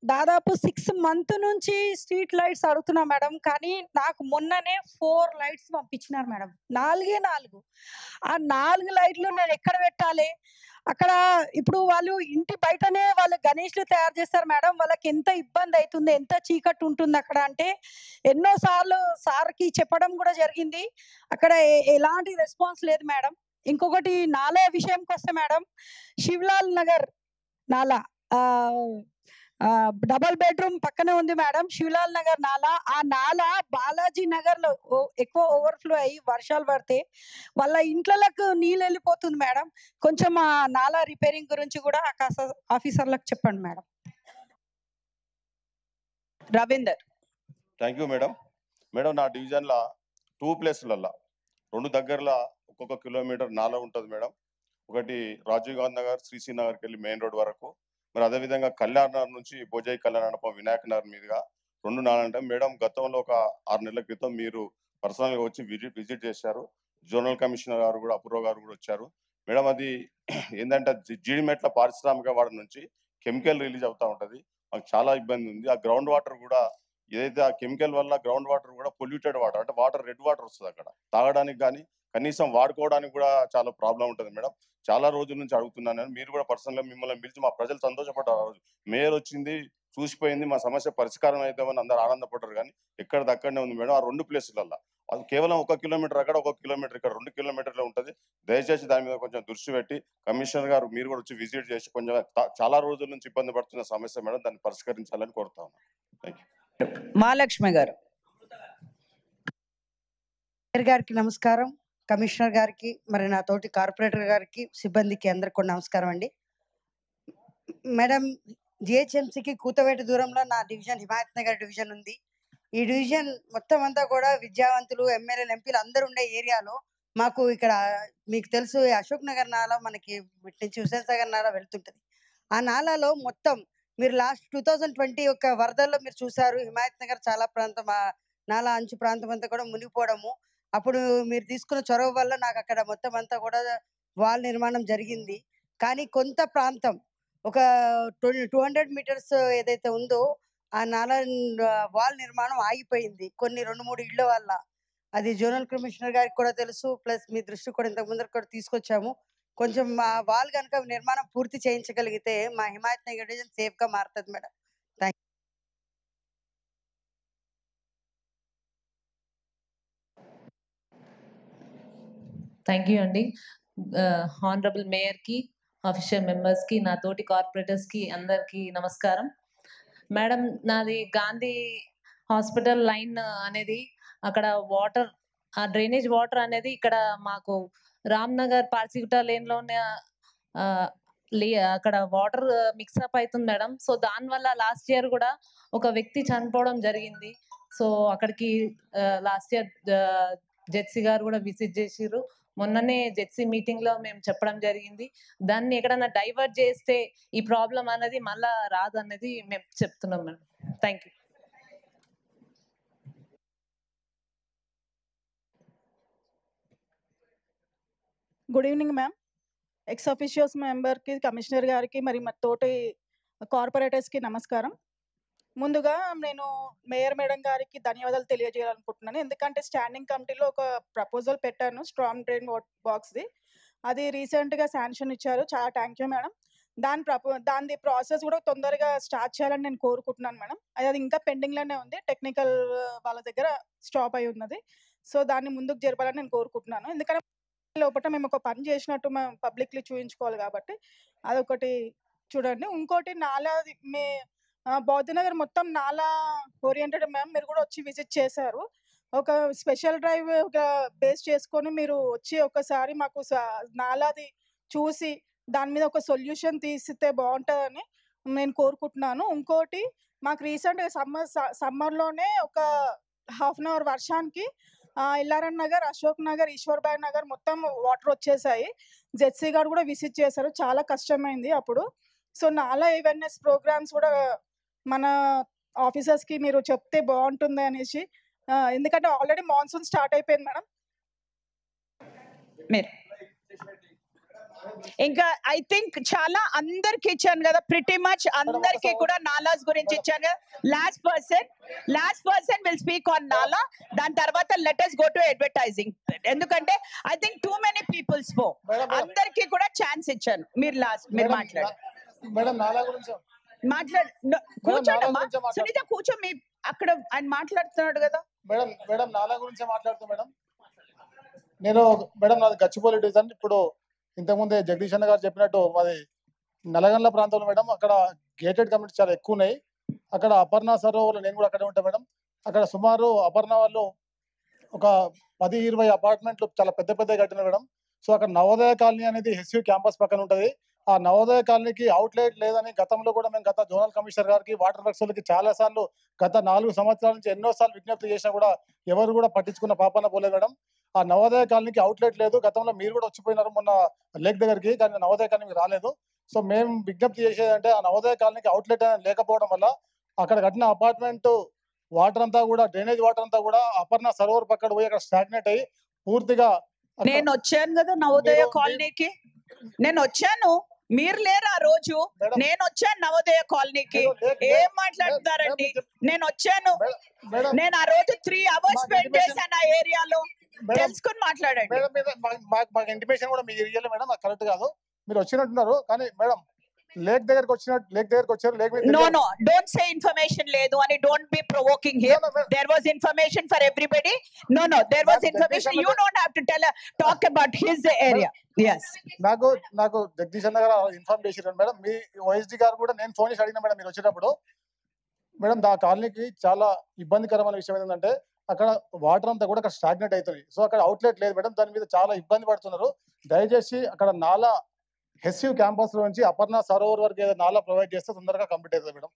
దాదాపు 6 months నుంచి స్ట్రీట్ లైట్స్ అడుగుతున్నా మేడం, కానీ నాకు మొన్ననే 4 లైట్స్ పంపించినారు మేడం. 4 ఆ 4 లైట్లు నేను ఎక్కడ పెట్టాలి? అక్కడ ఇప్పుడు వాళ్ళు ఇంటి బయటనే వాళ్ళు గణేష్లు తయారు చేస్తారు మేడం. వాళ్ళకి ఎంత ఇబ్బంది అవుతుంది, ఎంత చీకటి ఉంటుంది అక్కడ అంటే ఎన్నోసార్లు సార్కి చెప్పడం కూడా జరిగింది. అక్కడ ఎలాంటి రెస్పాన్స్ లేదు మేడం. ఇంకొకటి నాలా విషయంకి వస్తే మేడం, శివలాల్ నగర్ నాలా డబల్ బెడ్రూమ్ పక్కనే ఉంది మేడం. శివలాల్ నగర్ నాలా, ఆ నాలా బాలాజీ నగర్ లో ఎక్కువ ఓవర్ఫ్లో అయ్యి వర్షాలు పడితే వాళ్ళ ఇంట్లకు నీళ్ళు వెళ్ళిపోతుంది మేడం. కొంచెం ఆ నాలా రిపేరింగ్ గురించి కూడా ఆఫీసర్లకు చెప్పండి madam. Ravinder. Thank you madam. Madam నా డివిజన్లో 2 places 2 దగ్గరలో ఒక్కొక్క కిలోమీటర్ నాలా ఉంటుంది మేడం. ఒకటి రాజీవ్ గాంధీ నగర్ శ్రీశ్రీ నగర్కి వెళ్ళి మెయిన్ రోడ్ వరకు, మరి అదేవిధంగా కళ్యాణ్ నగర్ నుంచి బోజాయి కళ్యాణ మండపం వినాయక్ నగర్ మీదుగా 2 నాలంటే మేడం. గతంలో ఒక 6 నెలల క్రితం మీరు పర్సనల్గా వచ్చి విజిట్ చేశారు. జోనల్ కమిషనర్ గారు కూడా అపూర్వ గారు కూడా వచ్చారు మేడం. అది ఏంటంటే జీడిమెట్ల పారిశ్రామిక వాడ నుంచి కెమికల్ రిలీజ్ అవుతూ ఉంటుంది. మాకు చాలా ఇబ్బంది ఉంది. ఆ గ్రౌండ్ వాటర్ కూడా ఏదైతే ఆ కెమికల్ వల్ల గ్రౌండ్ వాటర్ కూడా పొల్యూటెడ్ వాటర్, అంటే వాటర్ రెడ్ వాటర్ వస్తుంది. అక్కడ తాగడానికి కానీ కనీసం వాడుకోవడానికి కూడా చాలా ప్రాబ్లం ఉంటుంది మేడం. చాలా రోజుల నుంచి అడుగుతున్నాను నేను. మీరు కూడా పర్సనల్గా మిమ్మల్ని పిలిచి మా ప్రజలు సంతోషపడ్డారు. ఆ రోజు మేయర్ వచ్చింది, చూసిపోయింది, మా సమస్య పరిష్కారం అవుతామని అందరు ఆనందపడ్డారు. కానీ ఎక్కడిది అక్కడనే ఉంది మేడం. ఆ 2 ప్లేసులలో అది కేవలం 1 కిలోమీటర్ అక్కడ, 1 కిలోమీటర్ ఇక్కడ, 2 కిలోమీటర్లు ఉంటుంది. దయచేసి దాని మీద కొంచెం దృష్టి పెట్టి కమిషనర్ గారు మీరు కూడా వచ్చి విజిట్ చేసి కొంచెం చాలా రోజుల నుంచి ఇబ్బంది పడుతున్న సమస్య మేడం, దాన్ని పరిష్కరించాలని కోరుతా ఉన్నాను. Thank you. మహాలక్ష్మి గారు. గారికి నమస్కారం, కమిషనర్ గారికి, మరి నా తోటి కార్పొరేటర్ గారికి, సిబ్బందికి అందరికి కూడా నమస్కారం అండి. మేడం, జిహెచ్ఎంసీకి కూతవేట దూరంలో నా డివిజన్ హిమాయత్ నగర్ డివిజన్ ఉంది. ఈ డివిజన్ మొత్తం అంతా కూడా విద్యావంతులు, ఎమ్మెల్యేలు, ఎంపీలు అందరూ ఉండే ఏరియాలో మాకు ఇక్కడ మీకు తెలుసు అశోక్ నగర్ నాలా మనకి ఇటు నుంచి హుసేన్ సాగర్ నాలా వెళ్తుంటది. ఆ నాలాలో మొత్తం మీరు లాస్ట్ 2020 యొక్క వరదల్లో మీరు చూసారు, హిమాయత్ నగర్ చాలా ప్రాంతం ఆ నాలా అంచు ప్రాంతం అంతా కూడా మునిగిపోవడము. అప్పుడు మీరు తీసుకున్న చొరవ వల్ల నాకు అక్కడ మొత్తం అంతా కూడా వాల్ నిర్మాణం జరిగింది. కానీ కొంత ప్రాంతం ఒక 200 మీటర్స్ ఏదైతే ఉందో ఆ నాలా వాల్ నిర్మాణం ఆగిపోయింది కొన్ని 2-3 ఇళ్ల వల్ల. అది జోనల్ కమిషనర్ గారికి కూడా తెలుసు, ప్లస్ మీ దృష్టి కూడా ఇంతకు ముందర కూడా తీసుకొచ్చాము. కొంచెం మా వాల్ కనుక నిర్మాణం పూర్తి చేయించగలిగితే మా హిమాయత్ నగర్ డివిజన్ సేఫ్ గా మారుతుంది మేడం. థ్యాంక్ థ్యాంక్ యూ అండి. హానరబుల్ మేయర్ కి, ఆఫీషియల్ మెంబర్స్ కి, నా తోటి కార్పొరేటర్స్ కి అందరికి నమస్కారం. మేడం, నాది గాంధీ హాస్పిటల్ లైన్ అనేది అక్కడ వాటర్, ఆ డ్రైనేజ్ వాటర్ అనేది ఇక్కడ మాకు రామ్నగర్ పార్సిగుట్ట లేన్ లో అక్కడ వాటర్ మిక్సప్ అవుతుంది మేడం. సో దానివల్ల లాస్ట్ ఇయర్ కూడా ఒక వ్యక్తి చనిపోవడం జరిగింది. సో అక్కడికి లాస్ట్ ఇయర్ జెడ్సీ గారు కూడా విజిట్ చేసిర్రు. మొన్ననే జెడ్సీ మీటింగ్ లో మేము చెప్పడం జరిగింది, దాన్ని ఎక్కడన్నా డైవర్ట్ చేస్తే ఈ ప్రాబ్లం అనేది మళ్ళా రాదు అనేది మేము చెప్తున్నాం madam. Thank you. Good evening ma'am. Ex officials మెంబర్కి, కమిషనర్ గారికి, మరి మా తోటి కార్పొరేటర్స్కి నమస్కారం. ముందుగా నేను మేయర్ మేడం గారికి ధన్యవాదాలు తెలియజేయాలనుకుంటున్నాను. ఎందుకంటే స్టాండింగ్ కమిటీలో ఒక ప్రపోజల్ పెట్టాను స్ట్రాంగ్ డ్రైన్ బాక్స్ది, అది రీసెంట్గా శాంక్షన్ ఇచ్చారు. చాలా థ్యాంక్ యూ మేడం. దాని ప్రాసెస్ కూడా తొందరగా స్టార్ట్ చేయాలని నేను కోరుకుంటున్నాను మేడం. అది ఇంకా పెండింగ్లోనే ఉంది, టెక్నికల్ వాళ్ళ దగ్గర స్టాప్ అయి ఉన్నది. సో దాన్ని ముందుకు జరపాలని నేను కోరుకుంటున్నాను. ఎందుకంటే లోపల మేము ఒక పని చేసినట్టు మేము పబ్లిక్లీ చూపించుకోవాలి కాబట్టి అదొకటి చూడండి. ఇంకోటి నాలా బౌద్ధనగర్ మొత్తం నాలా ఓరియంటెడ్ మ్యామ్, మీరు కూడా వచ్చి విజిట్ చేశారు. ఒక స్పెషల్ డ్రైవ్ బేస్ చేసుకొని మీరు వచ్చి ఒకసారి మాకు నాలాది చూసి దాని మీద ఒక సొల్యూషన్ తీసితే బాగుంటుందని నేను కోరుకుంటున్నాను. ఇంకోటి మాకు రీసెంట్గా సమ్మర్లోనే ఒక హాఫ్ అన్ అవర్ వర్షానికి ఎల్ఆర్ఎన్ నగర్, అశోక్ నగర్, ఈశ్వర్బాయ్ నగర్ మొత్తం వాటర్ వచ్చేసాయి. జెడ్సీ గారు కూడా విజిట్ చేశారు, చాలా కష్టమైంది అప్పుడు. సో నాలా అవేర్నెస్ ప్రోగ్రామ్స్ కూడా మన ఆఫీసర్స్కి మీరు చెప్తే బాగుంటుంది అనేసి, ఎందుకంటే ఆల్రెడీ మాన్సూన్ స్టార్ట్ అయిపోయింది మేడం. మీరు ఇంకా ఐ థింక్ చాలా అందరికి ఇచ్చాను కదా, ప్రిటీ మచ్ అందరికి కూడా నాలాస్ గురించి ఇచ్చాను కదా. Last person will speak on nala, దాని తర్వాత let us go to advertising. ఎందుకంటే I think too many peoples అందరికి కూడా ఛాన్స్ ఇచ్చాను. మీరు మీరు మాట్లాడు మేడం. నాలా గురించి కూర్చోండమ్మా, సునీత కూర్చో, మీ అక్కడ ఆయన మాట్లాడుతున్నాడు కదా. మేడం నాలా గురించి మాట్లాడుతూ మేడం, నేను మేడం నాది గచ్చిబౌలి డివిజన్. ఇప్పుడు ఇంతకుముందే జగదీష్ అన్న గారు చెప్పినట్టు మాది నల్లగండ్ల ప్రాంతంలో మేడం. అక్కడ గేటెడ్ కమ్యూనిటీస్ చాలా ఎక్కువ ఉన్నాయి. అక్కడ అపర్ణ సరోవర్లో నేను కూడా అక్కడే ఉంటాను మేడం. అక్కడ సుమారు అపర్ణ వాళ్ళు ఒక 10-20 అపార్ట్మెంట్లు చాలా పెద్ద పెద్ద కట్టిన మేడం. సో అక్కడ నవోదయ కాలనీ అనేది హెచ్యూ క్యాంపస్ పక్కన ఉంటుంది. ఆ నవోదయ కాలనీకి అవుట్లెట్ లేదని గతంలో కూడా మేము గత జోనల్ కమిషనర్ గారికి, వాటర్ వర్క్స్ వాళ్ళకి చాలా సార్లు గత 4 సంవత్సరాల నుంచి ఎన్నోసార్లు విజ్ఞప్తి చేసినా కూడా ఎవరు కూడా పట్టించుకున్న పాపన పోలేదు మేడం. ఆ నవోదయ కాలనీకి అవుట్లెట్ లేదు. గతంలో మీరు కూడా వచ్చిపోయినారు మొన్న లేక్ దగ్గరికి, కానీ నవోదయ కాలనీకి రాలేదు. సో మేము విజ్ఞప్తి చేసేది అంటే ఆ నవోదయ కాలనీకి అవుట్లెట్ లేకపోవడం వల్ల అక్కడ కట్టిన అపార్ట్మెంట్ వాటర్ అంతా కూడా, డ్రైనేజ్ వాటర్ అంతా కూడా అపర్ణ సరోవర్ పక్కన పోయి అక్కడ స్టాగ్నేట్ అయ్యి పూర్తిగా. నేను వచ్చాను కదా నవోదయ కాలనీకి, నేను వచ్చాను, మీరు లేరు ఆ రోజు. నేను వచ్చాను నవోదయ కాలనీకి, ఏం మాట్లాడుతున్నారండి? నేను వచ్చాను, నేను ఆ రోజు 3 hours స్పెండ్ చేశాను ఆ ఏరియాలో. తెలుసుకుని మాట్లాడండి. మాకు ఇంటిమేషన్ కూడా మీరు ఇవ్వాలి మేడం, అది కరెక్ట్ కాదు. మీరు వచ్చినట్టున్నారు కానీ మేడం లేక్ దగ్గరకు వచ్చారు లేక్ మీద No, no, don't say information ledu and don't be provoking him. There was information for everybody. No, there was information. You don't have to talk about his area. Yes. నాకు జగదీష్ అన్న గారు inform చేశారు madam. మీ OSD గారు కూడా నేను phone చేసి అడిగిన madam మీరు వచ్చేటప్పుడు. మేడం ఆ కాలనీకి చాలా ఇబ్బందికరమైన విషయం ఏంటంటే అక్కడ వాటర్ అంతా కూడా అక్కడ స్టాగ్నెట్ అవుతుంది. సో అక్కడ అవుట్లెట్ లేదు మేడం. దాని మీద చాలా ఇబ్బంది పడుతున్నారు. దయచేసి అక్కడ నాలా హెచ్యూ క్యాంపస్ లో నుంచి అపర్ణ సరోవర్ వరకు ఏదో నాలా ప్రొవైడ్ చేస్తే తొందరగా కంప్లీట్ అవుతుంది మేడం.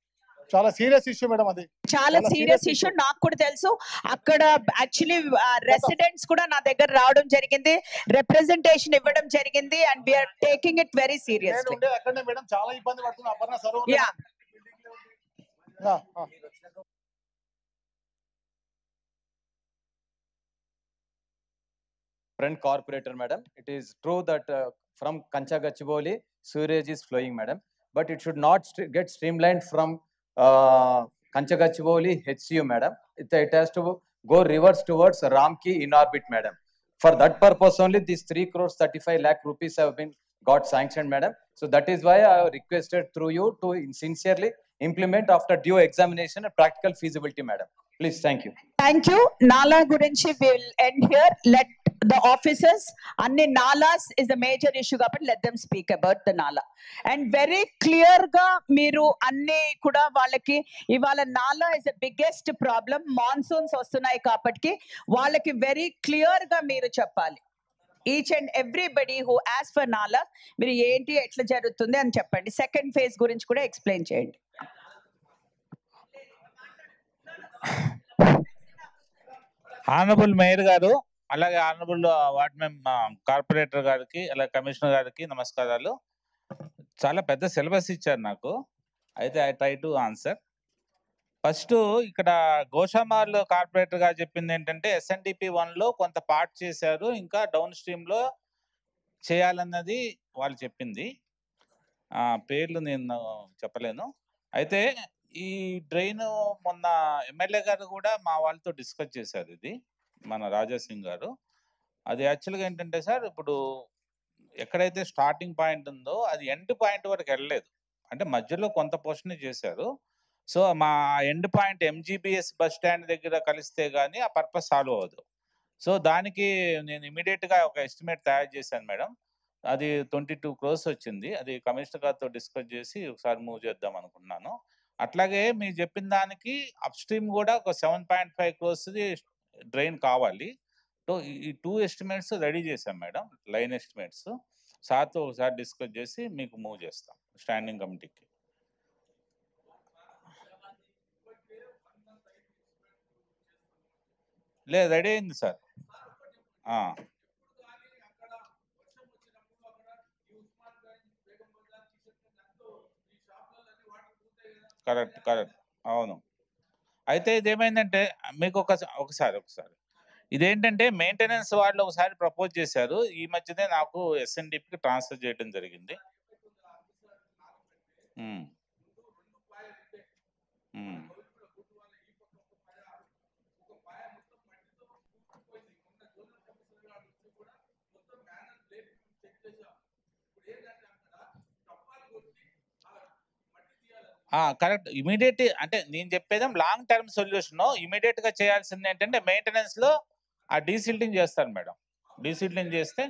చాలా సీరియస్ ఇష్యూ మేడం అది. చాలా సీరియస్ ఇష్యూ నాకు కూడా తెలుసు. అక్కడ యాక్చువల్లీ రెసిడెంట్స్ కూడా నా దగ్గర రావడం జరిగింది, రిప్రజెంటేషన్ ఇవ్వడం జరిగింది and we are taking it very seriously. అక్కడనే మేడం చాలా ఇబ్బంది పడుతుంది Aparna Sarovar. Yeah Friend corporator, madam, it is true that from Kanchagachiboli, sewage is flowing, madam, but it should not get streamlined from Kanchagachiboli HCU, madam. It has to go reverse towards Ramki in orbit, madam. For that purpose only, these 3 crores 35 lakh rupees have been got sanctioned, madam. So that is why I have requested through you to sincerely implement after due examination and practical feasibility, madam. Please, thank you. Thank you. Nala gurinchi we will end here. Let the officers, anni nalas is the major issue kabatti let them speak about the nala. And very clear ga meeru anni kuda vallaki ivala nala is the biggest problem. Monsoons vastunayi kabatti vallaki very clear ga meeru cheppali. Each and everybody who asks for nala మీరు ఏంటి ఎట్లా జరుగుతుంది అని చెప్పండి. Second phase గురించి కూడా explain చేయండి. Honourable mayor గారు, అలాగే ఆనరబుల్ వార్డ్ కార్పొరేటర్ గారికి, అలాగే కమిషనర్ గారికి నమస్కారాలు. చాలా పెద్ద సిలబస్ ఇచ్చారు నాకు, అయితే I try to answer. First ఇక్కడ గోషామాల్ కార్పొరేటర్ గారు చెప్పింది ఏంటంటే SNDP 1లో కొంత పార్ట్ చేశారు, ఇంకా డౌన్ స్ట్రీమ్లో చేయాలన్నది వాళ్ళు చెప్పింది. పేర్లు నేను చెప్పలేను. అయితే ఈ డ్రైన్ మొన్న ఎమ్మెల్యే గారు కూడా మా వాళ్ళతో డిస్కస్ చేశారు. ఇది మన రాజాసింగ్ గారు. అది యాక్చువల్గా ఏంటంటే సార్, ఇప్పుడు ఎక్కడైతే స్టార్టింగ్ పాయింట్ ఉందో అది ఎండ్ పాయింట్ వరకు వెళ్ళలేదు, అంటే మధ్యలో కొంత పోర్షన్ చేశారు. సో మా end point MGBS bus stand దగ్గర కలిస్తే కానీ ఆ పర్పస్ సాల్వ్ అవ్వదు. సో దానికి నేను ఇమీడియట్గా ఒక ఎస్టిమేట్ తయారు చేశాను మేడం. అది 22 crores వచ్చింది. అది కమిషనర్ గారితో డిస్కస్ చేసి ఒకసారి మూవ్ చేద్దాం అనుకున్నాను. అట్లాగే మీరు చెప్పిన దానికి అప్ స్ట్రీమ్ కూడా ఒక 7.5 crores డ్రైన్ కావాలి. సో ఈ 2 ఎస్టిమేట్స్ రెడీ చేశాం మేడం, లైన్ ఎస్టిమేట్స్. సార్తో ఒకసారి డిస్కస్ చేసి మీకు మూవ్ చేస్తాం స్టాండింగ్ కమిటీకి. లేదు, రెడీ అయింది సార్. కరెక్ట్ అవును. అయితే ఇదేమైందంటే మీకు ఒకసారి ఇదేంటంటే మెయింటెనెన్స్ వాళ్ళు ఒకసారి ప్రపోజ్ చేశారు. ఈ మధ్యనే నాకు SNDPకి ట్రాన్స్ఫర్ చేయడం జరిగింది. కరెక్ట్. ఇమీడియట్ అంటే నేను చెప్పేది లాంగ్ టర్మ్ సొల్యూషన్. ఇమీడియట్ గా చేయాల్సింది ఏంటంటే మెయింటెనెన్స్ లో ఆ డీసిల్టింగ్ చేస్తారు మేడం. డీసిల్టింగ్ చేస్తే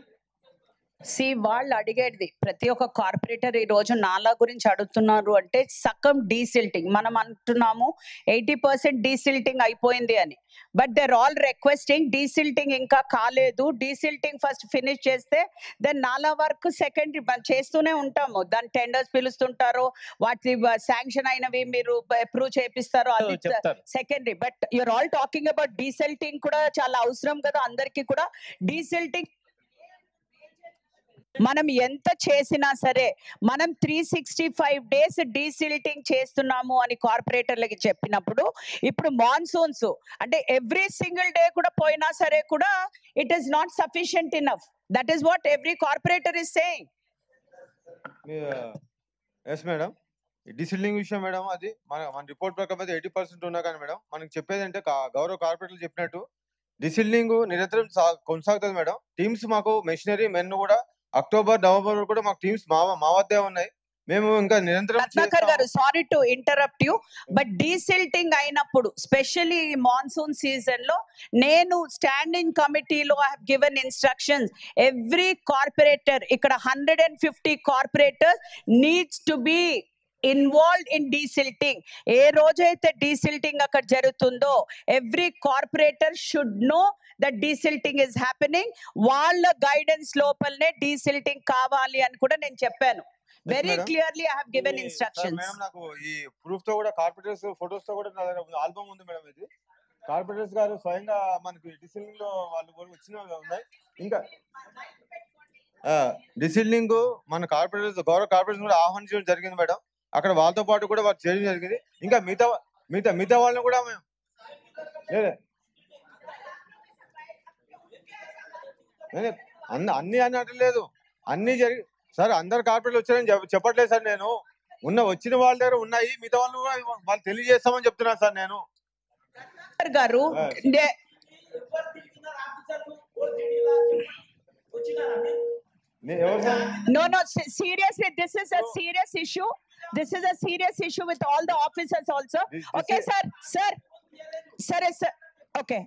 వాళ్ళు అడిగేది ప్రతి ఒక్క కార్పొరేటర్ ఈ రోజు నాలా గురించి అడుగుతున్నారు అంటే సగం డీసిల్టింగ్. మనం అంటున్నాము 80% డీసిల్టింగ్ అయిపోయింది అని, but there all requesting desilting ఇంకా కాలేదు, డీసిల్టింగ్ ఫస్ట్ ఫినిష్ చేస్తే దెన్ నాలా వర్క్ సెకండరీ చేస్తూనే ఉంటాము. దాని టెండర్స్ పిలుస్తుంటారు, వాటి శాంక్షన్ అయినవి మీరు అప్రూవ్ చేపిస్తారు, అది secondary. But you're all talking about desilting కూడా చాలా అవసరం కదా అందరికీ కూడా. డీసిల్టింగ్ మనం ఎంత చేసినా సరే మనం 365 days డీసిల్టింగ్ చేస్తున్నాము అని కార్పొరేటర్లకి చెప్పినప్పుడు ఇప్పుడు మాన్సూన్స్ అంటే ఎవ్రీ సింగిల్ డే కూడా పోయినా సరే కూడా it is not sufficient enough. That is what every corporator is saying. Yes madam, desilting విషయం మేడం అది మన రిపోర్ట్ ప్రకారం అయితే 80% ఉన్నా కానీ మేడం మనకి చెప్పేది అంటే గౌరవ కార్పొరేటర్లు చెప్పినట్టు డీసిల్టింగ్ నిరంతరం కొనసాగుతుంది మేడం. టీమ్స్ మాకు మెషినరీ మెన్ కూడా అక్టోబర్ నవంబర్ కూడా మాకు టీమ్స్ మా వద్దే ఉన్నాయి. మేము ఇంకా నిరంతరం రత్నాకర్ గారు, sorry to interrupt you, but desilting అయినప్పుడు స్పెషల్లీ ఈ మాన్సూన్ సీజన్ లో నేను స్టాండింగ్ కమిటీలో I have given instructions. Every corporator, ఇక్కడ 150 corporators needs to be involved in desilting. ఏ రోజైతే డీసిల్టింగ్ అక్కడ జరుగుతుందో every corporator should know that desilting is happening. వాళ్ళ గైడెన్స్ లోపలనే డీసిల్టింగ్ కావాలి అని కూడా నేను చెప్పాను. Very clearly I have given instructions. Madam నాకు ఈ ప్రూఫ్ తో కూడా కార్పొరేటర్స్ ఫోటోస్ తో కూడా నా దగ్గర ఆల్బమ్ ఉంది మేడం. ఇది కార్పొరేటర్స్ గారు స్వయంగా మనకి డిసిల్టింగ్ లో వాళ్ళు కూడా వచ్చినవి ఉన్నాయి. ఇంకా డిసిల్టింగ్ మన కార్పొరేటర్స్ గౌరవ కార్పొరేషన్ కూడా ఆహ్వానించడం జరిగింది మేడం. అక్కడ వాళ్ళతో పాటు కూడా వాళ్ళు చేయడం జరిగింది. ఇంకా మిగతా వాళ్ళని కూడా మేము అన్ని అనట్లేదు, అన్ని జరిగి సార్ అందరు కార్పొరేట్లు వచ్చారని చెప్పట్లేదు సార్. నేను వచ్చిన వాళ్ళ దగ్గర ఉన్నాయి, మిగతా వాళ్ళు కూడా వాళ్ళు తెలియజేస్తామని చెప్తున్నాను సార్. నేను గారు no seriously, this is a serious issue. This is a serious issue with all the officers also. Okay sir, okay.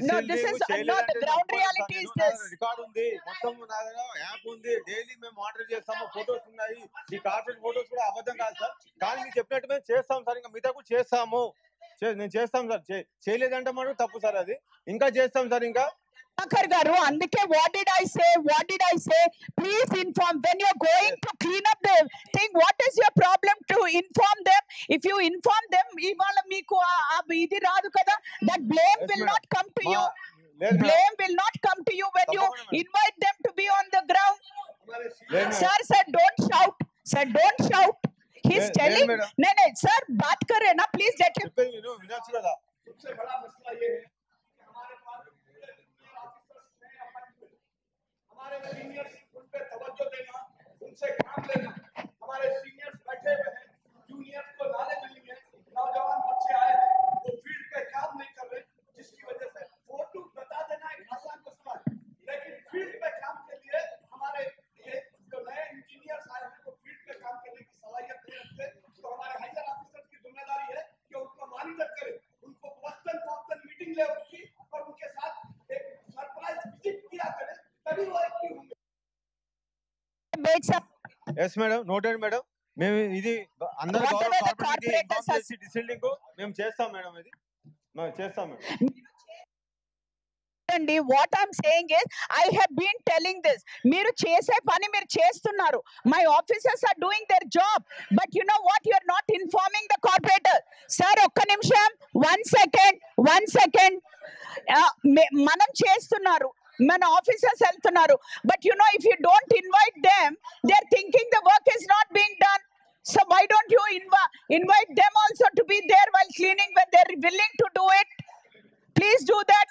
No, this is not the ground reality is this. Record ఉంది, మొత్తం నా దగ్గర app ఉంది, daily మేము monitor చేస్తాము, photos ఉన్నాయి. ఈ corporate photos కూడా అబద్ధం కాదు సార్, కానీ మీరు చెప్పినట్టు మేము చేస్తాం సార్. ఇంకా మిగతా కూడా చేస్తాము, నేను చేస్తాం సార్. చేయలేదంటే మనం తప్పు సార్, అది ఇంకా చేస్తాం సార్. ఇంకా గారు అందుకే what did I say, please inform when you're going to clean up the thing. What is your problem to inform them? If you inform them, ఇవాళ మీకు ఇది రాదు కదా. That blame will not come to you. Blame will not come to you when you invite them to be on the ground. Sir, don't shout. He's telling no sir, baat kar rahe na, please let him. వినొచ్చు కదా. हमारे seniors उन पे तवज्जो देना, उनसे काम लेना. हमारे सीनियर्स बैठे हुए हैं, जूनियर्स को नॉलेज नहीं है, नौजवान बच्चे आए हैं, वो फील्ड पे काम नहीं कर रहे, जिसकी वजह से फोटो बता देना एक आसान मसला है, लेकिन फील्ड पे काम के लिए हमारे ये जो नए इंजीनियर्स आए हैं वो फील्ड पे काम करने की सलाहियत नहीं रखते. तो हमारे हायर ऑफिसर की जिम्मेदारी है कि उनको मॉनिटर करें, उनको वक्तन मीटिंग ले उनकी और उनके साथ एक सरप्राइज विजिट किया करें. Yes madam, noted madam. మేము ఇది అందరూ డిసిల్టింగ్ మేము చేస్తాం మేడం, ఇది చేస్తాం madam. What I'm saying is, I have been telling this. మీరు చేసే పని మీరు చేస్తున్నారు. My officers are doing their job, but you know what? You are not informing the corporator. Sir, ఒక్క నిమిషం, 1 second. మనం చేస్తున్నారు, మన ఆఫీసర్స్ వెళ్తున్నారు, but you know if you don't invite them, they are thinking the work is not being done. So why don't you invite them also to be there while cleaning when they are willing to do it? Please do that.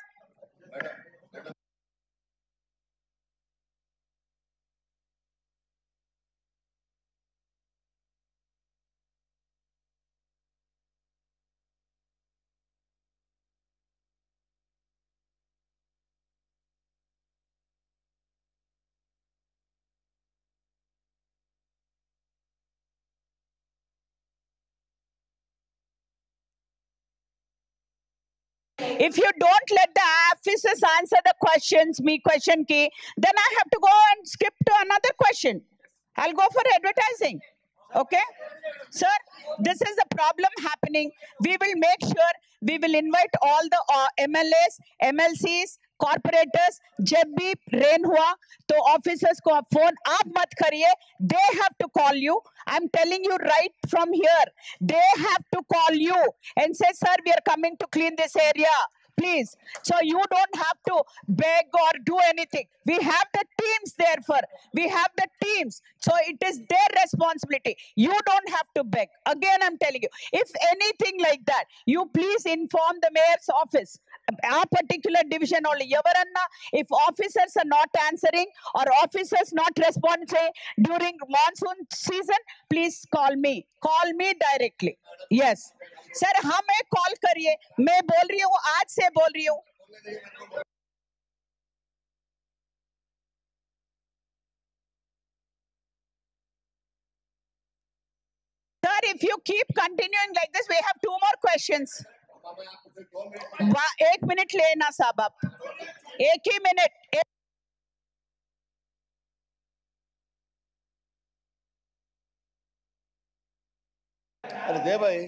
If you don't let the officers answer the questions, me question key, then I have to go and skip to another question. I'll go for advertising. Okay? Sir, this is a problem happening. We will make sure we will invite all the MLAs, MLCs, corporators. जब भी rain हुआ तो officers को आप phone आप मत करिए. They have to call you. I'm telling you right from here. They have to call you and say, sir, we are coming to clean this area. Please. So you don't have to beg or do anything. We have the teams there for. We have the teams. So it is their responsibility. You don't have to beg. Again, I'm telling you, if anything like that, you please inform the mayor's office. Our particular division only. Yavaranna, if officers are not answering or officers not responding during monsoon season, please call me. Call me directly. Yes. Sir, हमें call करिए. मैं बोल रही हूँ, आज से बोल रही हूँ. if you keep continuing like this, we have 2 more questions. 1 minute लेना साहब आप, 1 ही minute. अरे दे भाई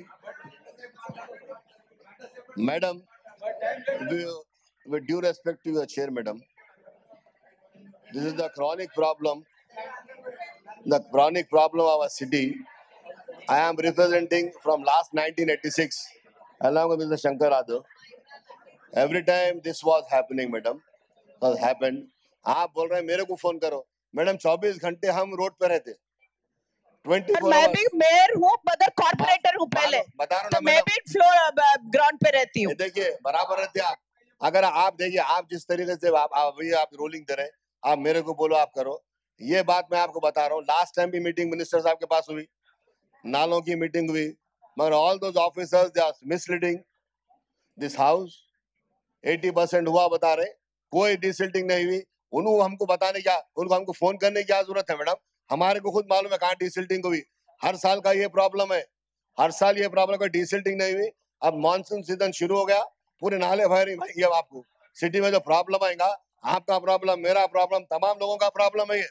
madam, with due respect to your chair, madam, this is the chronic problem of our city. I am representing from last 1986 along with Mr. Shankar Adho. Every time this was happening, madam, has happened. आप बोल रहे हैं मेरे को phone करो, madam 24 घंटे हम road पे रहते, 24 मैं भी मेयर हूँ, मदर कॉर्पोरेटर हूँ पहले, बता रहा हूँ तो मैं भी फ्लोर ग्राउंड पे रहती हूँ। देखिए बराबर रहते आप। अगर आप देखिए, आप जिस तरीके से आप रोलिंग दे रहे हैं, आप मेरे को बोलो आप करो, ये बात मैं आपको बता रहा हूँ। लास्ट टाइम भी मीटिंग मिनिस्टर साहब के पास हुई, नालों की मीटिंग हुई, मगर all those officers they are misleading this house. 80% हुआ बता रहे, कोई डिसिल्टिंग नहीं हुई। उनको हमको बताने क्या, उनको हमको फोन करने की क्या जरूरत है मैडम? हमारे को खुद मालूम है कहाँ डिसिल्टिंग हुई। हर साल का ये प्रॉब्लम है, हर साल ये प्रॉब्लम है, डिसिल्टिंग नहीं हुई। अब मॉनसून सीजन शुरू हो गया, पूरे नाले भर भाई। अब आपको सिटी में जो प्रॉब्लम आएगा, आपका प्रॉब्लम, मेरा प्रॉब्लम, तमाम लोगों का प्रॉब्लम है ये,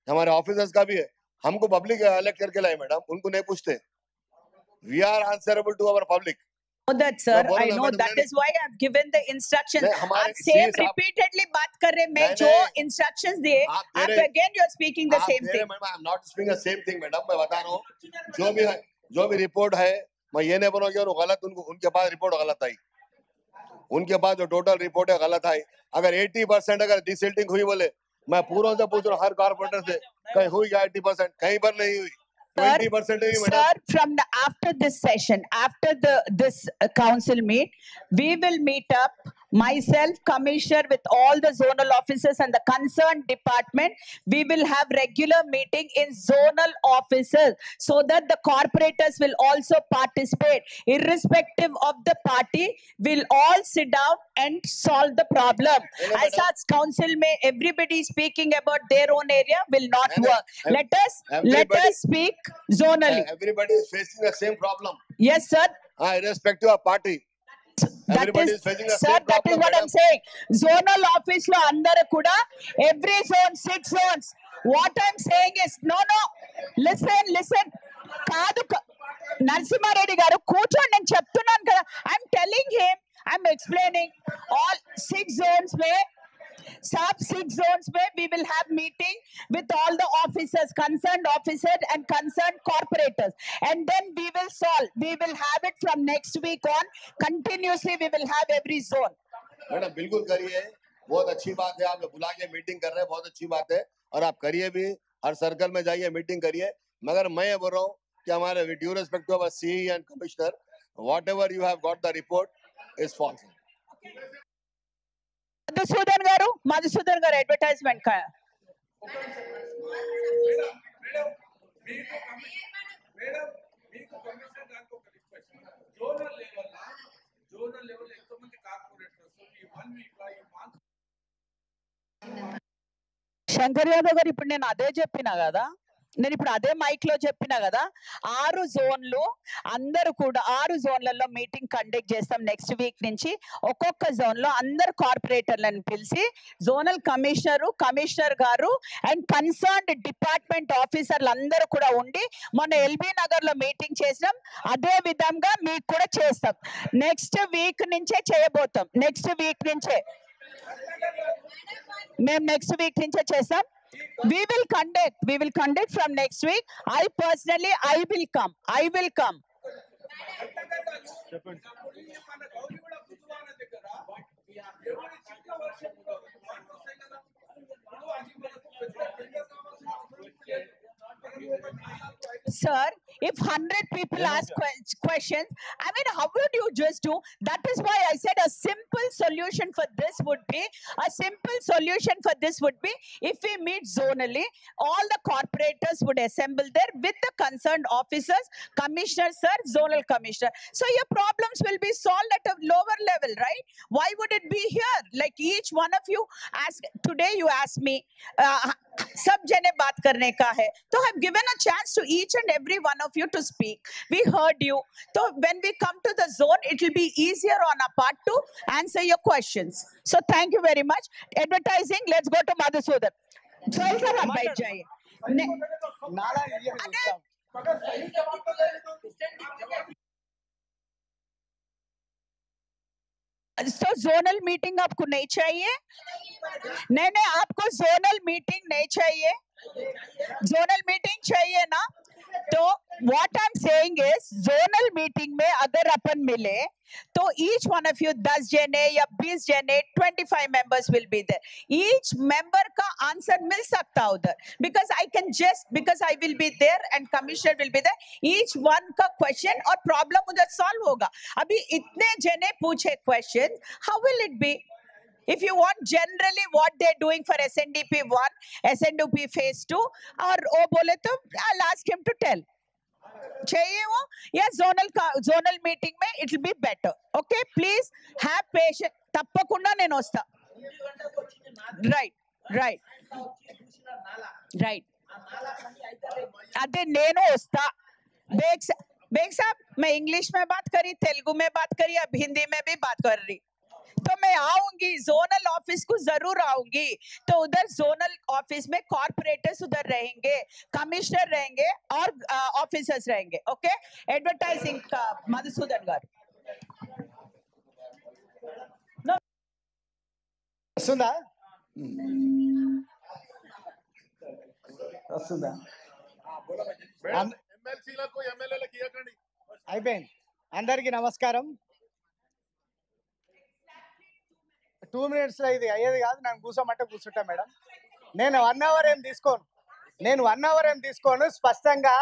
हमारे ऑफिसर्स का भी है। हमको पब्लिक इलेक्ट करके लाए मैडम, उनको नहीं पूछते। We are answerable to our public. That sir, I know that is why I've given the instructions. आप same repeatedly बात कर रहे, मैं जो instructions दिए, आप again you are speaking the same thing. I'm not speaking the same thing madam, मैं बता रहा हूँ जो भी रिपोर्ट है, मैं ये नहीं बोलूँगा कि गलत, उनके पास रिपोर्ट गलत आई, उनके पास जो टोटल रिपोर्ट है गलत आई। अगर 80% अगर डिसिल्टिंग हुई बोले, मैं पूरों से पूछ रहा हूँ, हर कारपोरेटर से, कहीं हुई क्या 80%? कहीं पर नहीं हुई, 20% हुई madam. Sir, from after this session, after this council meet, we will meet up, myself, commissioner, with all the zonal officers and the concerned department. We will have regular meeting in zonal offices so that the corporators will also participate, irrespective of the party. We'll all sit down and solve the problem. As such, council may everybody speaking about their own area will not work. Let us speak zonally. Everybody is facing the same problem. Yes, sir. Irrespective of party. Everybody is facing the same problem. That is what I'm saying. Zonal office lo andaru kuda, every zone, 6 zones. What I'm saying is, no, listen. Kaadu, Narasimha Reddy garu, కూర్చోండి, నేను చెప్తున్నాను కదా. I'm telling him, I'm explaining all 6 zones mein, sub 6 zones mein we will have meeting with all the officers, concerned officers and concerned corporators, and then we will solve. We will have it from next week on. Continuously we will have every zone. Madam बिल्कुल करिए, बहुत अच्छी बात है, आप बुला के meeting कर रहे हैं, बहुत अच्छी बात है, और आप करिए भी, हर सर्कल में जाइए, मीटिंग करिए। मगर मैं ये बोल रहा हूँ कि हमारे with due respect to our CE and commissioner, whatever you have got the report is false. Madhusudan garu advertisement కా శంకర్ యాదవ్ గారు, ఇప్పుడు నేను అదే చెప్పినా కదా, నేను ఇప్పుడు అదే మైక్ లో చెప్పినా కదా, 6 జోన్లు అందరూ కూడా 6 జోన్లలో మీటింగ్ కండక్ట్ చేస్తాం నెక్స్ట్ వీక్ నుంచి. ఒక్కొక్క జోన్ లో అందరు కార్పొరేటర్లను పిలిచి జోనల్ కమిషనర్ గారు అండ్ కన్సర్న్డ్ డిపార్ట్మెంట్ ఆఫీసర్లు అందరూ కూడా ఉండి, మొన్న ఎల్బీ నగర్ లో మీటింగ్ చేసినాం, అదే విధంగా మీకు కూడా చేస్తాం. నెక్స్ట్ వీక్ నుంచే చేయబోతాం, నెక్స్ట్ వీక్ నుంచే మేము నెక్స్ట్ వీక్ నుంచే చేస్తాం. We will conduct from next week. I personally, I will come. Sir, if 100 people ask questions, I mean, how would you just do? That is why I said a simple solution for this would be, if we meet zonally, all the corporators would assemble there with the concerned officers, commissioner sir, zonal commissioner. So your problems will be solved at a lower level, right? Why would it be here? Like each one of you ask, today you ask me, सब जने बात करने का है, तो have given a chance to each and every one of you to speak. We heard you. So when we come to the zone, it will be easier on our part to answer your questions. So thank you very much. Advertising, let's go to Madhusudan. Sohail sir, आप बैठ जाइए. तो zonal meeting आपको नहीं चाहिए? नहीं, आपको zonal meeting नहीं चाहिए. जोनल मीटिंग चाहिए ना? तो what I am saying is zonal meeting में अगर अपन मिले तो ईच वन ऑफ यू 10 जने या 20 जने 25 members will be there. Each member का आंसर मिल सकता उधर, because I can just because I will be there and commissioner will be there. Each one का क्वेश्चन और प्रॉब्लम उधर सॉल्व होगा. अभी इतने जने पूछे question, how will it be? If you want generally what they're doing for SNDP 1, SNDP phase 2, और वो बोले तो I'll ask him to tell. चाहिए वो या zonal meeting में it will be better. Okay, please have patience. తప్పకుండా నేను వస్తా. Right. अदे నేను వస్తా. बेग साहब, मैं इंग्लिश में बात करी, तेलुगु में बात करी, अब हिंदी में भी बात कर रही. तो मैं आऊंगी, जोनल ऑफिस को जरूर आऊंगी. तो उधर जोनल ऑफिस में कॉर्पोरेटर्स उधर रहेंगे, कमिश्नर रहेंगे और ऑफिसर्स रहेंगे. ओके, एडवर्टाइजिंग का मधुसूदन गाరు. వస్తుందా? అయిపోయింది. అందరికీ నమస్కారం. 2 minutes లో ఇది అయ్యేది కాదు. నేను కూర్చోమంటే కూర్చుంటా మేడం. నేను 1 hour ఏం తీసుకోను. స్పష్టంగా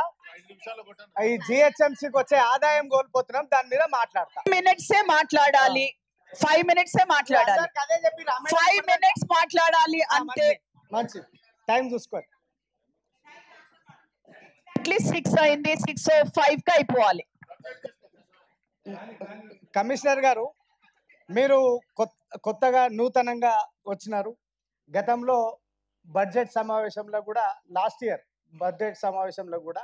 ఈ జిహెచ్ఎంసీకి వచ్చే ఆదాయం కోల్పోతున్నాం, దాని మీద మాట్లాడతా. 5 minutes మాట్లాడాలి. 5 minutes మాట్లాడాలి. 5 minutes మాట్లాడాలి అంతే. మంచి టైం చూసుకోండి. అట్లీస్ట్ 6 అయింది, 6:05 కి అయిపోవాలి. కమిషనర్ గారు, మీరు కొత్తగా నూతనంగా వచ్చినారు. గతంలో బడ్జెట్ సమావేశంలో కూడా, లాస్ట్ ఇయర్ బడ్జెట్ సమావేశంలో కూడా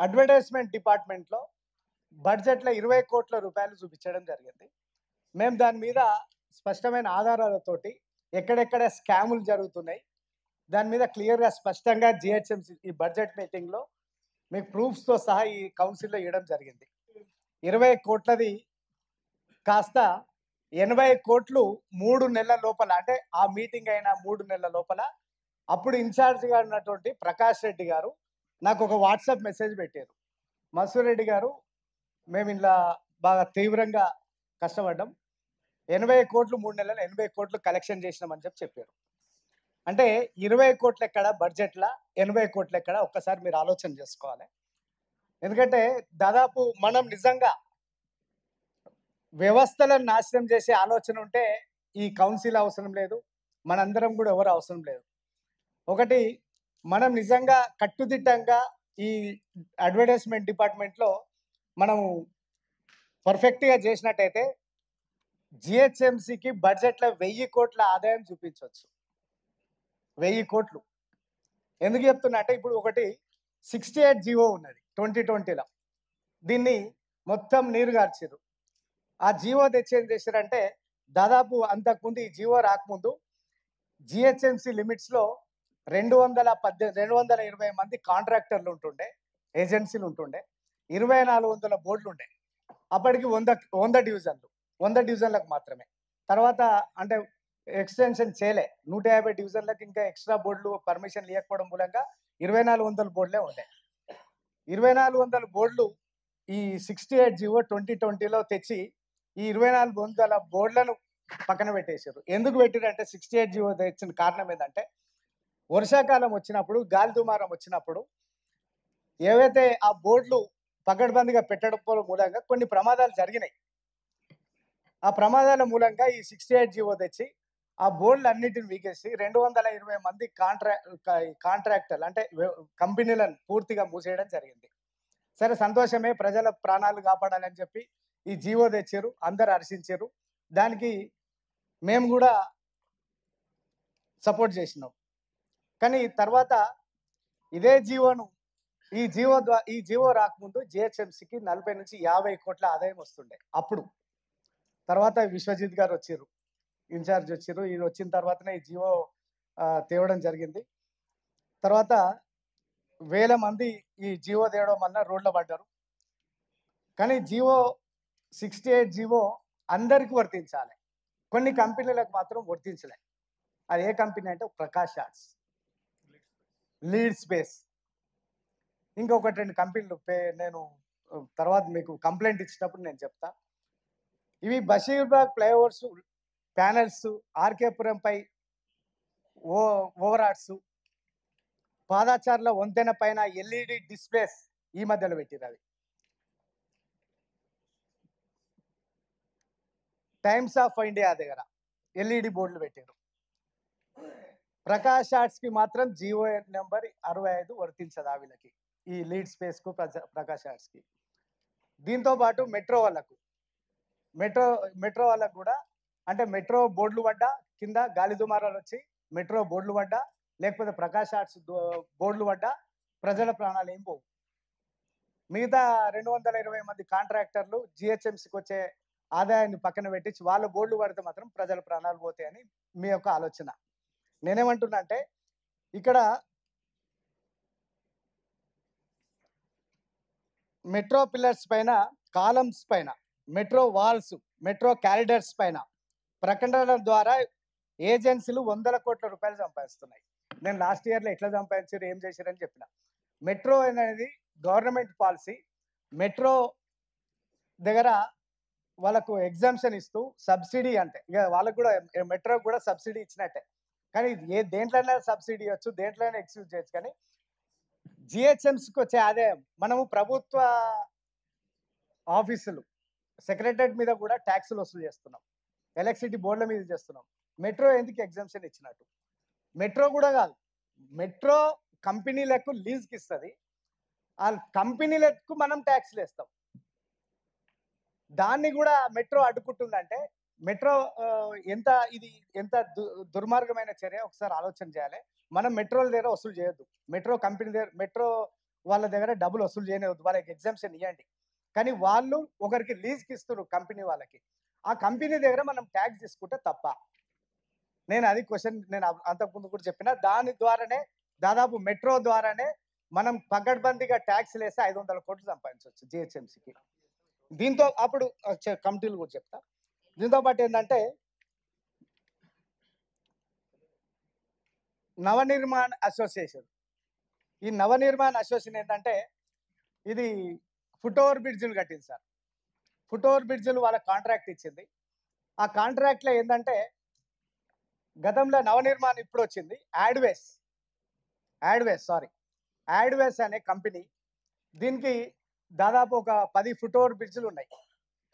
అడ్వర్టైజ్మెంట్ డిపార్ట్మెంట్లో బడ్జెట్లో 20 కోట్ల రూపాయలు చూపించడం జరిగింది. మేము దాని మీద స్పష్టమైన ఆధారాలతోటి ఎక్కడెక్కడ స్కాములు జరుగుతున్నాయి దాని మీద క్లియర్గా స్పష్టంగా జిహెచ్ఎంసీ ఈ బడ్జెట్ మీటింగ్లో మీకు ప్రూఫ్స్తో సహా ఈ కౌన్సిల్లో ఇవ్వడం జరిగింది. 20 కోట్లది కాస్త 80 కోట్లు 3 నెలల లోపల, అంటే ఆ మీటింగ్ అయిన 3 నెలల లోపల అప్పుడు ఇన్ఛార్జిగా ఉన్నటువంటి ప్రకాష్ రెడ్డి గారు నాకు ఒక వాట్సాప్ మెసేజ్ పెట్టారు. మసూర్ రెడ్డి గారు, మేము ఇలా బాగా తీవ్రంగా కష్టపడ్డాం, 80 కోట్లు 3 నెలలు 80 కోట్లు కలెక్షన్ చేసినామని చెప్పారు. అంటే 20 కోట్లు ఎక్కడ బడ్జెట్లో, 80 కోట్లు ఎక్కడ? ఒక్కసారి మీరు ఆలోచన చేసుకోవాలి. ఎందుకంటే దాదాపు మనం నిజంగా వ్యవస్థలను నాశనం చేసే ఆలోచన ఉంటే ఈ కౌన్సిల్ అవసరం లేదు, మనందరం కూడా ఎవరు అవసరం లేదు. ఒకటి, మనం నిజంగా కట్టుదిట్టంగా ఈ అడ్వర్టైజ్మెంట్ డిపార్ట్మెంట్లో మనము పర్ఫెక్ట్గా చేసినట్టయితే జిహెచ్ఎంసీకి బడ్జెట్లో 1000 కోట్ల ఆదాయం చూపించవచ్చు. 1000 కోట్లు. ఎందుకు చెప్తున్నా అంటే, ఇప్పుడు ఒకటి 68 జీవో ఉన్నది 2020లో, దీన్ని మొత్తం నీరు గార్చారు. ఆ జీవో తెచ్చి ఏం చేశారంటే, దాదాపు అంతకుముందు ఈ జీవో రాకముందు జిహెచ్ఎంసీ లిమిట్స్లో 220 మంది కాంట్రాక్టర్లు ఉంటుండే, ఏజెన్సీలు ఉంటుండే, 2400 బోర్డులు ఉండే. అప్పటికి 100 డివిజన్లు, 100 డివిజన్లకు మాత్రమే. తర్వాత అంటే ఎక్స్టెన్షన్ చేయలే, 150 డివిజన్లకు ఇంకా ఎక్స్ట్రా బోర్డులు పర్మిషన్ లేకపోవడం మూలంగా 2400 బోర్డులే ఉండే. 2400 బోర్డులు ఈ 68 జీవో 2020లో తెచ్చి ఈ 2400 బోర్డులను పక్కన పెట్టేశారు. ఎందుకు పెట్టారంటే, 68 జీవో తెచ్చిన కారణం ఏంటంటే, వర్షాకాలం వచ్చినప్పుడు, గాలి దుమారం వచ్చినప్పుడు ఏవైతే ఆ బోర్డులు పకడ్బందీగా పెట్టడం మూలంగా కొన్ని ప్రమాదాలు జరిగినాయి. ఆ ప్రమాదాల మూలంగా ఈ 68 జీవో తెచ్చి ఆ బోర్డులు అన్నిటిని వీకేసి 220 మంది కాంట్రాక్టర్లు అంటే కంపెనీలను పూర్తిగా మూసేయడం జరిగింది. సరే, సంతోషమే, ప్రజల ప్రాణాలు కాపాడాలని చెప్పి ఈ జీవో తెచ్చారు, అందరు హర్షించారు. దానికి మేము కూడా సపోర్ట్ చేసినాం. కానీ తర్వాత ఇదే జీవోను ఈ జీవో రాకముందు జిహెచ్ఎంసీకి 40 నుంచి 50 కోట్ల ఆదాయం వస్తుండే అప్పుడు. తర్వాత విశ్వజిత్ గారు వచ్చారు, ఇన్ఛార్జ్ వచ్చారు. ఇది వచ్చిన తర్వాతనే ఈ జీవో తేవడం జరిగింది. తర్వాత వేల మంది ఈ జీవో తేవడం వల్ల రోడ్ల పడ్డారు. కానీ జీవో 68 జీవో అందరికీ వర్తించాలి, కొన్ని కంపెనీలకు మాత్రం వర్తించలే. అది ఏ కంపెనీ అంటే ప్రకాష్ ఆర్ట్స్, లీడ్ స్పేస్, ఇంకొకటి 2 కంపెనీలు నేను తర్వాత మీకు కంప్లైంట్ ఇచ్చినప్పుడు నేను చెప్తా. ఇవి బషీర్బాగ్ ఫ్లైఓవర్స్ ప్యానెల్స్, ఆర్కేపురంపై ఓవరాట్స్, పాదాచారుల వంతెన పైన ఎల్ఈడి డిస్ప్లేస్ ఈ మధ్యలో పెట్టిరు. అవి టైమ్స్ ఆఫ్ ఇండియా దగ్గర ఎల్ఈడి బోర్డులు పెట్టారు. ప్రకాష్ ఆర్ట్స్కి మాత్రం జీవో నెంబర్ 65 వర్తించదు ఆ వీళ్ళకి, ఈ లీడ్ స్పేస్కు ప్రకాష్ ఆర్ట్స్కి. దీంతో పాటు మెట్రో వాళ్ళకు కూడా, అంటే మెట్రో బోర్డులు పడ్డా కింద గాలి దుమారాలు వచ్చి మెట్రో బోర్డులు పడ్డా లేకపోతే ప్రకాష్ ఆర్ట్స్ బోర్డులు పడ్డా ప్రజల ప్రాణాలు ఏం పోవు. మిగతా 220 మంది కాంట్రాక్టర్లు జిహెచ్ఎంసీకి వచ్చే ఆదాయాన్ని పక్కన పెట్టించి వాళ్ళ బోర్డులు పడితే మాత్రం ప్రజల ప్రాణాలు పోతాయని మీ యొక్క ఆలోచన. నేనేమంటున్నా అంటే ఇక్కడ మెట్రో పిల్లర్స్ పైన, కాలమ్స్ పైన, మెట్రో వాల్స్, మెట్రో క్యారిడర్స్ పైన ప్రకటనల ద్వారా ఏజెన్సీలు 100 కోట్ల రూపాయలు సంపాదిస్తున్నాయి. నేను లాస్ట్ ఇయర్లో ఎట్లా సంపాదించారు, ఏం చేశారని చెప్పిన. మెట్రో అనేది గవర్నమెంట్ పాలసీ. మెట్రో దగ్గర వాళ్ళకు ఎగ్జామ్షన్ ఇస్తూ సబ్సిడీ, అంటే ఇక వాళ్ళకు కూడా మెట్రోకి కూడా సబ్సిడీ ఇచ్చినట్టే. కానీ దేంట్లోనే సబ్సిడీ ఇవ్వచ్చు, దేంట్లోనే ఎక్స్క్యూజ్ చేయొచ్చు. కానీ జిహెచ్ఎంసీకి వచ్చే ఆదాయం, మనము ప్రభుత్వ ఆఫీసులు సెక్రటరేట్ మీద కూడా ట్యాక్సులు వసూలు చేస్తున్నాం, ఎలక్ట్రిసిటీ బోర్డుల మీద చేస్తున్నాం. మెట్రో ఎందుకు ఎగ్జామ్షన్ ఇచ్చినట్టు? మెట్రో కూడా కాదు, మెట్రో కంపెనీలకు లీజ్కి ఇస్తుంది, ఆ కంపెనీలకు మనం ట్యాక్స్లు వేస్తాం. దాన్ని కూడా మెట్రో అడ్డుకుంటుందంటే మెట్రో ఎంత దుర్మార్గమైన చర్య ఒకసారి ఆలోచన చేయాలి. మనం మెట్రోల దగ్గర వసూలు చేయొద్దు, మెట్రో కంపెనీ దగ్గర, మెట్రో వాళ్ళ దగ్గర డబ్బులు వసూలు చేయవద్దు, వాళ్ళకి ఎగ్జామ్షన్ ఇవ్వండి. కానీ వాళ్ళు ఒకరికి లీజ్కి ఇస్తారు కంపెనీ వాళ్ళకి, ఆ కంపెనీ దగ్గర మనం ట్యాక్స్ తీసుకుంటే తప్ప? నేను అది క్వశ్చన్ నేను అంతకుముందు కూడా చెప్పిన. దాని ద్వారానే దాదాపు మెట్రో ద్వారానే మనం పగడ్బందీగా ట్యాక్స్ వేస్తే 500 కోట్లు సంపాదించవచ్చు జిహెచ్ఎంసీకి. దీంతో అప్పుడు కమిటీలు కూడా చెప్తా. దీంతో పాటు ఏంటంటే నవనిర్మాణ్ అసోసియేషన్, ఈ నవనిర్మాణ్ అసోసియేషన్ ఏంటంటే ఇది ఫుట్ ఓవర్ బ్రిడ్జ్లు కట్టింది సార్. ఫుట్ ఓవర్ బ్రిడ్జ్లు వాళ్ళ కాంట్రాక్ట్ ఇచ్చింది. ఆ కాంట్రాక్ట్లో ఏంటంటే గతంలో నవనిర్మాణ్ ఇప్పుడు వచ్చింది యాడ్వేస్ అనే కంపెనీ. దీనికి దాదాపు ఒక 10 ఫుట్ ఓవర్ బ్రిడ్జ్లు ఉన్నాయి.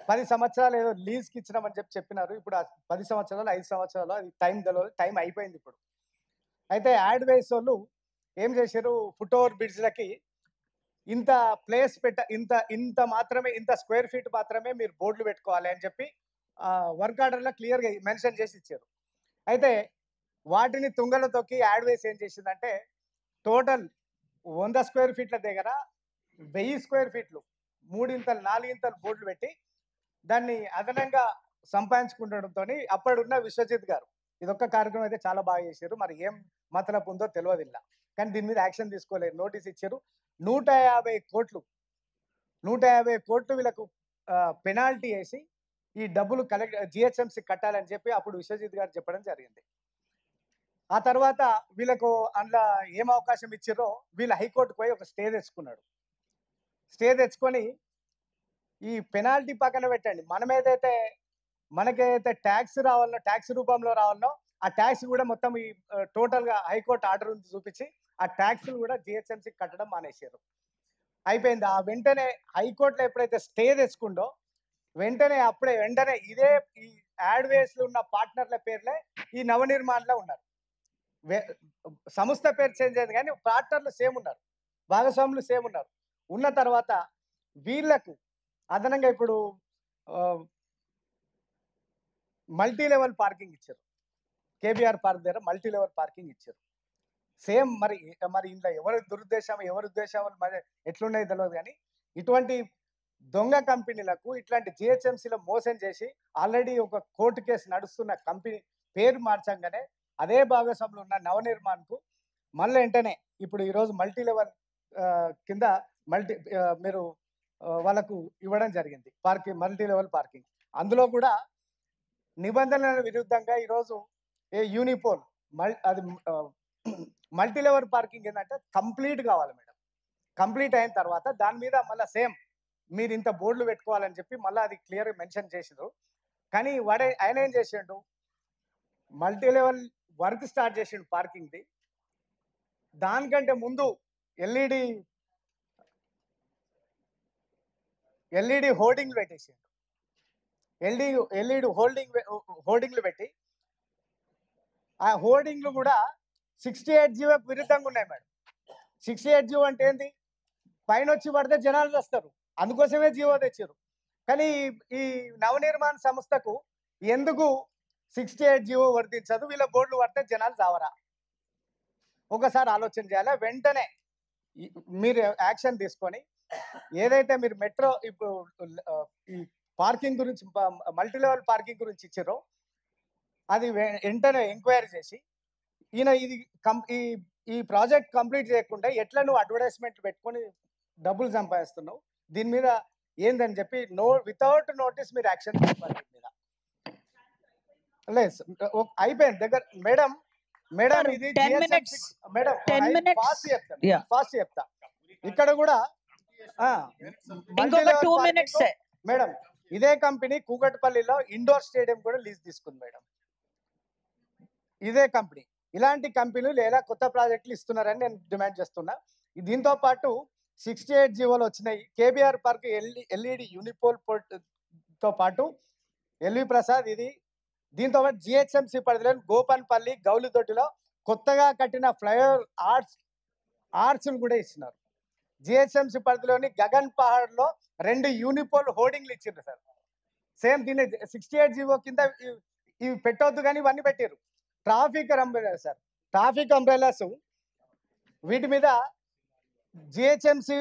10 సంవత్సరాలు ఏదో లీజ్కి ఇచ్చినామని చెప్పినారు. ఇప్పుడు 10 సంవత్సరాలు 5 సంవత్సరాలు అది టైం అయిపోయింది ఇప్పుడు. అయితే యాడ్వేస్ వాళ్ళు ఏం చేశారు, ఫుట్ ఓవర్ బ్రిడ్జ్లకి ఇంత ప్లేస్ ఇంత మాత్రమే, ఇంత స్క్వేర్ ఫీట్ మాత్రమే మీరు బోర్డులు పెట్టుకోవాలి అని చెప్పి వర్క్ ఆర్డర్లో క్లియర్గా మెన్షన్ చేసి ఇచ్చారు. అయితే వాటిని తుంగలో తొక్కి యాడ్వేస్ ఏం చేసిందంటే టోటల్ 100 స్క్వేర్ ఫీట్ల దగ్గర 1000 స్క్వేర్ ఫీట్లు 3 ఇంతలు 4 ఇంతలు బోర్డులు పెట్టి దాన్ని అదనంగా సంపాదించుకుంటడంతో అప్పుడున్న విశ్వజిత్ గారు ఇదొక్క కార్యక్రమం అయితే చాలా బాగా చేశారు. మరి ఏం మతలబు ఉందో తెలియదు ఇలా, కానీ దీని మీద యాక్షన్ తీసుకోలేదు. నోటీస్ ఇచ్చారు. 150 కోట్లు వీళ్ళకు పెనాల్టీ వేసి ఈ డబ్బులు జిహెచ్ఎంసీ కట్టాలని చెప్పి అప్పుడు విశ్వజిత్ గారు చెప్పడం జరిగింది. ఆ తర్వాత వీళ్ళకు అందులో ఏం అవకాశం ఇచ్చారో వీళ్ళు హైకోర్టుకు పోయి ఒక స్టే తెచ్చుకున్నాడు. స్టే తెచ్చుకొని ఈ పెనాల్టీ పక్కన పెట్టండి, మనకేదైతే ట్యాక్స్ రావాలనో, ట్యాక్స్ రూపంలో రావాలనో ఆ ట్యాక్స్ కూడా మొత్తం ఈ టోటల్గా హైకోర్టు ఆర్డర్ చూపించి ఆ ట్యాక్స్లు కూడా జిహెచ్ఎంసీకి కట్టడం మానేశారు. అయిపోయింది. ఆ వెంటనే హైకోర్టులో ఎప్పుడైతే స్టే తెచ్చుకుందో వెంటనే ఇదే ఈ యాడ్వేస్లో ఉన్న పార్ట్నర్ల పేర్లే ఈ నవనిర్మాణ్లో ఉన్నారు. సంస్థ పేరు చేంజ్ అయింది కానీ పార్ట్నర్లు సేమ్ ఉన్నారు, భాగస్వాములు సేమ్ ఉన్నారు. ఉన్న తర్వాత వీళ్లకు అదనంగా ఇప్పుడు మల్టీ లెవెల్ పార్కింగ్ ఇచ్చారు. కేబీఆర్ పార్క్ దగ్గర మల్టీ లెవెల్ పార్కింగ్ ఇచ్చారు. సేమ్ మరి మరి ఇంట్లో ఎవరి దురుద్దేశం ఎవరి ఉద్దేశం మరి ఎట్లున్నాయి తెలియదు కానీ ఇటువంటి దొంగ కంపెనీలకు ఇట్లాంటి జిహెచ్ఎంసీలో మోసం చేసి ఆల్రెడీ ఒక కోర్టు కేసు నడుస్తున్న కంపెనీ పేరు మార్చంగానే అదే భాగస్వాములు ఉన్న నవనిర్మాణ్కు మళ్ళీ వెంటనే ఇప్పుడు ఈరోజు మల్టీ లెవెల్ కింద మీరు వాళ్ళకు ఇవ్వడం జరిగింది పార్కింగ్, మల్టీ లెవెల్ పార్కింగ్. అందులో కూడా నిబంధనల విరుద్ధంగా ఈరోజు యూనిపోల్ అది మల్టీ లెవెల్ పార్కింగ్ ఏంటంటే కంప్లీట్ కావాలి మేడం. కంప్లీట్ అయిన తర్వాత దాని మీద మళ్ళీ సేమ్ మీరు ఇంత బోర్డులు పెట్టుకోవాలని చెప్పి మళ్ళీ అది క్లియర్ మెన్షన్ చేసిండ్రు. కానీ ఆయన ఏం చేసిండు, మల్టీ లెవెల్ వర్క్ స్టార్ట్ చేసిండు పార్కింగ్ది. దానికంటే ముందు ఎల్ఈడి హోర్డింగ్లు పెట్టేసిండు. ఎల్ఈడి హోర్డింగ్లు పెట్టి ఆ హోర్డింగ్లు కూడా 68 జీవో విరుద్ధంగా ఉన్నాయి మేడం. 68 జీవో అంటే ఏంది, పైన వచ్చి పడితే జనాలు వస్తారు, అందుకోసమే జీవో తెచ్చారు. కానీ ఈ నవనిర్మాణ సంస్థకు ఎందుకు 68 జీవో వర్తించదు, వీళ్ళ బోర్డులు పడితే జనాలు చావరా? ఒకసారి ఆలోచన చేయాలి. వెంటనే మీరు యాక్షన్ తీసుకొని ఏదైతే మీరు మెట్రో ఇప్పుడు ఈ పార్కింగ్ గురించి మల్టీ లెవెల్ పార్కింగ్ గురించి ఇచ్చారో అది వెంటనే ఎంక్వైరీ చేసి ఈయన ఇది ఈ ప్రాజెక్ట్ కంప్లీట్ చేయకుండా ఎట్లా నువ్వు అడ్వర్టైజ్మెంట్ పెట్టుకొని డబ్బులు సంపాదిస్తున్నావు, దీని మీద ఏందని చెప్పి వితౌట్ నోటీస్ మీరు యాక్షన్ తీసుకోవాలి. మీద లేదు అయిపోయింది దగ్గర మేడం. మేడం ఇది మేడం ఫాస్ట్ చెప్తా. ఇక్కడ కూడా మేడం ఇదే కంపెనీ కూకట్పల్లిలో ఇండోర్ స్టేడియం కూడా లీజ్ తీసుకుంది మేడం. ఇదే కంపెనీ ఇలాంటి కంపెనీలు లేదా కొత్త ప్రాజెక్టులు ఇస్తున్నారని నేను డిమాండ్ చేస్తున్నా. దీంతో పాటు 68 జీవోలు వచ్చినాయి. కేబీఆర్ పార్క్ ఎల్ఈడి యూనిపోల్ తో పాటు ఎల్వి ప్రసాద్ ఇది. దీంతో పాటు జిహెచ్ఎంసీ పరిధిలో గోపన్పల్లి గౌలిదొడ్డిలో కొత్తగా కట్టిన ఫ్లైఓవర్ ఆర్చ్లు కూడా ఇస్తున్నారు. జిహెచ్ఎంసీ పరిధిలోని గగన్ పహాడ్లో 2 యూనిపోల్ హోర్డింగ్లు ఇచ్చిండ్రు సార్. సేమ్ దీన్ని 68 జీవో కింద ఇవి పెట్టవద్దు కానీ ఇవన్నీ పెట్టారు. Traffic umbrellas sir, traffic umbrellas వీటి మీద జిహెచ్ఎంసీ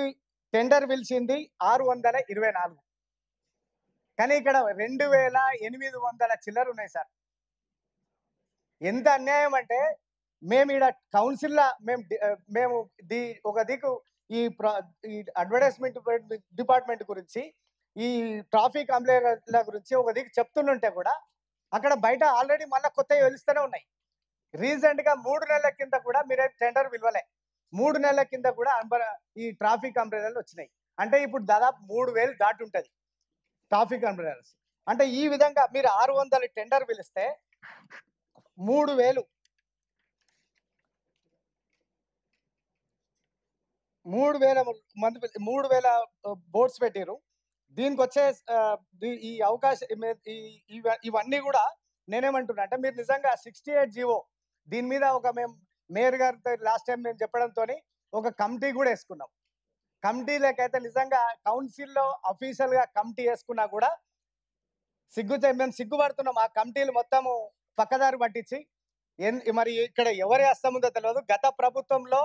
టెండర్ పిలిచింది 624, కానీ ఇక్కడ 2800 చిల్లర ఉన్నాయి సార్. ఎంత అన్యాయం అంటే మేము ఇక్కడ కౌన్సిల్లో మేము ఒక దిక్కు ఈ అడ్వర్టైజ్మెంట్ డిపార్ట్మెంట్ గురించి ఈ ట్రాఫిక్ అంబ్రెలా గురించి ఒక దిక్కు చెప్తుంటే కూడా అక్కడ బయట ఆల్రెడీ మళ్ళీ కొత్తవి వెలుస్తూనే ఉన్నాయి. రీసెంట్గా 3 నెలల కింద కూడా మీరే టెండర్ విలువలే, 3 నెలల కింద కూడా ఈ ట్రాఫిక్ అంబ్రెలాలు వచ్చినాయి. అంటే ఇప్పుడు దాదాపు 3000 దాటి ఉంటుంది ట్రాఫిక్ అంబ్రెలాస్. అంటే ఈ విధంగా మీరు 600 టెండర్ పిలిస్తే 3000 మంది 3000 బోర్డ్స్ పెట్టారు. దీనికి వచ్చే ఈ అవకాశం ఇవన్నీ కూడా నేనేమంటున్నా అంటే మీరు నిజంగా 68 జీవో దీని మీద మేము మేయర్ గారితో లాస్ట్ టైం నేను చెప్పడంతో ఒక కమిటీ కూడా వేసుకున్నాం. కమిటీలకైతే నిజంగా కౌన్సిల్లో అఫీషియల్గా కమిటీ వేసుకున్నా కూడా మేము సిగ్గుపడుతున్నాం. ఆ కమిటీలు మొత్తము పక్కదారి పట్టించి మరి ఇక్కడ ఎవరి హస్తం ఉందో తెలియదు. గత ప్రభుత్వంలో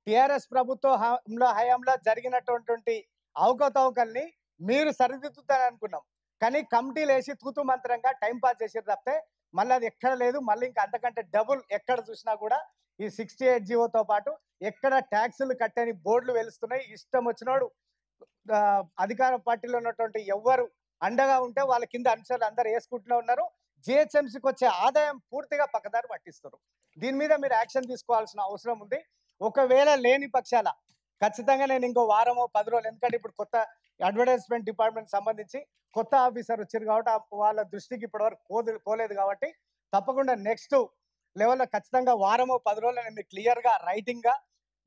టిఆర్ఎస్ హయాంలో జరిగినటువంటి అవకతవకల్ని మీరు సరిదిద్దుతారని అనుకున్నాం, కానీ కమిటీలు వేసి తూతు మంత్రంగా టైంపాస్ చేసేది తప్పితే మళ్ళీ అది ఎక్కడ లేదు. మళ్ళీ ఇంకా అంతకంటే డబుల్ ఎక్కడ చూసినా కూడా ఈ 68 జీవోతో పాటు ఎక్కడ ట్యాక్సులు కట్టని బోర్డులు వెలుస్తున్నాయి. ఇష్టం వచ్చినోడు అధికార పార్టీలో ఉన్నటువంటి ఎవ్వరు అండగా ఉంటే వాళ్ళ కింద అనుసరులు అందరు వేసుకుంటూనే ఉన్నారు. జిహెచ్ఎంసీకి వచ్చే ఆదాయం పూర్తిగా పక్కదారి పట్టిస్తారు. దీని మీద మీరు యాక్షన్ తీసుకోవాల్సిన అవసరం ఉంది. ఒకవేళ లేని పక్షాల ఖచ్చితంగా నేను ఇంకో వారమో 10 రోజులు, ఎందుకంటే ఇప్పుడు కొత్త అడ్వర్టైజ్మెంట్ డిపార్ట్మెంట్ సంబంధించి కొత్త ఆఫీసర్ వచ్చారు కాబట్టి వాళ్ళ దృష్టికి ఇప్పటివరకు పోలేదు కాబట్టి తప్పకుండా నెక్స్ట్ లెవెల్లో ఖచ్చితంగా వారమో 10 రోజులు నేను క్లియర్గా రైటింగ్గా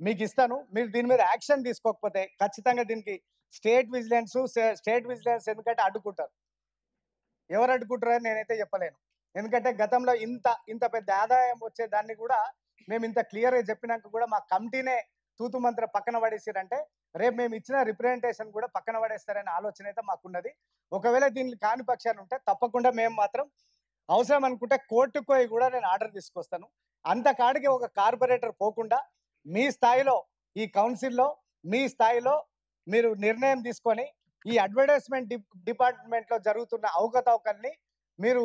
మీకు ఇస్తాను. మీరు దీని మీద యాక్షన్ తీసుకోకపోతే ఖచ్చితంగా దీనికి స్టేట్ విజిలెన్స్ ఎందుకంటే అడ్డుకుంటారు. ఎవరు అడ్డుకుంటారని నేనైతే చెప్పలేను. ఎందుకంటే గతంలో ఇంత పెద్ద ఆదాయం వచ్చే దాన్ని కూడా మేము ఇంత క్లియర్గా చెప్పినాక కూడా మా కమిటీనే తూతు మంత్రం పక్కన పడేసారంటే రేపు మేము ఇచ్చిన రిప్రజెంటేషన్ కూడా పక్కన పడేస్తారనే ఆలోచన అయితే మాకున్నది. ఒకవేళ దీనికి కాని పక్షాలు ఉంటే తప్పకుండా మేము మాత్రం అవసరం అనుకుంటే కోర్టుకు పోయి కూడా నేను ఆర్డర్ తీసుకొస్తాను. అంత కాడికి ఒక కార్పొరేటర్ పోకుండా మీ స్థాయిలో ఈ కౌన్సిల్లో మీ స్థాయిలో మీరు నిర్ణయం తీసుకొని ఈ అడ్వర్టైజ్మెంట్ డిపార్ట్మెంట్లో జరుగుతున్న అవకతవకల్ని మీరు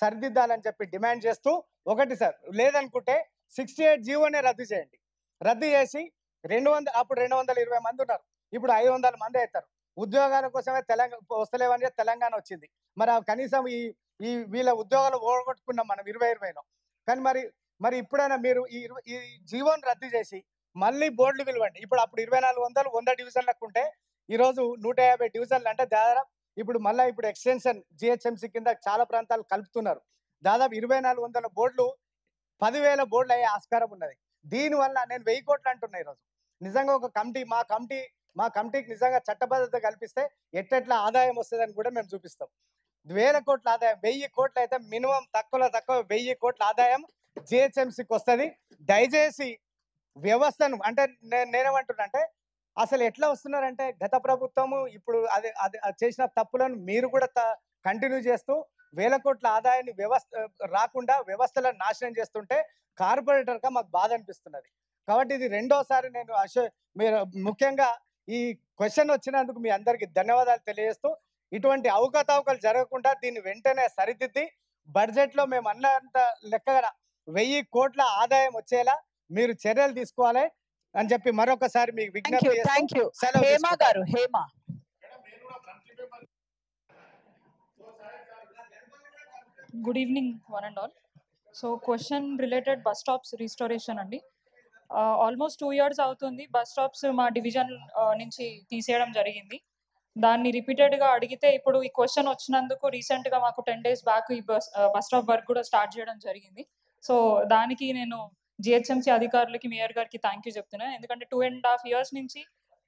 సరిదిద్దాలని చెప్పి డిమాండ్ చేస్తూ, ఒకటి సార్ లేదనుకుంటే 68 జీవోనే రద్దు చేయండి. రద్దు చేసి 200 అప్పుడు 220 మంది ఉన్నారు, ఇప్పుడు 500 మంది అవుతారు. ఉద్యోగాల కోసమే తెలంగాణ వస్తలేవని తెలంగాణ వచ్చింది. మరి కనీసం ఈ వీళ్ళ ఉద్యోగాలు ఓడగొట్టుకున్నాం మనం 2020లో. కానీ మరి ఇప్పుడైనా మీరు ఈ జీవోని రద్దు చేసి మళ్ళీ బోర్డులు పిలవండి. అప్పుడు 2400 100 డివిజన్లకు ఉంటే ఈరోజు 150 డివిజన్లు అంటే దాదాపు ఇప్పుడు ఎక్స్టెన్షన్ జిహెచ్ఎంసీ కింద చాలా ప్రాంతాలు కలుపుతున్నారు. దాదాపు 2400 బోర్డులు 10,000 బోర్డులు అయ్యే ఆస్కారం ఉన్నది. దీనివల్ల నేను 1000 కోట్లు అంటున్నా. ఈరోజు నిజంగా ఒక మా కమిటీకి నిజంగా చట్టబద్ధత కల్పిస్తే ఎట్లా ఆదాయం వస్తుందని కూడా మేము చూపిస్తాం. 1000 కోట్ల ఆదాయం, 1000 కోట్లు అయితే మినిమం తక్కువ 1000 కోట్ల ఆదాయం జిహెచ్ఎంసీకి వస్తుంది. దయచేసి వ్యవస్థను అంటే నేనేమంటున్నా అంటే అసలు ఎట్లా వస్తున్నారంటే గత ప్రభుత్వము ఇప్పుడు అది చేసిన తప్పులను మీరు కూడా కంటిన్యూ చేస్తూ 1000 కోట్ల ఆదాయాన్ని రాకుండా వ్యవస్థలను నాశనం చేస్తుంటే కార్పొరేటర్గా మాకు బాధ అనిపిస్తున్నది. కాబట్టి ఇది రెండోసారి నేను మీరు ముఖ్యంగా ఈ క్వశ్చన్ వచ్చినందుకు మీ అందరికీ ధన్యవాదాలు తెలియజేస్తూ, ఇటువంటి అవకతవకలు జరగకుండా దీన్ని వెంటనే సరిదిద్ది బడ్జెట్లో మేము అన్నంత లెక్కగా 1000 కోట్ల ఆదాయం వచ్చేలా మీరు చర్యలు తీసుకోవాలి అని చెప్పి మరొకసారి మీకు విజ్ఞప్తి చేస్తూ సెలవు హేమ గారు, Hema. Good evening one and all. So question related bus stops restoration అండి. ఆల్మోస్ట్ 2 years అవుతుంది బస్ స్టాప్స్ మా డివిజన్ నుంచి తీసేయడం జరిగింది. దాన్ని రిపీటెడ్గా అడిగితే ఇప్పుడు ఈ క్వశ్చన్ వచ్చినందుకు రీసెంట్గా మాకు 10 days బ్యాక్ ఈ బస్ స్టాప్ వర్క్ కూడా స్టార్ట్ చేయడం జరిగింది. సో దానికి నేను జిహెచ్ఎంసీ అధికారులకి, మేయర్ గారికి థ్యాంక్ యూ చెప్తున్నాను. ఎందుకంటే 2.5 years నుంచి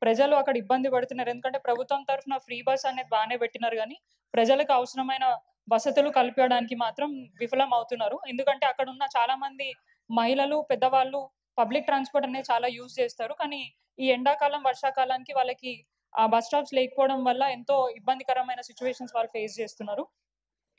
ప్రజలు అక్కడ ఇబ్బంది పడుతున్నారు. ఎందుకంటే ప్రభుత్వం తరఫున ఫ్రీ బస్ అనేది బాగానే పెట్టినారు, కానీ ప్రజలకు అవసరమైన వసతులు కల్పించడానికి మాత్రం విఫలం అవుతున్నారు. ఎందుకంటే అక్కడ ఉన్న చాలా మంది మహిళలు, పెద్దవాళ్ళు పబ్లిక్ ట్రాన్స్పోర్ట్ అనేది చాలా యూజ్ చేస్తారు. కానీ ఈ ఎండాకాలం, వర్షాకాలానికి వాళ్ళకి ఆ బస్ స్టాప్స్ లేకపోవడం వల్ల ఎంతో ఇబ్బందికరమైన సిచ్యువేషన్స్ వాళ్ళు ఫేస్ చేస్తున్నారు.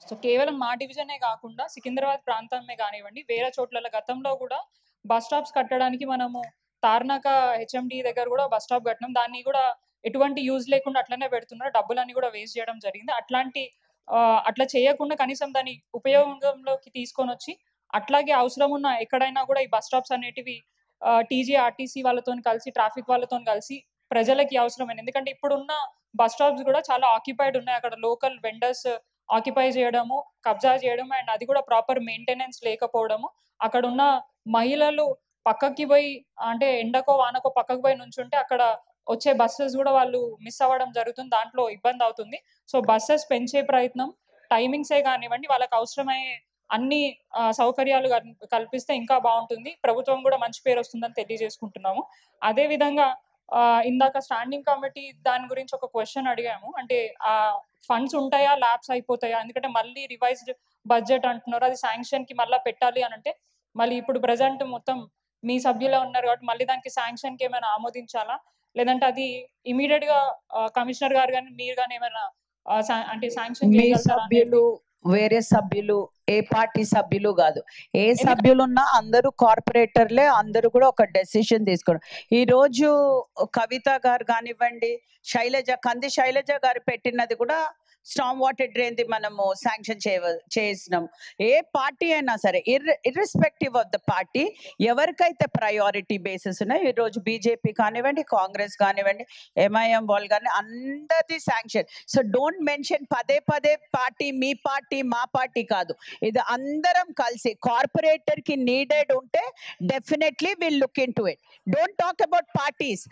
సో కేవలం మా డివిజనే కాకుండా సికింద్రాబాద్ ప్రాంతమే కానివ్వండి, వేరే చోట్ల గతంలో కూడా బస్ స్టాప్స్ కట్టడానికి మనము తార్నాక హెచ్ఎండి దగ్గర కూడా బస్ స్టాప్ కట్టినాం. దాన్ని కూడా ఎటువంటి యూజ్ లేకుండా అట్లనే పెడుతున్నారు, డబ్బులన్నీ కూడా వేస్ట్ చేయడం జరిగింది. అట్లా చేయకుండా కనీసం దాన్ని ఉపయోగంలోకి తీసుకొని వచ్చి అట్లాగే అవసరం ఉన్న ఎక్కడైనా కూడా ఈ బస్ స్టాప్స్ అనేటివి టీజీ, ఆర్టీసీ వాళ్ళతో కలిసి, ట్రాఫిక్ వాళ్ళతో కలిసి ప్రజలకి అవసరమైన, ఎందుకంటే ఇప్పుడున్న బస్ స్టాప్స్ కూడా చాలా ఆక్యుపైడ్ ఉన్నాయి. అక్కడ లోకల్ వెండర్స్ ఆక్యుపై చేయడము, కబ్జా చేయడం, అండ్ అది కూడా ప్రాపర్ మెయింటెనెన్స్ లేకపోవడము. అక్కడ ఉన్న మహిళలు పక్కకి పోయి అంటే ఎండకో వానకో పక్కకు పోయి నుంచుంటే అక్కడ వచ్చే బస్సెస్ కూడా వాళ్ళు మిస్ అవ్వడం జరుగుతుంది, దాంట్లో ఇబ్బంది అవుతుంది. సో బస్సెస్ పెంచే ప్రయత్నం, టైమింగ్సే కానివ్వండి, వాళ్ళకి అవసరమయ్యే అన్ని సౌకర్యాలు కల్పిస్తే ఇంకా బాగుంటుంది. ప్రభుత్వం కూడా మంచి పేరు వస్తుందని తెలియజేసుకుంటున్నాము. అదేవిధంగా ఇందాక స్టాండింగ్ కమిటీ దాని గురించి ఒక క్వశ్చన్ అడిగాము. అంటే ఆ ఫండ్స్ ఉంటాయా, ల్యాబ్స్ అయిపోతాయా? ఎందుకంటే మళ్ళీ రివైజ్డ్ బడ్జెట్ అంటున్నారు, అది శాంక్షన్ కి మళ్ళీ పెట్టాలి అని అంటే మళ్ళీ ఇప్పుడు ప్రజెంట్ మొత్తం మీ సభ్యులే ఉన్నారు కాబట్టి మళ్ళీ దానికి శాంక్షన్ కి ఏమైనా ఆమోదించాలా, లేదంటే అది ఇమీడియట్ గా కమిషనర్ గారు కానీ మీరు కానీ ఏమైనా అంటే శాంక్షన్ మీ సభ్యులు వేరే సభ్యులు, ఏ పార్టీ సభ్యులు కాదు, ఏ సభ్యులు ఉన్నా అందరూ కార్పొరేటర్లే, అందరూ కూడా ఒక డెసిషన్ తీసుకోవడం. ఈ రోజు కవిత గారు కానివ్వండి, కంది శైలజ గారు పెట్టినది కూడా స్టామ్ వాటర్ డ్రైన్ ది మనము శాంక్షన్ చేసినాం. ఏ పార్టీ అయినా సరే, ఇర్రెస్పెక్టివ్ ఆఫ్ ద పార్టీ, ఎవరికైతే ప్రయారిటీ బేసిస్ ఉన్నాయి, ఈరోజు బీజేపీ కానివ్వండి, కాంగ్రెస్ కానివ్వండి, ఎంఐఎం వాళ్ళు కానీ అందరిది శాంక్షన్. సో డోంట్ మెన్షన్ పదే పార్టీ, మీ పార్టీ, మా పార్టీ కాదు, ఇది అందరం కలిసి కార్పొరేటర్ కి నీడెడ్ ఉంటే definitely will look into it. Don't talk about parties.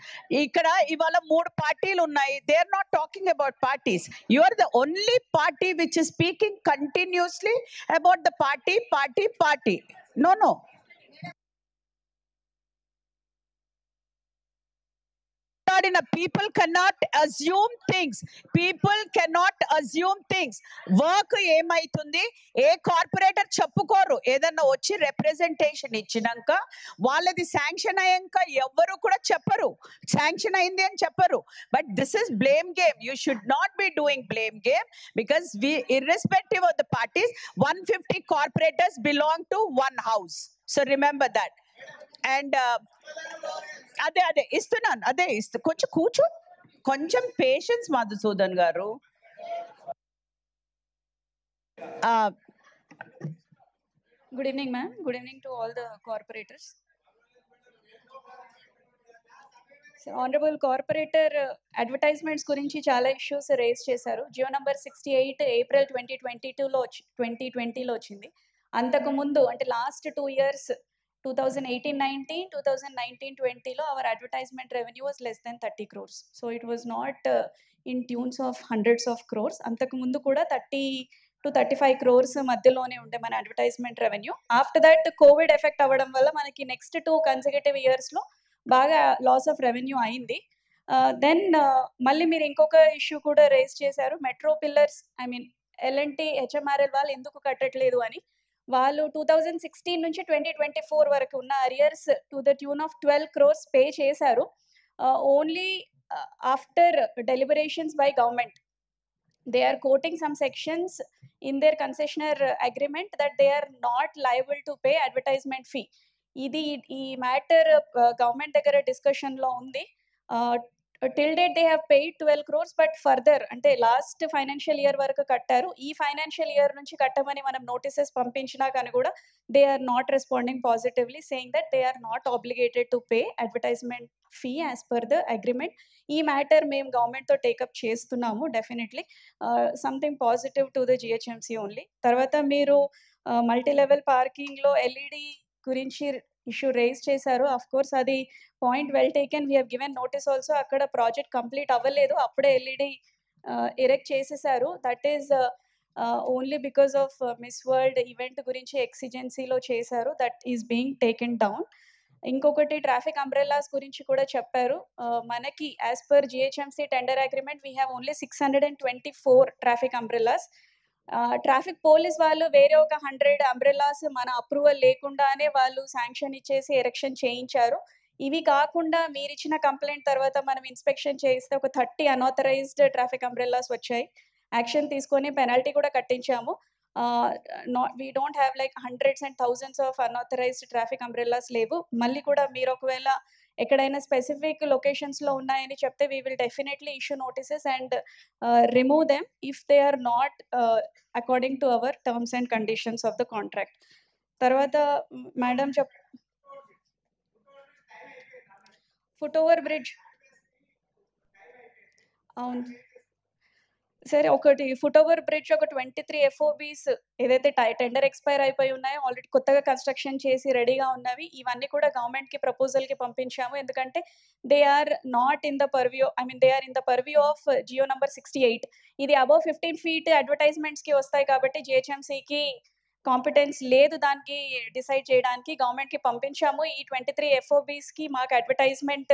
ఇక్కడ ఇవాళ 3 పార్టీలు ఉన్నాయి, they are not talking about parties. You are the only party which is speaking continuously about the party. No. మాట్లాడిన people cannot assume things. Work ఏమైతుంది, ఏ corporator చెప్పుకోరు. ఏదన్నా వచ్చి representation ఇచ్చినాక వాళ్ళది శాంక్షన్ అయ్యాక ఎవ్వరు కూడా చెప్పరు శాంక్షన్ అయింది అని చెప్పరు. But this is blame game. You should not be doing blame game because we irrespective of the parties 150 corporators belong to one house, so remember that. And అదే ఇస్తున్నాను, కొంచెం కూర్చో, కొంచెం పేషెన్స్ మధుసూదన్ గారు. Good evening, ma'am. Good evening to all the corporators. So, honorable corporator advertisements గురించి చాలా issues race చేశారు. Jio number 68 April 2020లో వచ్చింది. అంతకుముందు అంటే లాస్ట్ 2 years 2018-19, 2019-20లో our advertisement revenue was less than 30 crores. So it was not in terms of hundreds of crores. అంతకుముందు కూడా 30 to 35 crores మధ్యలోనే ఉండే మన advertisement revenue. After that COVID effect అవ్వడం వల్ల మనకి నెక్స్ట్ 2 consecutive yearsలో బాగా లాస్ ఆఫ్ రెవెన్యూ అయింది. దెన్ మళ్ళీ మీరు ఇంకొక ఇష్యూ కూడా రేస్ చేశారు, మెట్రో పిల్లర్స్ L&T HMRL వాళ్ళు ఎందుకు కట్టట్లేదు అని. వాళ్ళు 2016 నుంచి 2024 వరకు ఉన్న arrears to the tune of 12 crores pay చేశారు. Only after deliberations by government they are quoting some sections in their concessionaire agreement that they are not liable to pay advertisement fee. ఈ matter government దగ్గర డిస్కషన్లో ఉంది. Till date they have paid 12 crores, but further అంటే last financial year వరకు కట్టారు. ఈ financial year నుంచి కట్టమని మనం నోటీసెస్ పంపించినా కానీ కూడా they are not responding positively, saying that they are not obligated to pay advertisement fee as per the agreement. ఈ మ్యాటర్ మేము గవర్నమెంట్తో టేకప్ చేస్తున్నాము. Definitely something positive to the GHMC only. తర్వాత మీరు మల్టీ లెవెల్ పార్కింగ్లో LED గురించి issue raise చేశారు. Of course అది point well taken. We have given notice also. అక్కడ ప్రాజెక్ట్ కంప్లీట్ అవ్వలేదు, అప్పుడే LED ఎరెక్ట్ చేసేసారు. That is only because of miss world event గురించి ఎక్సిజెన్సీలో చేశారు. That is being taken down. ఇంకొకటి ట్రాఫిక్ అంబ్రెల్లాస్ గురించి కూడా చెప్పారు. మనకి as per GHMC tender agreement we have only 624 traffic umbrellas. Traffic police వాళ్ళు వేరే ఒక 100 అంబ్రెల్లాస్ మన అప్రూవల్ లేకుండానే వాళ్ళు శాంక్షన్ ఇచ్చేసి ఎరెక్షన్ చేయించారు. ఇవి కాకుండా మీరు ఇచ్చిన కంప్లైంట్ తర్వాత మనం ఇన్స్పెక్షన్ చేస్తే ఒక 30 అన్ఆథరైజ్డ్ ట్రాఫిక్ అంబ్రెల్లాస్ వచ్చాయి. యాక్షన్ తీసుకొని పెనాల్టీ కూడా కట్టించాము. We don't have like hundreds and thousands of unauthorised traffic umbrellas లేవు. మళ్ళీ కూడా మీరు ఒకవేళ ఎక్కడైనా స్పెసిఫిక్ లొకేషన్స్లో ఉన్నాయని చెప్తే we will definitely issue notices and remove them if they are not according to our terms and conditions of the contract. తర్వాత మేడం ఫుట్ ఓవర్ బ్రిడ్జ్, అవును సరే, ఒకటి ఫుట్ ఓవర్ బ్రిడ్జ్ ఒక 23 FOBs ఏదైతే టెండర్ ఎక్స్పైర్ అయిపోయి ఉన్నాయో, already కొత్తగా construction చేసి రెడీగా ఉన్నవి, ఇవన్నీ కూడా గవర్నమెంట్కి ప్రపోజల్కి పంపించాము. ఎందుకంటే they are not in the purview, they are in the purview of GO number 68. ఇది అబౌవ్ 15 feet అడ్వర్టైజ్మెంట్స్కి వస్తాయి కాబట్టి జిహెచ్ఎంసీకి కాంపిటెన్స్ లేదు దానికి డిసైడ్ చేయడానికి. గవర్నమెంట్కి పంపించాము. ఈ 23 FOBsకి మాకు అడ్వర్టైజ్మెంట్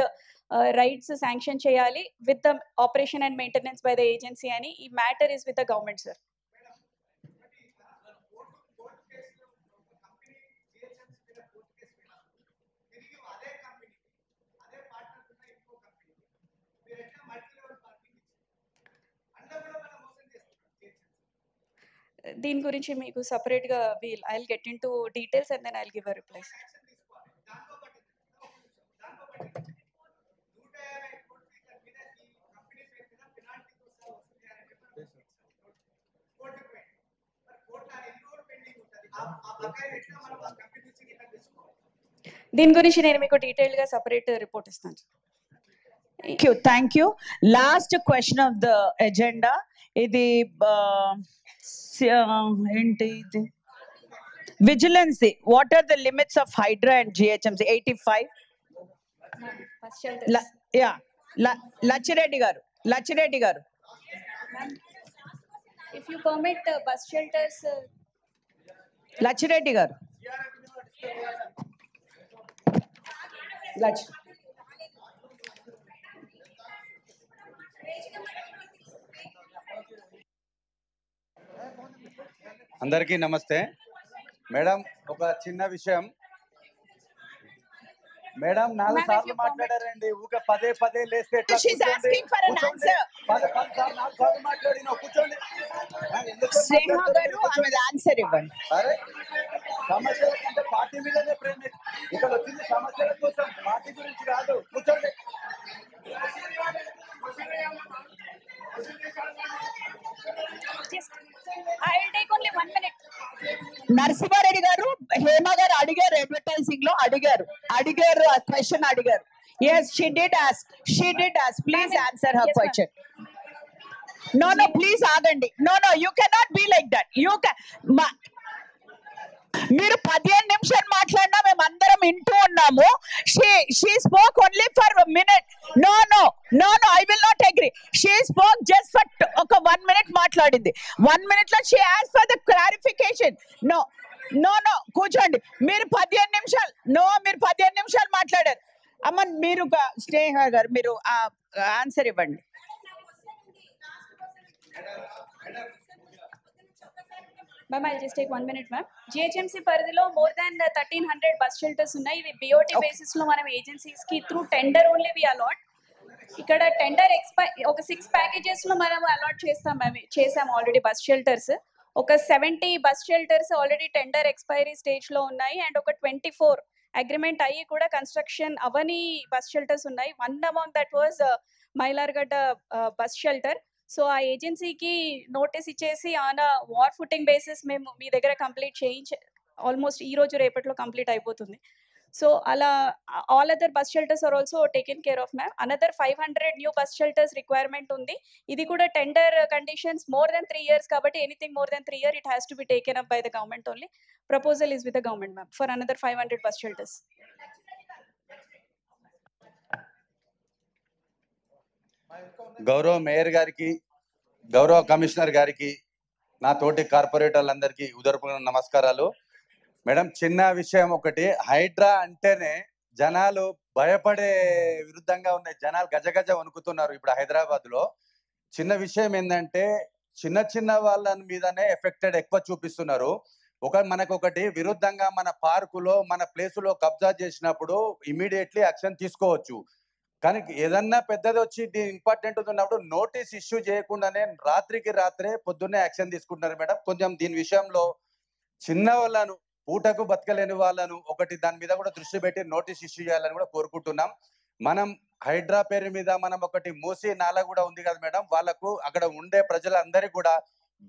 రైట్స్ శాంక్షన్ చేయాలి with the operation and maintenance by the agency అని. ఈ matter is with the government sir. దీని గురించి మీకు సపరేట్గా I will get into details and then I will give a reply. దీని గురించి నేను మీకు డీటెయిల్గా సపరేట్ రిపోర్ట్ ఇస్తాను. Thank you. Last question of the agenda ఇది ఏంటి ఇది vigilance. What are the limits of Hydraa and GHMC? 85. Lachireddy గారు if you permit bus shelters. Lachireddy గారు అందరికీ నమస్తే మేడం. ఒక చిన్న విషయం మేడం, 4 సార్లు మాట్లాడారండి. ఊక పదే పదే లేస్తే ఎట్లా? She's asking for an answer. 4 సార్లు మాట్లాడినా కూర్చోండి. స్నేహ గారు ఆమె ఆన్సర్ ఇవ్వండి. అరే సమస్యల కంటే పార్టీ మీదనే ప్రేమ. ఇక్కడ వచ్చింది సమస్యల కోసం, పార్టీ గురించి కాదు. కూర్చోండి. I will take only 1 minute. Narasimha Reddy గారు హేమ గారు అడిగారు, అడ్వర్టైజింగ్ లో అడిగారు ఆ క్వశ్చన్ అడిగారు. Yes, she did ask. Please answer her question. No, please ఆగండి. No, you cannot be like that. మీరు 15 నిమిషాలు మాట్లాడినా మేము అందరం వింటూ ఉన్నాము. She spoke only for a minute. No, I will not agree. She spoke just for ఒక 1 minute మాట్లాడింది. 1 minute లో she asked for the clarification. No, కూర్చోండి. మీరు 15 నిమిషాలు మాట్లాడారు. అమ్మ మీరు స్నేహ గారు మీరు ఆన్సర్ ఇవ్వండి. Ma'am, I'll just take 1 minute, ma'am. GHMC పరిధిలో more than 1300 bus shelters ఉన్నాయి. ఇవి BOT basis లో మనం ఏజెన్సీస్ కి through tender only we allot. ఇక్కడ టెండర్ ఒక 6 ప్యాకేజెస్ లో మనం అలాట్ చేసాం ఆల్రెడీ బస్ షెల్టర్స్. ఒక 70 bus shelters already tender expiry stage లో ఉన్నాయి. అండ్ ఒక 24 అగ్రిమెంట్ అయ్యి కూడా కన్స్ట్రక్షన్ అవని బస్ షెల్టర్స్ ఉన్నాయి. One among that was Mylargadda bus shelter. So ఆ ఏజెన్సీకి నోటీస్ ఇచ్చేసి ఆన్ వార్ ఫుటింగ్ బేసిస్ మేము మీ దగ్గర కంప్లీట్ ఆల్మోస్ట్ ఈ రోజు రేపట్లో కంప్లీట్ అయిపోతుంది. సో అలా all other bus shelters are also taken care of ma'am. Another 500 new bus shelters requirement ఉంది. ఇది కూడా tender conditions more than 3 years కాబట్టి anything more than 3 years it has to be taken up by the government only. Proposal is with the government ma'am for another 500 bus shelters. గౌరవ mayor గారికి, గౌరవ commissioner గారికి, నా తోటి కార్పొరేటర్లందరికీ ఉదరపూర్వక నమస్కారాలు. Madam, చిన్న విషయం ఒకటి. హైడ్రా అంటేనే జనాలు భయపడే విరుద్ధంగా ఉన్నాయి. జనాలు గజగజ వణుకుతున్నారు ఇప్పుడు హైదరాబాద్ లో. చిన్న విషయం ఏంటంటే చిన్న వాళ్ళ మీదనే ఎఫెక్టెడ్ ఎక్కువ చూపిస్తున్నారు. మనకొకటి విరుద్ధంగా మన పార్కులో మన ప్లేసులో కబ్జా చేసినప్పుడు ఇమీడియట్లీ యాక్షన్ తీసుకోవచ్చు. కానీ ఏదన్నా పెద్దది వచ్చి ఇంపార్టెంట్ ఉన్నప్పుడు నోటీస్ ఇష్యూ చేయకుండానే రాత్రికి రాత్రే పొద్దున్నే యాక్షన్ తీసుకుంటున్నారు మేడం. కొంచెం దీని విషయంలో చిన్న వాళ్ళను, పూటకు బతకలేని వాళ్ళను ఒకటి దాని మీద కూడా దృష్టి పెట్టి నోటీస్ ఇష్యూ చేయాలని కూడా కోరుకుంటున్నాం. మనం హైడ్రా పేరు మీద మనం ఒకటి మూసి నాలా కూడా ఉంది కదా మేడం, వాళ్ళకు అక్కడ ఉండే ప్రజలందరికీ కూడా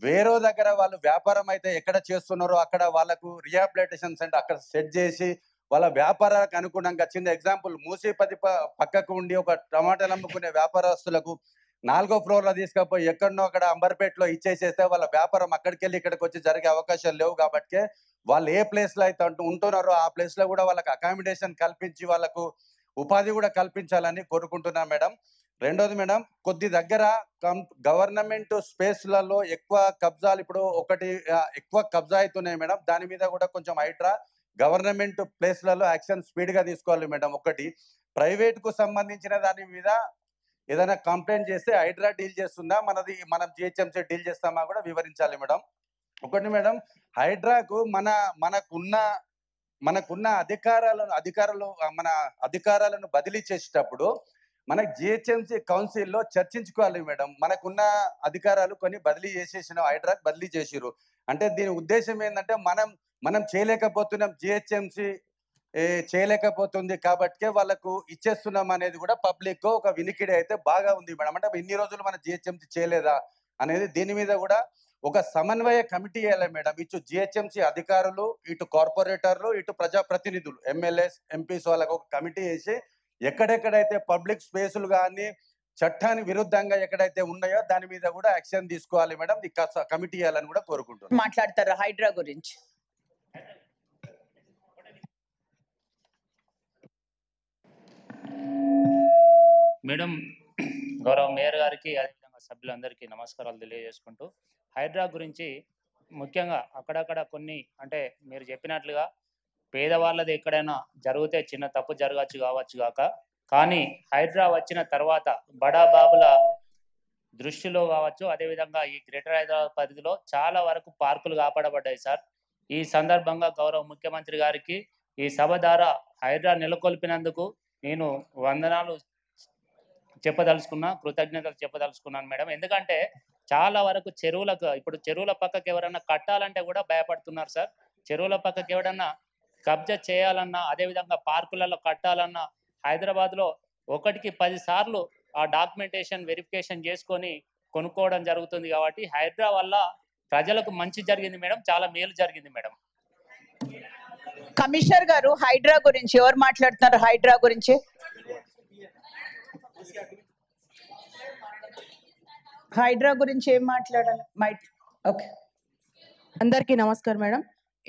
వేరే దగ్గర వాళ్ళు వ్యాపారం అయితే ఎక్కడ చేస్తున్నారో అక్కడ వాళ్ళకు రిహాబిలిటేషన్ సెంటర్ అక్కడ సెట్ చేసి వాళ్ళ వ్యాపారాలకు అనుగుణంగా, చిన్న ఎగ్జాంపుల్, మూసి పక్కకు ఉండి ఒక టమాటాలు అమ్ముకునే వ్యాపారస్తులకు 4వ ఫ్లోర్ లో తీసుకపోయి ఎక్కడనో అక్కడ అంబర్పేటలో ఇచ్చేసేస్తే వాళ్ళ వ్యాపారం అక్కడికి వెళ్ళి ఇక్కడికి వచ్చి జరిగే అవకాశాలు లేవు. కాబట్టి వాళ్ళు ఏ ప్లేస్ లో అయితే ఉంటున్నారో ఆ ప్లేస్ లో కూడా వాళ్ళకి అకామిడేషన్ కల్పించి వాళ్ళకు ఉపాధి కూడా కల్పించాలని కోరుకుంటున్నాం మేడం. రెండోది మేడం, కొద్ది దగ్గర గవర్నమెంట్ స్పేస్లలో ఎక్కువ కబ్జాలు ఇప్పుడు ఎక్కువ కబ్జా అవుతున్నాయి మేడం. దాని మీద కూడా కొంచెం హైడ్రా గవర్నమెంట్ ప్లేస్లలో యాక్షన్ స్పీడ్ గా తీసుకోవాలి మేడం. ఒకటి ప్రైవేట్ కు సంబంధించిన దాని మీద ఏదైనా కంప్లైంట్ చేస్తే హైడ్రా డీల్ చేస్తుందా, మనం జిహెచ్ఎంసీ డీల్ చేస్తామా కూడా వివరించాలి మేడం. ఒకటి మేడం, హైడ్రాకు మనకున్న అధికారాలను బదిలీ చేసేటప్పుడు మన జిహెచ్ఎంసీ కౌన్సిల్లో చర్చించుకోవాలి మేడం. మనకున్న అధికారాలు కొన్ని బదిలీ చేసేసిన హైడ్రాకు బదిలీ చేసిరు అంటే దీని ఉద్దేశం ఏంటంటే మనం చేయలేకపోతున్నాం, జిహెచ్ఎంసీ చేయలేకపోతుంది కాబట్టి వాళ్ళకు ఇచ్చేస్తున్నాం అనేది కూడా పబ్లిక్ ఒక వినికిడి అయితే బాగా ఉంది మేడం. అంటే ఇన్ని రోజులు మన జిహెచ్ఎంసీ చేయలేదా అనేది దీని మీద కూడా ఒక సమన్వయ కమిటీ వేయాలి మేడం. ఇటు జిహెచ్ఎంసీ అధికారులు, ఇటు కార్పొరేటర్లు, ఇటు ప్రజాప్రతినిధులు, ఎమ్మెల్యేస్, ఎంపీస్ వాళ్ళకు ఒక కమిటీ వేసి ఎక్కడెక్కడైతే పబ్లిక్ స్పేసులు కానీ చట్టానికి విరుద్ధంగా ఎక్కడైతే ఉన్నాయో దాని మీద కూడా యాక్షన్ తీసుకోవాలి మేడం. కమిటీ వేయాలని కూడా కోరుకుంటున్నాను. మాట్లాడతారు హైడ్రా గురించి. మేడం, గౌరవ మేయర్ గారికి అదేవిధంగా సభ్యులందరికీ నమస్కారాలు తెలియజేసుకుంటూ, హైడ్రా గురించి ముఖ్యంగా అక్కడక్కడ కొన్ని అంటే మీరు చెప్పినట్లుగా పేదవాళ్ళది ఎక్కడైనా జరిగితే చిన్న తప్పు జరగచ్చు కావచ్చు కాక, కానీ హైడ్రా వచ్చిన తర్వాత బడా బాబుల దృష్టిలో కావచ్చు, అదేవిధంగా ఈ గ్రేటర్ హైదరాబాద్ పరిధిలో చాలా వరకు పార్కులు కాపాడబడ్డాయి సార్. ఈ సందర్భంగా గౌరవ ముఖ్యమంత్రి గారికి ఈ సభ ద్వారా హైడ్రా నెలకొల్పినందుకు నేను వందనాలు కృతజ్ఞతలు చెప్పదలుచుకున్నాను మేడం. ఎందుకంటే చాలా వరకు ఇప్పుడు చెరువుల పక్కకి ఎవరన్నా కట్టాలంటే కూడా భయపడుతున్నారు సార్. చెరువుల పక్కకి ఎవరన్నా కబ్జా చేయాలన్నా, అదేవిధంగా పార్కులలో కట్టాలన్నా హైదరాబాద్లో 1కి 10 సార్లు ఆ డాక్యుమెంటేషన్ వెరిఫికేషన్ చేసుకొని కొనుక్కోవడం జరుగుతుంది. కాబట్టి హైడ్రా వల్ల ప్రజలకు మంచి జరిగింది మేడం, చాలా మేలు జరిగింది మేడం. కమిషనర్ గారు, హైడ్రా గురించి ఎవరు మాట్లాడుతున్నారు? హైడ్రా గురించి ఏం మాట్లాడాలి? ఓకే, అందరికీ నమస్కారం మేడం.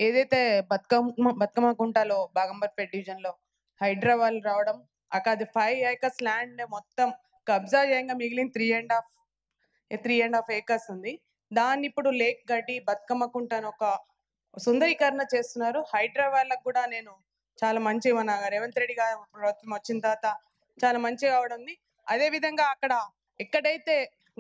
ఏదైతే బతుకమ్మ కుంటలో బాగంబర్పేట డివిజన్లో హైడ్రా వాళ్ళు రావడం, అక్కడ 5 acres ల్యాండ్ మొత్తం కబ్జా చేయంగా మిగిలిన 3.5 acres ఉంది. దాన్ని ఇప్పుడు లేక్ గడ్డి బతుకమ్మ కుంటను ఒక సుందరీకరణ చేస్తున్నారు. హైడ్రా వాళ్ళకు కూడా నేను చాలా మంచి, మన రేవంత్ రెడ్డి గారు వచ్చిన తర్వాత చాలా మంచిగా అవడం ఉంది. అదేవిధంగా అక్కడ ఎక్కడైతే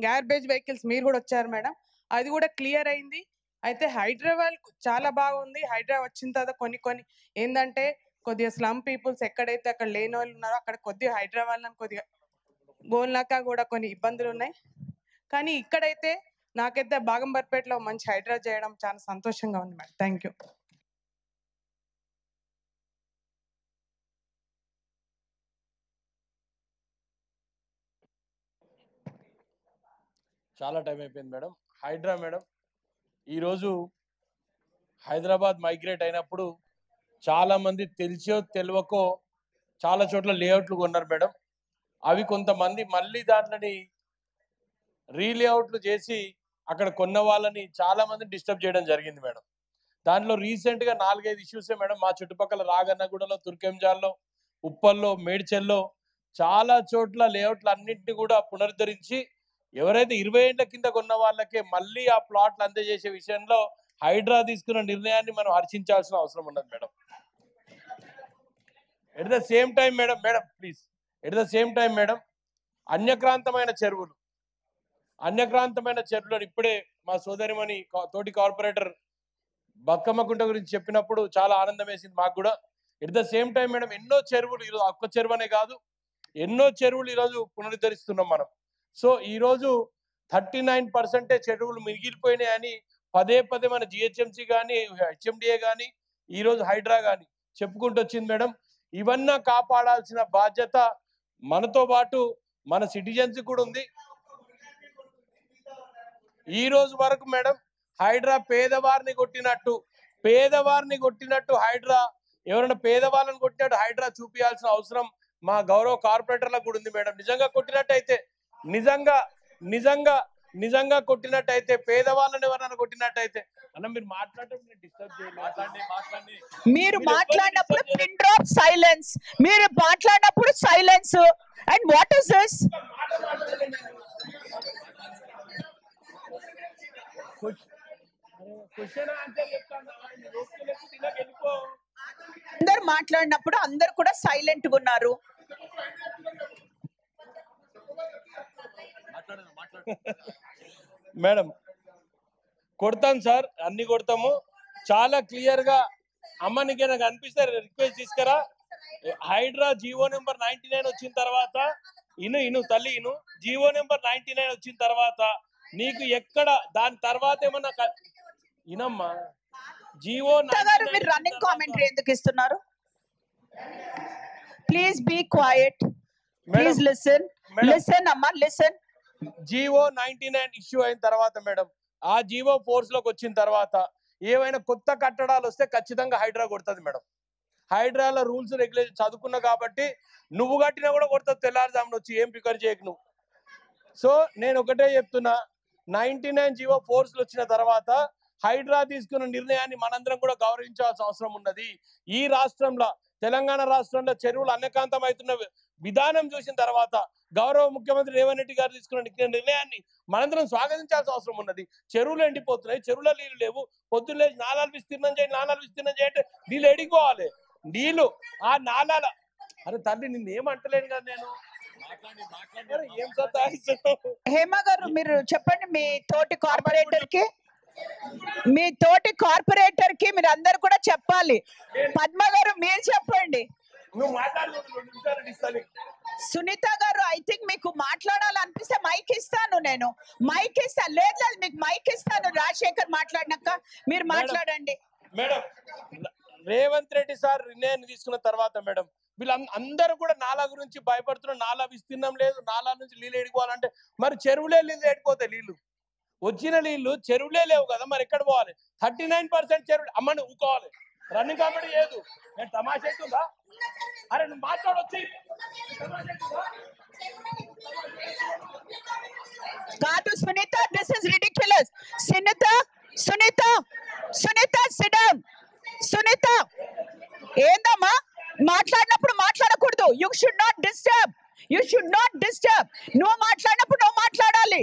గార్బేజ్ వెహికల్స్ మీరు కూడా వచ్చారు మేడం, అది కూడా క్లియర్ అయింది. అయితే హైదరాబాద్ చాలా బాగుంది. హైదరాబాద్ వచ్చిన తర్వాత కొన్ని ఏంటంటే కొద్దిగా స్లమ్ పీపుల్స్ ఎక్కడైతే అక్కడ లేని వాళ్ళు ఉన్నారో అక్కడ కొద్దిగా హైదరాబాద్లో కొద్దిగా గోల్నాక కూడా కొన్ని ఇబ్బందులు ఉన్నాయి. కానీ ఇక్కడైతే నాకైతే బాగంబర్పేటలో మంచి హైడ్రా చేయడం చాలా సంతోషంగా ఉంది మేడం. Thank you. చాలా టైం అయిపోయింది మేడం. హైడ్రా మేడం, ఈరోజు హైదరాబాద్ మైగ్రేట్ అయినప్పుడు చాలామంది తెలిసో తెలియకో చాలా చోట్ల లేఅవుట్లు కొన్నారు మేడం. అవి కొంతమంది మళ్ళీ దాంట్లోని రీలేఅవుట్లు చేసి అక్కడ కొన్న వాళ్ళని చాలామంది డిస్టర్బ్ చేయడం జరిగింది మేడం. దాంట్లో రీసెంట్గా 4-5 ఇష్యూసే మేడం. మా చుట్టుపక్కల రాగన్నగూడలో, తుర్కెంజాల్లో, ఉప్పల్లో, మేడ్చెల్లో చాలా చోట్ల లేఅవుట్లు అన్నింటినీ కూడా పునరుద్ధరించి ఎవరైతే 20 ఏళ్ల కింద కొన్న వాళ్ళకే మళ్ళీ ఆ ప్లాట్లు అందజేసే విషయంలో హైడ్రా తీసుకున్న నిర్ణయాన్ని మనం హర్షించాల్సిన అవసరం ఉన్నది madam. At the same time madam please at the same time madam, అన్యక్రాంతమైన చెరువులను ఇప్పుడే మా సోదరిమణి తోటి కార్పొరేటర్ బతుకమ్మకుంట గురించి చెప్పినప్పుడు చాలా ఆనందం వేసింది మాకు కూడా. At the same time madam, ఎన్నో చెరువులు ఈరోజు, ఒక్క చెరువు అనే కాదు, ఎన్నో చెరువులు ఈరోజు పునరుద్ధరిస్తున్నాం మనం. సో ఈరోజు 39% చెరువులు మిగిలిపోయినాయని పదే మన జిహెచ్ఎంసీ కానీ, హెచ్ఎండిఏ కానీ, ఈరోజు హైడ్రా కానీ చెప్పుకుంటూ వచ్చింది మేడం. ఇవన్నీ కాపాడాల్సిన బాధ్యత మనతో పాటు మన సిటిజన్స్ కూడా ఉంది. ఈ రోజు వరకు మేడం హైడ్రా పేదవారిని కొట్టినట్టు హైడ్రా, ఎవరైనా పేదవాళ్ళని కొట్టినట్టు హైడ్రా చూపించాల్సిన అవసరం మా గౌరవ కార్పొరేటర్లకు కూడా ఉంది మేడం. నిజంగా కొట్టినట్టయితే పేదవాళ్ళని ఎవరైనా కొట్టినట్టయితే అన్న మీరు మాట్లాడటం డిస్టర్బ్ చేయండి. మీరు మాట్లాడినప్పుడు పిన్ డ్రాప్ సైలెన్స్, మీరు మాట్లాడినప్పుడు silence. And what is this? అందరు మాట్లాడినప్పుడు అందరు కూడా సైలెంట్ గా ఉన్నారు. మేడం కొడతాం సార్, అన్ని కొడతాము. చాలా క్లియర్ గా అమ్మ నీకు నాకు అనిపిస్తే రిక్వెస్ట్ తీసుకురా. హైడ్రా జీవో నెంబర్ 99 వచ్చిన తర్వాత తల్లి జీవో నెంబర్ 99 వచ్చిన తర్వాత నీకు ఎక్కడ దాని తర్వాత ఏమన్నా ఇనమ్మా జీవో మీరు రన్నింగ్ కామెంటరీ ఎందుకు ఇస్తున్నారు? Please be quiet, please listen అమ్మా, లిసన్. జీవో 99 ఇష్యూ అయిన తర్వాత మేడం, ఆ జీవో ఫోర్స్ లోకి వచ్చిన తర్వాత ఏవైనా కొత్త కట్టడాలు వస్తే ఖచ్చితంగా హైడ్రా కొడుతుంది మేడం. హైడ్రాలో రూల్స్ రెగ్యులేషన్ చదువుకున్నా కాబట్టి నువ్వు కట్టినా కూడా కొడుతుంది తెల్లారుజామున వచ్చి, ఏం ప్రికర్ చేయకు నువ్వు. సో నేను ఒకటే చెప్తున్నా, 99 జీవో ఫోర్స్ వచ్చిన తర్వాత హైడ్రా తీసుకున్న నిర్ణయాన్ని మనందరం కూడా గౌరవించాల్సిన అవసరం ఉన్నది. ఈ రాష్ట్రంలో, తెలంగాణ రాష్ట్రంలో చెరువులు అన్యకాంతం అవుతున్న విధానం చూసిన తర్వాత గౌరవ ముఖ్యమంత్రి రేవంత్ రెడ్డి గారు తీసుకున్న నిర్ణయాన్ని మనందరం స్వాగతించాల్సిన అవసరం ఉన్నది. చెరువులు ఎండిపోతున్నాయి, చెరువుల నీళ్లు లేవు. పొద్దున్న నాలాలు విస్తీర్ణం చేయండి, నీళ్ళు ఎడిపోవాలి. నీళ్లు ఆ నాలాల, అరే తల్లి నిన్నేమంటలేను కదా నేను. ఏం సతాయిస్తున్నావు? హేమ గారు మీరు చెప్పండి మీ తోటి కార్పొరేటర్ కి మీరు అందరు కూడా చెప్పాలి. పద్మ గారు మీరు చెప్పండి. నువ్వు మాట్లాడు, 2 నిమిషాలు ఇస్తాను. సునీత గారు ఐ థింక్ మీకు మాట్లాడాలనిపిస్తే మైక్ ఇస్తాను, నేను మైక్ ఇస్తాను. లేదు మీకు మైక్ ఇస్తాను, రాజశేఖర్ మాట్లాడినాక మీరు మాట్లాడండి. మేడం రేవంత్ రెడ్డి సార్ నిర్ణయాన్ని తీసుకున్న తర్వాత మేడం వీళ్ళు అందరూ కూడా నాలా గురించి భయపడుతున్నారు. నాలా విస్తీర్ణం లేదు, నాలా నుంచి నీళ్ళు ఎడుకోవాలంటే మరి చెరువులే నీళ్ళు ఎడిపోతాయి. నీళ్లు వచ్చిన నీళ్లు చెరువులే లేవు కదా, మరి ఎక్కడ పోవాలి? 39% చెరువులు అమ్మని ఊకోవాలి. రన్నింగ్ కామెడీ లేదు. నేను తమాషా అవుతుందా? అరే నువ్వు మాట్లాడొచ్చి కాదు Sunita, this is ridiculous. Sunita sit down. Sunita ఏందమ్మా మాట్లాడినప్పుడు మాట్లాడకూడదు. You should not disturb. నువ్వు మాట్లాడినప్పుడు నువ్వు మాట్లాడాలి.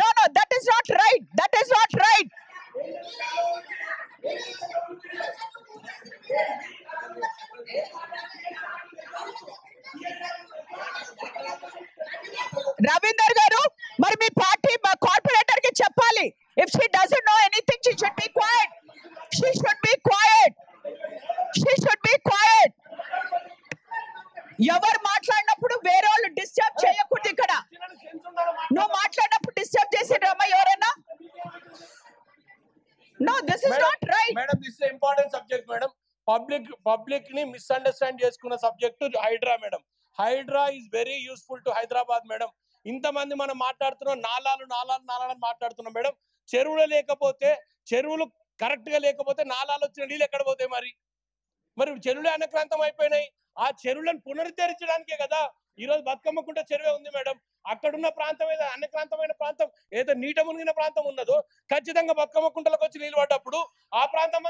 No that is not right. Ravinder garu మరి మీ పార్టీ మా కార్పొరేటర్ కి చెప్పాలి. If she doesn't know anything she should be quiet. ఎవరు మాట్లాడినప్పుడు వేరే వాళ్ళు డిస్టర్బ్ చేయకూడదు. ఇక్కడ నువ్వు మాట్లాడినప్పుడు డిస్టర్బ్ చేసేటమ్మా ఎవరైనా? No this is not right. Madam this is important subject madam. Public ని మిస్అండర్స్టాండ్ చేసుకున్న subject Hydraa madam. Hydraa is very useful to Hyderabad madam. ఇంతమంది మనం మాట్లాడుతున్నాం, నాలాలు మాట్లాడుతున్నాం మేడం. చెరువులు కరెక్ట్ గా లేకపోతే నాలాలు వచ్చిన నీళ్ళు ఎక్కడ పోతాయి? మరి చెరువులే అన్యక్రాంతం అయిపోయినాయి. ఆ చెరువులను పునరుద్ధరించడానికే కదా ఈ రోజు బతుకమ్మకుంట చెరువే ఉంది మేడం. అక్కడున్న ప్రాంతం ఏదో అన్యక్రాంతమైన ప్రాంతం, ఏదో నీట మునిగిన ప్రాంతం ఉన్నదో ఖచ్చితంగా బతుకమ్మకుంటలకు వచ్చి నీళ్ళు పడ్డప్పుడు ఆ ప్రాంతం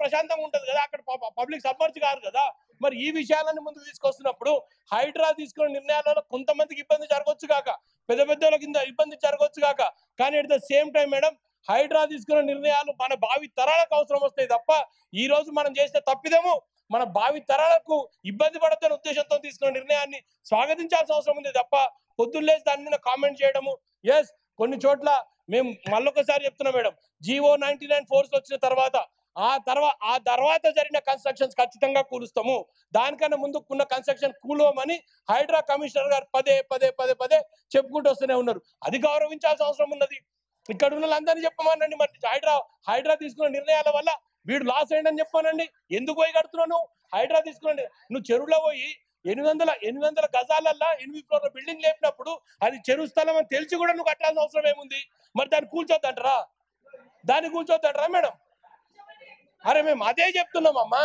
ప్రశాంతంగా ఉంటది కదా. అక్కడ పబ్లిక్ సబ్మర్జ్ కాదు కదా. మరి ఈ విషయాలను ముందుకు తీసుకొస్తున్నప్పుడు హైడ్రా తీసుకున్న నిర్ణయాలలో కొంతమందికి ఇబ్బంది జరగవచ్చు కాక, పెద్ద కింద ఇబ్బంది జరగవచ్చు కాక, కానీ at the same time madam Hydraa తీసుకున్న నిర్ణయాలు మన భావి తరాలకు అవసరం వస్తాయి తప్ప ఈ రోజు మనం చేసిన తప్పిదము మన భావి తరాలకు ఇబ్బంది పడతానే ఉద్దేశంతో తీసుకున్న నిర్ణయాన్ని స్వాగతించాల్సిన అవసరం ఉంది తప్ప పొద్దున్నేసి దాని మీద కామెంట్ చేయడము. ఎస్, కొన్ని చోట్ల మేము మళ్ళొకసారి చెప్తున్నాం మేడం, జీవో 99 ఫోర్స్ వచ్చిన తర్వాత ఆ తర్వాత జరిగిన కన్స్ట్రక్షన్స్ ఖచ్చితంగా కూలుస్తాము. దానికన్నా ముందు ఉన్న కన్స్ట్రక్షన్ కూలమని హైడ్రా కమిషనర్ గారు పదే చెప్పుకుంటూ వస్తూనే ఉన్నారు. అది గౌరవించాల్సిన అవసరం ఉన్నది. ఇక్కడ ఉన్న వాళ్ళందరినీ చెప్పమనండి. మరి హైడ్రా తీసుకున్న నిర్ణయాల వల్ల వీడు లాస్ అయ్యిందని చెప్పానండి. ఎందుకు పోయి కడుతున్నావు? హైడ్రా తీసుకున్నాండి. నువ్వు చెరువులో పోయి 800 గజాలల్లా 8 ఫ్లోర్ల బిల్డింగ్ లేపినప్పుడు అది చెరువు స్థలం అని తెలిసి కూడా నువ్వు కట్టాల్సిన అవసరం ఏముంది? మరి దాన్ని కూల్చొద్దంటారా మేడం? అరే మేము అదే చెప్తున్నామమ్మా.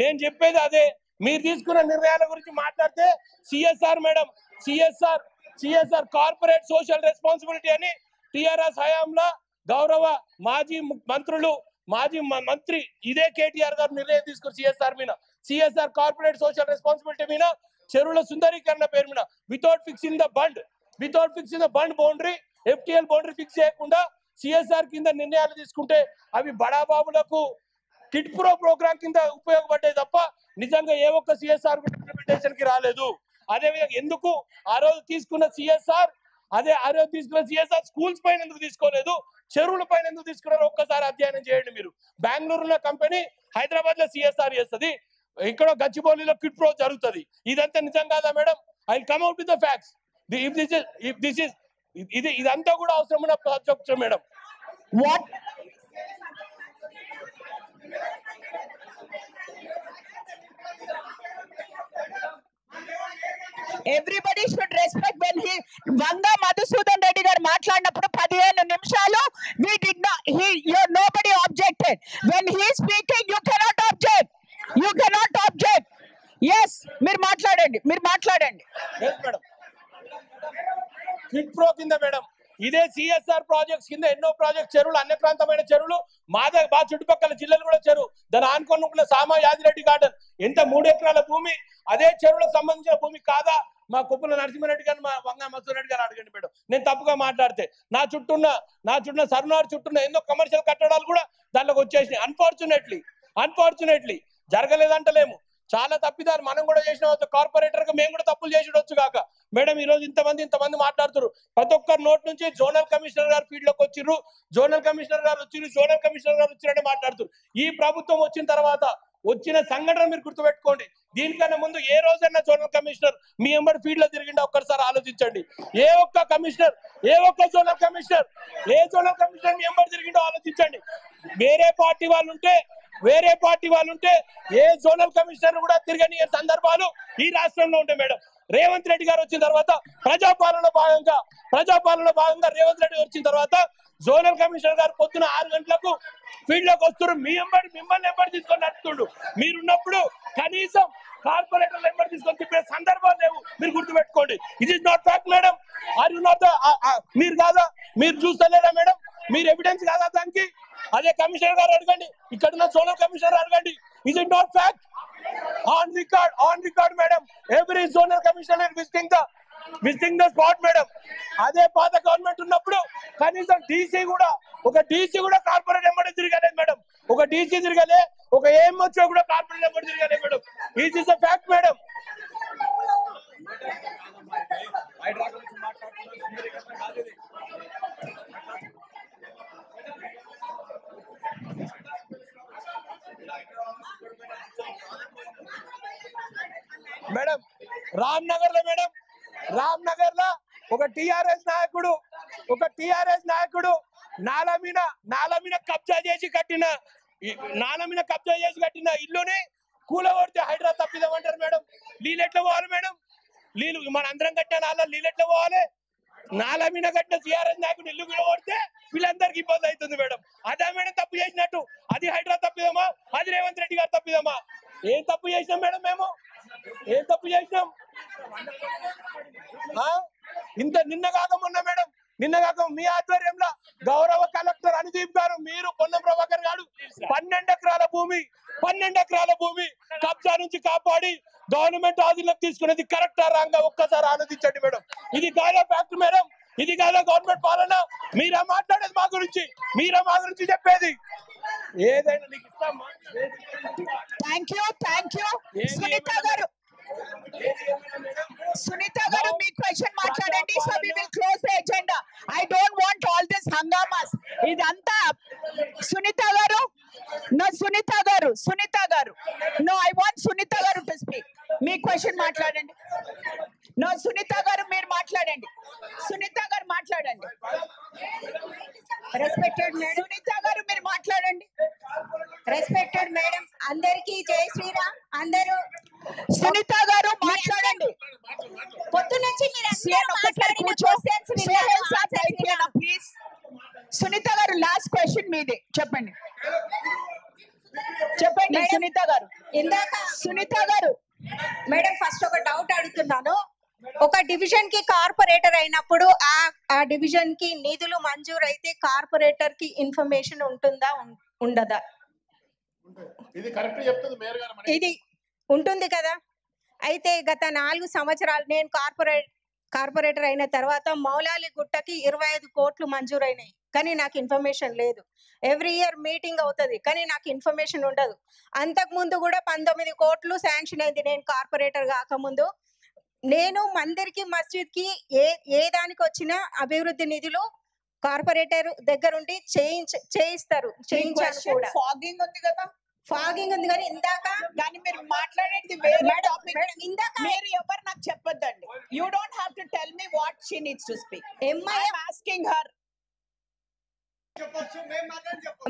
నేను చెప్పేది అదే. మీరు తీసుకున్న నిర్ణయాల గురించి మాట్లాడితే CSR madam, CSR corporate social responsibility అని టిఆర్ఎస్ హయాంలో గౌరవ మాజీ మంత్రి ఇదే కేటీఆర్ గారు నిర్ణయం తీసుకుని సిఎస్ఆర్ కార్పొరేట్ సోషల్ రెస్పాన్సిబిలిటీ మీద చెరువుల సుందరీకరణ పేరు మీద without fixing the bund boundary, FTL boundary fix చేయకుండా సిఎస్ఆర్ కింద నిర్ణయాలు తీసుకుంటే అవి బడాబాబులకు కిడ్ ప్రో ప్రోగ్రామ్ కింద ఉపయోగపడ్డాయి తప్ప నిజంగా ఏ ఒక్క సిఎస్ఆర్ ఇంప్లిమెంటేషన్ కి రాలేదు. అదేవిధంగా ఎందుకు ఆ రోజు తీసుకున్న సిఎస్ఆర్ స్కూల్స్ పైన ఎందుకు తీసుకోలేదు, చెరువుల పైన ఎందుకు తీసుకున్నారో ఒక్కసారి అధ్యయనం చేయండి మీరు. బెంగళూరులో కంపెనీ హైదరాబాద్ లో సిఎస్ఆర్ చేస్తుంది, ఇక్కడ గచ్చిబౌలిలో కిడ్ ప్రో జరుగుతుంది. ఇదంతా నిజం కాదా madam? I come out with the facts. ఇదంతా కూడా అవసరం ఉన్న subject madam. What everybody should respect when Vanga Madhusudan Reddy గారు మాట్లాడినప్పుడు 15 నిమిషాలు nobody objected. When he is speaking you cannot object. Yes, మీరు మాట్లాడండి. కిడ్ ప్రో కింద మేడం ఇదే సిఎస్ఆర్ ప్రాజెక్ట్స్ కింద ఎన్నో చెరువులు, అన్యక్రాంతమైన చెరువులు మా చుట్టుపక్కల జిల్లాలు కూడా చెరువు, దాని ఆనుకున్న సామా యాదిరెడ్డి గార్డెన్ ఎంత 3 ఎకరాల భూమి అదే చెరువులకు సంబంధించిన భూమి కాదా? మా కుప్పల నరసింహారెడ్డి గారు, మా వంగ మధుసూదన్ గారు అడగండి మేడం. నేను తప్పుగా మాట్లాడితే నా చుట్టూన్న సరునాడు చుట్టూన్న ఎన్నో కమర్షియల్ కట్టడాలు కూడా దాంట్లోకి వచ్చేసినాయి. అన్ఫార్చునేట్లీ జరగలేదంటలేము, చాలా తప్పిదాలు మనం కూడా చేసిన కార్పొరేటర్ గా మేము కూడా తప్పులు చేసిడొచ్చు కాక. మేడం ఈ రోజు ఇంతమంది మాట్లాడుతారు. ప్రతి ఒక్కరి నోట్ నుంచి జోనల్ కమిషనర్ గారు ఫీల్డ్ లోకి వచ్చిర్రు, జోనల్ కమిషనర్ గారు వచ్చిరని మాట్లాడుతారు. ఈ ప్రభుత్వం వచ్చిన తర్వాత వచ్చిన సంఘటన మీరు గుర్తుపెట్టుకోండి. దీనికన్నా ముందు ఏ రోజన్నా జోనల్ కమిషనర్ మీ ఎంబడి ఫీల్డ్ లో తిరిగిండో ఒక్కసారి ఆలోచించండి. ఏ ఒక్క జోనల్ కమిషనర్ మీ ఎంబడి తిరిగిండో ఆలోచించండి. వేరే పార్టీ వాళ్ళు ఉంటే ఏ జోనల్ కమిషనర్ కూడా తిరగని సందర్భాలు ఈ రాష్ట్రంలో ఉంటాయి మేడం. రేవంత్ రెడ్డి గారు వచ్చిన తర్వాత ప్రజాపాలనలో భాగంగా రేవంత్ రెడ్డి వచ్చిన తర్వాత జోనల్ కమిషనర్ గారు పొద్దున 6 గంటలకు ఫీల్డ్ లోకి వస్తున్నారు. మిమ్మల్ని ఎంబడి తీసుకొని నడుతుండు. మీరున్నప్పుడు కనీసం కార్పొరేటర్లు ఎంబడి తీసుకొని తిప్పే సందర్భాలు లేవు. మీరు గుర్తుపెట్టుకోండి. It is not fact madam. మీరు చూస్తలేరా మేడం? మీరు ఎవిడెన్స్ కాదా దానికి? అదే కమిషనర్ గారు అడగండి, ఇక్కడ ఉన్న జోనల్ కమిషనర్ అడగండి. Is it not fact? On record madam. Every zonal commissioner visiting the spot madam. అదే పాత గవర్నమెంట్ ఉన్నప్పుడు కనీసం ఒక డీసీ కూడా కార్పొరేట్ ఎంబడి తిరగలేదు మేడం. ఒక డీసీ తిరగలే, ఒక ఏఎంఓ కూడా కార్పొరేట్ ఎంబడి తిరగలేదు madam. It is a fact madam. Madam Ram Nagar లో ఒక టిఆర్ఎస్ నాయకుడు నాల మీద కబ్జా చేసి కట్టిన ఇల్లుని కూలగొడితే హైడ్రా తప్పిదామంటారు మేడం. నీళ్ళు ఎట్లా పోవాలి మేడం? మన అందరం కట్టిన నీళ్ళు ఎట్లా పోవాలి? నాల మీద కట్టిన టిఆర్ఎస్ నాయకుడు ఇల్లు కూలగొడితే వీళ్ళందరికీ ఇబ్బంది అవుతుంది మేడం. అదే మేడం తప్పు చేసినట్టు? అది హైడ్రా తప్పిదమా? అది రేవంత్ రెడ్డి గారు తప్పిదమా? ఏం తప్పు చేసినాం మేడం? మేము ఏం తప్పు చేసినాం? నిన్న కాక మీ ఆధ్వర్యంలో గౌరవ కలెక్టర్ అనుదీప్ గారు, మీరు పొన్నం ప్రభాకర్ గారు 12 ఎకరాల భూమి కబ్జా నుంచి కాపాడి గవర్నమెంట్ ఆధీనంలోకి తీసుకునేది కరెక్టా రాంగా ఒక్కసారి ఆలోచించండి మేడం. ఇది కాదా ఫ్యాక్ట్ మేడం? ఇది కాదా గవర్నమెంట్ పాలన? మీరా మాట్లాడేది మా గురించి చెప్పేది? ఏదైనా నీకు ఇస్తామా? థ్యాంక్ యూ సునీత గారు మీ క్వశ్చన్ మాట్లాడండి. So we will close the agenda. I don't want all this హంగామాస్. ఇదంతా సునీత గారు నో, ఐ వాంట్ సునీత గారు టు స్పీక్. మీ క్వశ్చన్ మాట్లాడండి. నో, సునీత గారు మీరు మాట్లాడండి. రెస్పెక్టెడ్ మేడం, సునీత గారు మీరు మాట్లాడండి. రెస్పెక్టెడ్ మేడం, అందరికీ జై శ్రీరామ్. అందరూ సునీత గారు మాట్లాడండి. పొద్దు నుంచి మీరు మాట్లాడిన క్వశ్చన్స్ ప్లీజ్. సునీత గారు లాస్ట్ క్వశ్చన్ మీదే, చెప్పండి. సునీత గారు మేడం, ఫస్ట్ ఒక డౌట్ అడుగుతున్నాను. ఒక డివిజన్ కి కార్పొరేటర్ అయినప్పుడు ఆ డివిజన్ కి నిధులు మంజూరు అయితే కార్పొరేటర్ కి ఇన్ఫర్మేషన్ ఉంటుందా ఉండదా? ఇది కరెక్ట్ చెప్తుంది మేయర్ గారు. ఇది ఉంటుంది కదా. అయితే గత 4 సంవత్సరాలు నేను కార్పొరేటర్ అయిన తర్వాత మౌలాలి గుట్టకి 25 కోట్లు మంజూరైనాయి, కానీ నాకు ఇన్ఫర్మేషన్ లేదు. ఎవ్రీ ఇయర్ మీటింగ్ అవుతుంది, కానీ నాకు ఇన్ఫర్మేషన్ ఉండదు. అంతకుముందు కూడా 19 కోట్లు శాంక్షన్ అయింది నేను కార్పొరేటర్ కాకముందు. నేను మందిర్కి మస్జిద్కి ఏ దానికి వచ్చినా అభివృద్ధి నిధులు కార్పొరేటర్ దగ్గరుండి చేయించాను కూడా. ఫాగింగ్ ఉంది కదా, ఫాగింగ్ ఉంది కానీ ఇందాక మీరు మాట్లాడేది వేరే టాపిక్. ఇందాక మీరు ఎవరు నాకు చెప్పొద్దండి. You don't have to tell me what she needs to speak. I am asking her.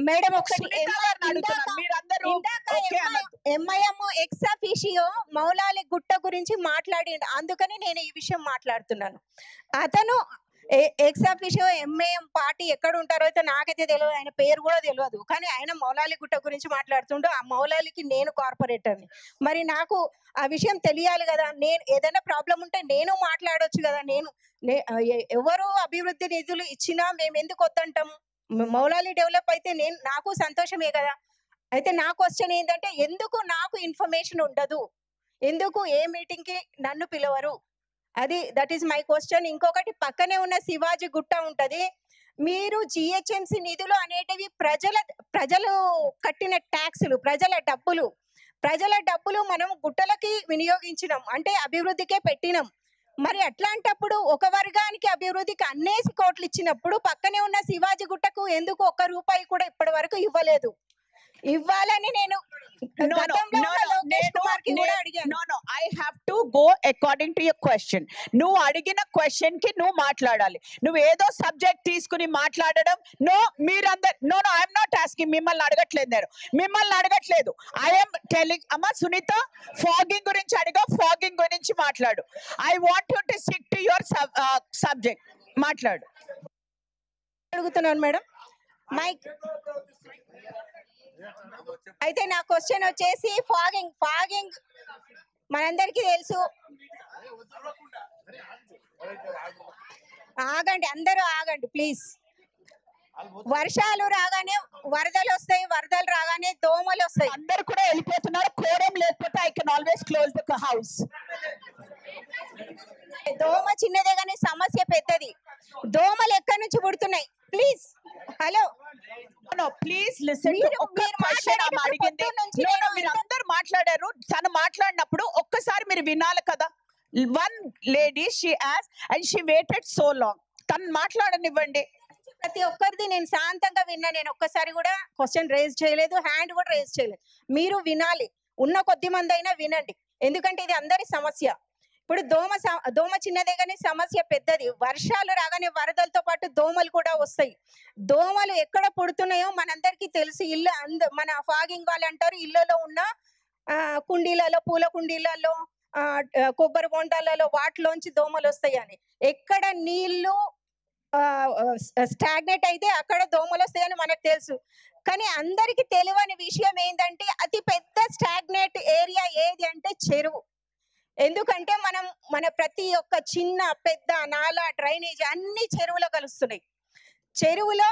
Madam ఒకటి MIM ex officio Moulali Gutta గురించి మాట్లాడిండు, అందుకని నేను ఈ విషయం మాట్లాడుతున్నాను. అతను ఎక్స్ అఫీషియో ఎంఐఎం పార్టీ ఎక్కడ ఉంటారో అయితే నాకైతే తెలియదు, ఆయన పేరు కూడా తెలియదు, కానీ ఆయన మౌలాలి గుట్ట గురించి మాట్లాడుతుండో. ఆ మౌలాలికి నేను కార్పొరేటర్ని, మరి నాకు ఆ విషయం తెలియాలి కదా. నేను ఏదైనా ప్రాబ్లం ఉంటే నేను మాట్లాడొచ్చు కదా. ఎవరు అభివృద్ధి నిధులు ఇచ్చినా మేము ఎందుకు వద్దంటాము? మౌలాలి డెవలప్ అయితే నాకు సంతోషమే కదా. అయితే నా క్వశ్చన్ ఏంటంటే, ఎందుకు నాకు ఇన్ఫర్మేషన్ ఉండదు? ఎందుకు ఏ మీటింగ్ కి నన్ను పిలవరు? That is my question. ఇంకొకటి, పక్కనే ఉన్న శివాజీ గుట్ట ఉంటది. మీరు జిహెచ్ఎంసి నిధులు అనేటివి ప్రజలు కట్టిన ట్యాక్సులు, ప్రజల డబ్బులు. ప్రజల డబ్బులు మనం గుట్టలకి వినియోగించినాం, అంటే అభివృద్ధికే పెట్టినాం. మరి అట్లాంటప్పుడు ఒక వర్గానికి అభివృద్ధికి అన్నేసి కోట్లు ఇచ్చినప్పుడు పక్కనే ఉన్న శివాజీ గుట్టకు ఎందుకు ఒక్క రూపాయి కూడా ఇప్పటి వరకు ఇవ్వలేదు? ఇవ్వాలని నేను గతంలో ఉన్న లోకేష్ కుమార్ కి కూడా అడిగాను. No, I have to go according to your question. నువ్వు అడిగిన క్వశ్చన్ కి నువ్వు మాట్లాడాలి. నువ్వు ఏదో సబ్జెక్ట్ తీసుకుని మాట్లాడడం నో ఐఎమ్ నాట్ ఆస్కింగ్. మిమ్మల్ని అడగట్లేదు నేను, మిమ్మల్ని అడగట్లేదు. ఐఎమ్ టెలింగ్ అమ్మా సునీత, ఫాగింగ్ గురించి అడిగా, ఫాగింగ్ గురించి మాట్లాడు. I want you to stick to your subject. మాట్లాడు. అడుగుతున్నాను మేడం మైక్. అయితే నా క్వశ్చన్ వచ్చేసి ఫాగింగ్ మనందరికీ తెలుసు. ఆగండి, అందరూ ఆగండి ప్లీజ్. వర్షాలు రాగానే వరదలు వస్తాయి, వరదలు రాగానే దోమలు వస్తాయి. అందరు కూడా వెళ్ళిపోతున్నారు. కోరం లేకపోతే I can always close the house. దోమ చిన్నదే కానీ సమస్య పెద్దది. దోమలు ఎక్కడి నుంచి పుడుతున్నాయి? Please hello please listen. మీరు అందరు మాట్లాడారు. తను మాట్లాడినప్పుడు ఒక్కసారి మీరు వినాలి కదా. వన్ లేడీ షీ ఆస్ and she waited so long. తను మాట్లాడనివ్వండి. ప్రతి ఒక్కరిది నేను శాంతంగా విన్నా. నేను ఒక్కసారి కూడా క్వశ్చన్ రేజ్ చేయలేదు, హ్యాండ్ కూడా రేజ్ చేయలేదు. మీరు వినాలి, ఉన్న కొద్ది మంది అయినా వినండి, ఎందుకంటే ఇది అందరి సమస్య. ఇప్పుడు దోమ చిన్నదే కానీ సమస్య పెద్దది. వర్షాలు రాగానే వరదలతో పాటు దోమలు కూడా వస్తాయి. దోమలు ఎక్కడ పుడుతున్నాయో మనందరికీ తెలుసు. మన ఫాగింగ్ వాళ్ళు అంటారు ఇళ్లలో ఉన్న కుండీలలో, పూల కుండీలలో, కొబ్బరి బొండాలలో వాటిలోంచి దోమలు వస్తాయి అని. ఎక్కడ నీళ్లు స్టాగ్నేట్ అయితే అక్కడ దోమలు వస్తాయని మనకు తెలుసు. కానీ అందరికి తెలియని విషయం ఏంటంటే అతి పెద్ద స్టాగ్నేట్ ఏరియా ఏది అంటే చెరువు. ఎందుకంటే మన ప్రతి ఒక్క చిన్న పెద్ద నాలా, డ్రైనేజ్ అన్ని చెరువులో కలుస్తున్నాయి. చెరువులో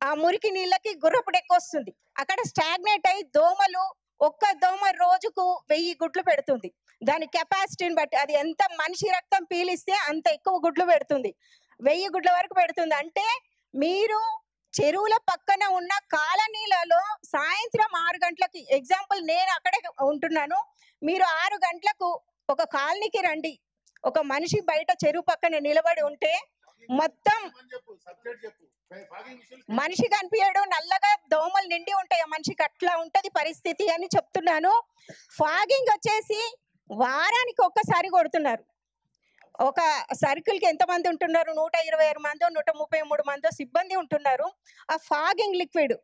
ఆ మురికి నీళ్ళకి గుర్రపుడు ఎక్కువ వస్తుంది. అక్కడ స్టాగ్నేట్ అయి దోమలు, ఒక్క దోమ రోజుకు 1000 గుడ్లు పెడుతుంది. దాని కెపాసిటీని బట్టి అది ఎంత మనిషి రక్తం పీలిస్తే అంత ఎక్కువ గుడ్లు పెడుతుంది. 1000 గుడ్ల వరకు పెడుతుంది. అంటే మీరు చెరువుల పక్కన ఉన్న కాలనీలలో సాయంత్రం 6 గంటలకి, ఎగ్జాంపుల్ నేను అక్కడే ఉంటున్నాను, మీరు 6 గంటలకు ఒక కాలనీకి రండి. ఒక మనిషి బయట చెరువు పక్కన నిలబడి ఉంటే మొత్తం మనిషి కనిపించడు, నల్లగా దోమలు నిండి ఉంటాయి. ఆ మనిషికి అట్లా ఉంటది పరిస్థితి అని చెప్తున్నాను. ఫాగింగ్ వచ్చేసి వారానికి ఒక్కసారి కొడుతున్నారు. ఒక సర్కిల్ కి ఎంతమంది ఉంటున్నారు? 126 మందో 133 మందో సిబ్బంది ఉంటున్నారు. ఆ ఫాగింగ్ లిక్విడ్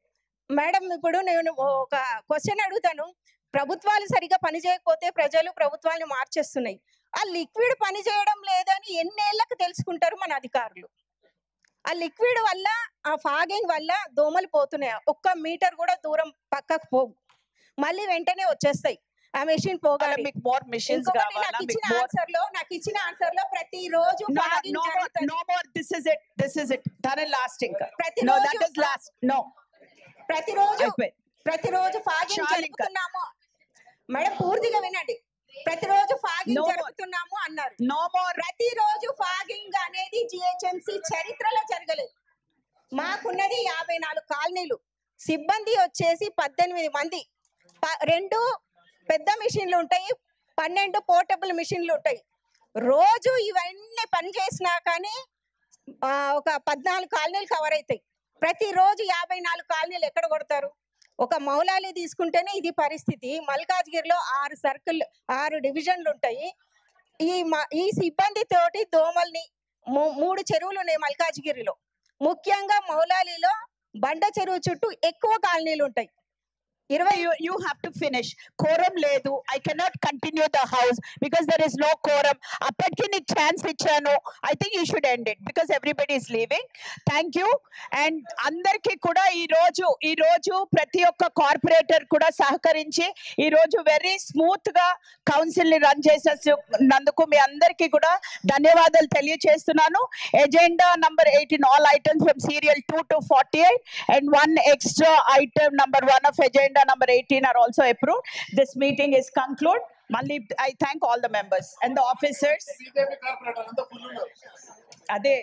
మేడం, ఇప్పుడు నేను ఒక క్వశ్చన్ అడుగుతాను. ప్రభుత్వాలు సరిగా పని చేయకపోతే ప్రజలు ప్రభుత్వాన్ని మార్చేస్తున్నాయి. ఆ లిక్విడ్ పని చేయడం లేదని ఎన్నేళ్లకు తెలుసుకుంటారు మన అధికారులు? ఆ లిక్విడ్ వల్ల, ఆ ఫాగింగ్ వల్ల దోమలు పోతున్నాయి. 1 మీటర్ కూడా దూరం పక్కకు పోవు, మళ్ళీ వెంటనే వచ్చేస్తాయి. ఆ మెషిన్ పోగానే మీకు మోర్ మెషిన్స్ కావాలా? నాకు ఇచ్చిన ఆన్సర్ లో ప్రతిరోజు ఫాగింగ్ జరుగుతుంది. No more. This is it. Done and last ఇంకా. ప్రతిరోజు No, that is last. No. ప్రతిరోజు ఫాగింగ్ జరుగుతున్నాము మేడం, పూర్తిగా వినండి. ప్రతిరోజు ఫాగింగ్ జరుగుతున్నాము అన్నారు. No more. ప్రతిరోజు ఫాగింగ్ అనేది జిహెచ్ఎంసి చరిత్రలో జరగలేదు. మాకున్నది 54 కాలనీలు, సిబ్బంది వచ్చేసి 18 మంది. 2 పెద్ద మిషన్లు ఉంటాయి, 12 పోర్టబుల్ మిషన్లు ఉంటాయి. రోజు ఇవన్నీ పని చేసినా కానీ ఒక 14 కాలనీలు కవర్ అవుతాయి. ప్రతిరోజు 54 కాలనీలు ఎక్కడ కొడతారు? ఒక మౌలాలి తీసుకుంటేనే ఇది పరిస్థితి. మల్కాజ్గిరిలో 6 డివిజన్లు ఉంటాయి. ఈ సిబ్బంది తోటి దోమల్ని 3 చెరువులు ఉన్నాయి మల్కాజ్గిరిలో. ముఖ్యంగా మౌలాలిలో బండ చెరువు చుట్టూ ఎక్కువ కాలనీలు ఉంటాయి. You have to finish. Quorum లేదు. I cannot continue the house because there is no quorum. అప్పటికి నీకు ఛాన్స్ ఇచ్చాను. I think you should end it because everybody is leaving. Thank you. And అందరికీ కూడా ఈ రోజు ప్రతి ఒక్క కార్పొరేటర్ కూడా సహకరించి ఈ రోజు వెరీ స్మూత్ గా కౌన్సిల్ ని రన్ చేసినందుకు మీ అందరికీ కూడా ధన్యవాదాలు తెలియజేస్తున్నాను. Agenda number 18 all items from serial 2 to 48 and one extra item number 1 of agenda number 18 are also approved. This meeting is concluded. Malli, I thank all the members and the officers. Ade,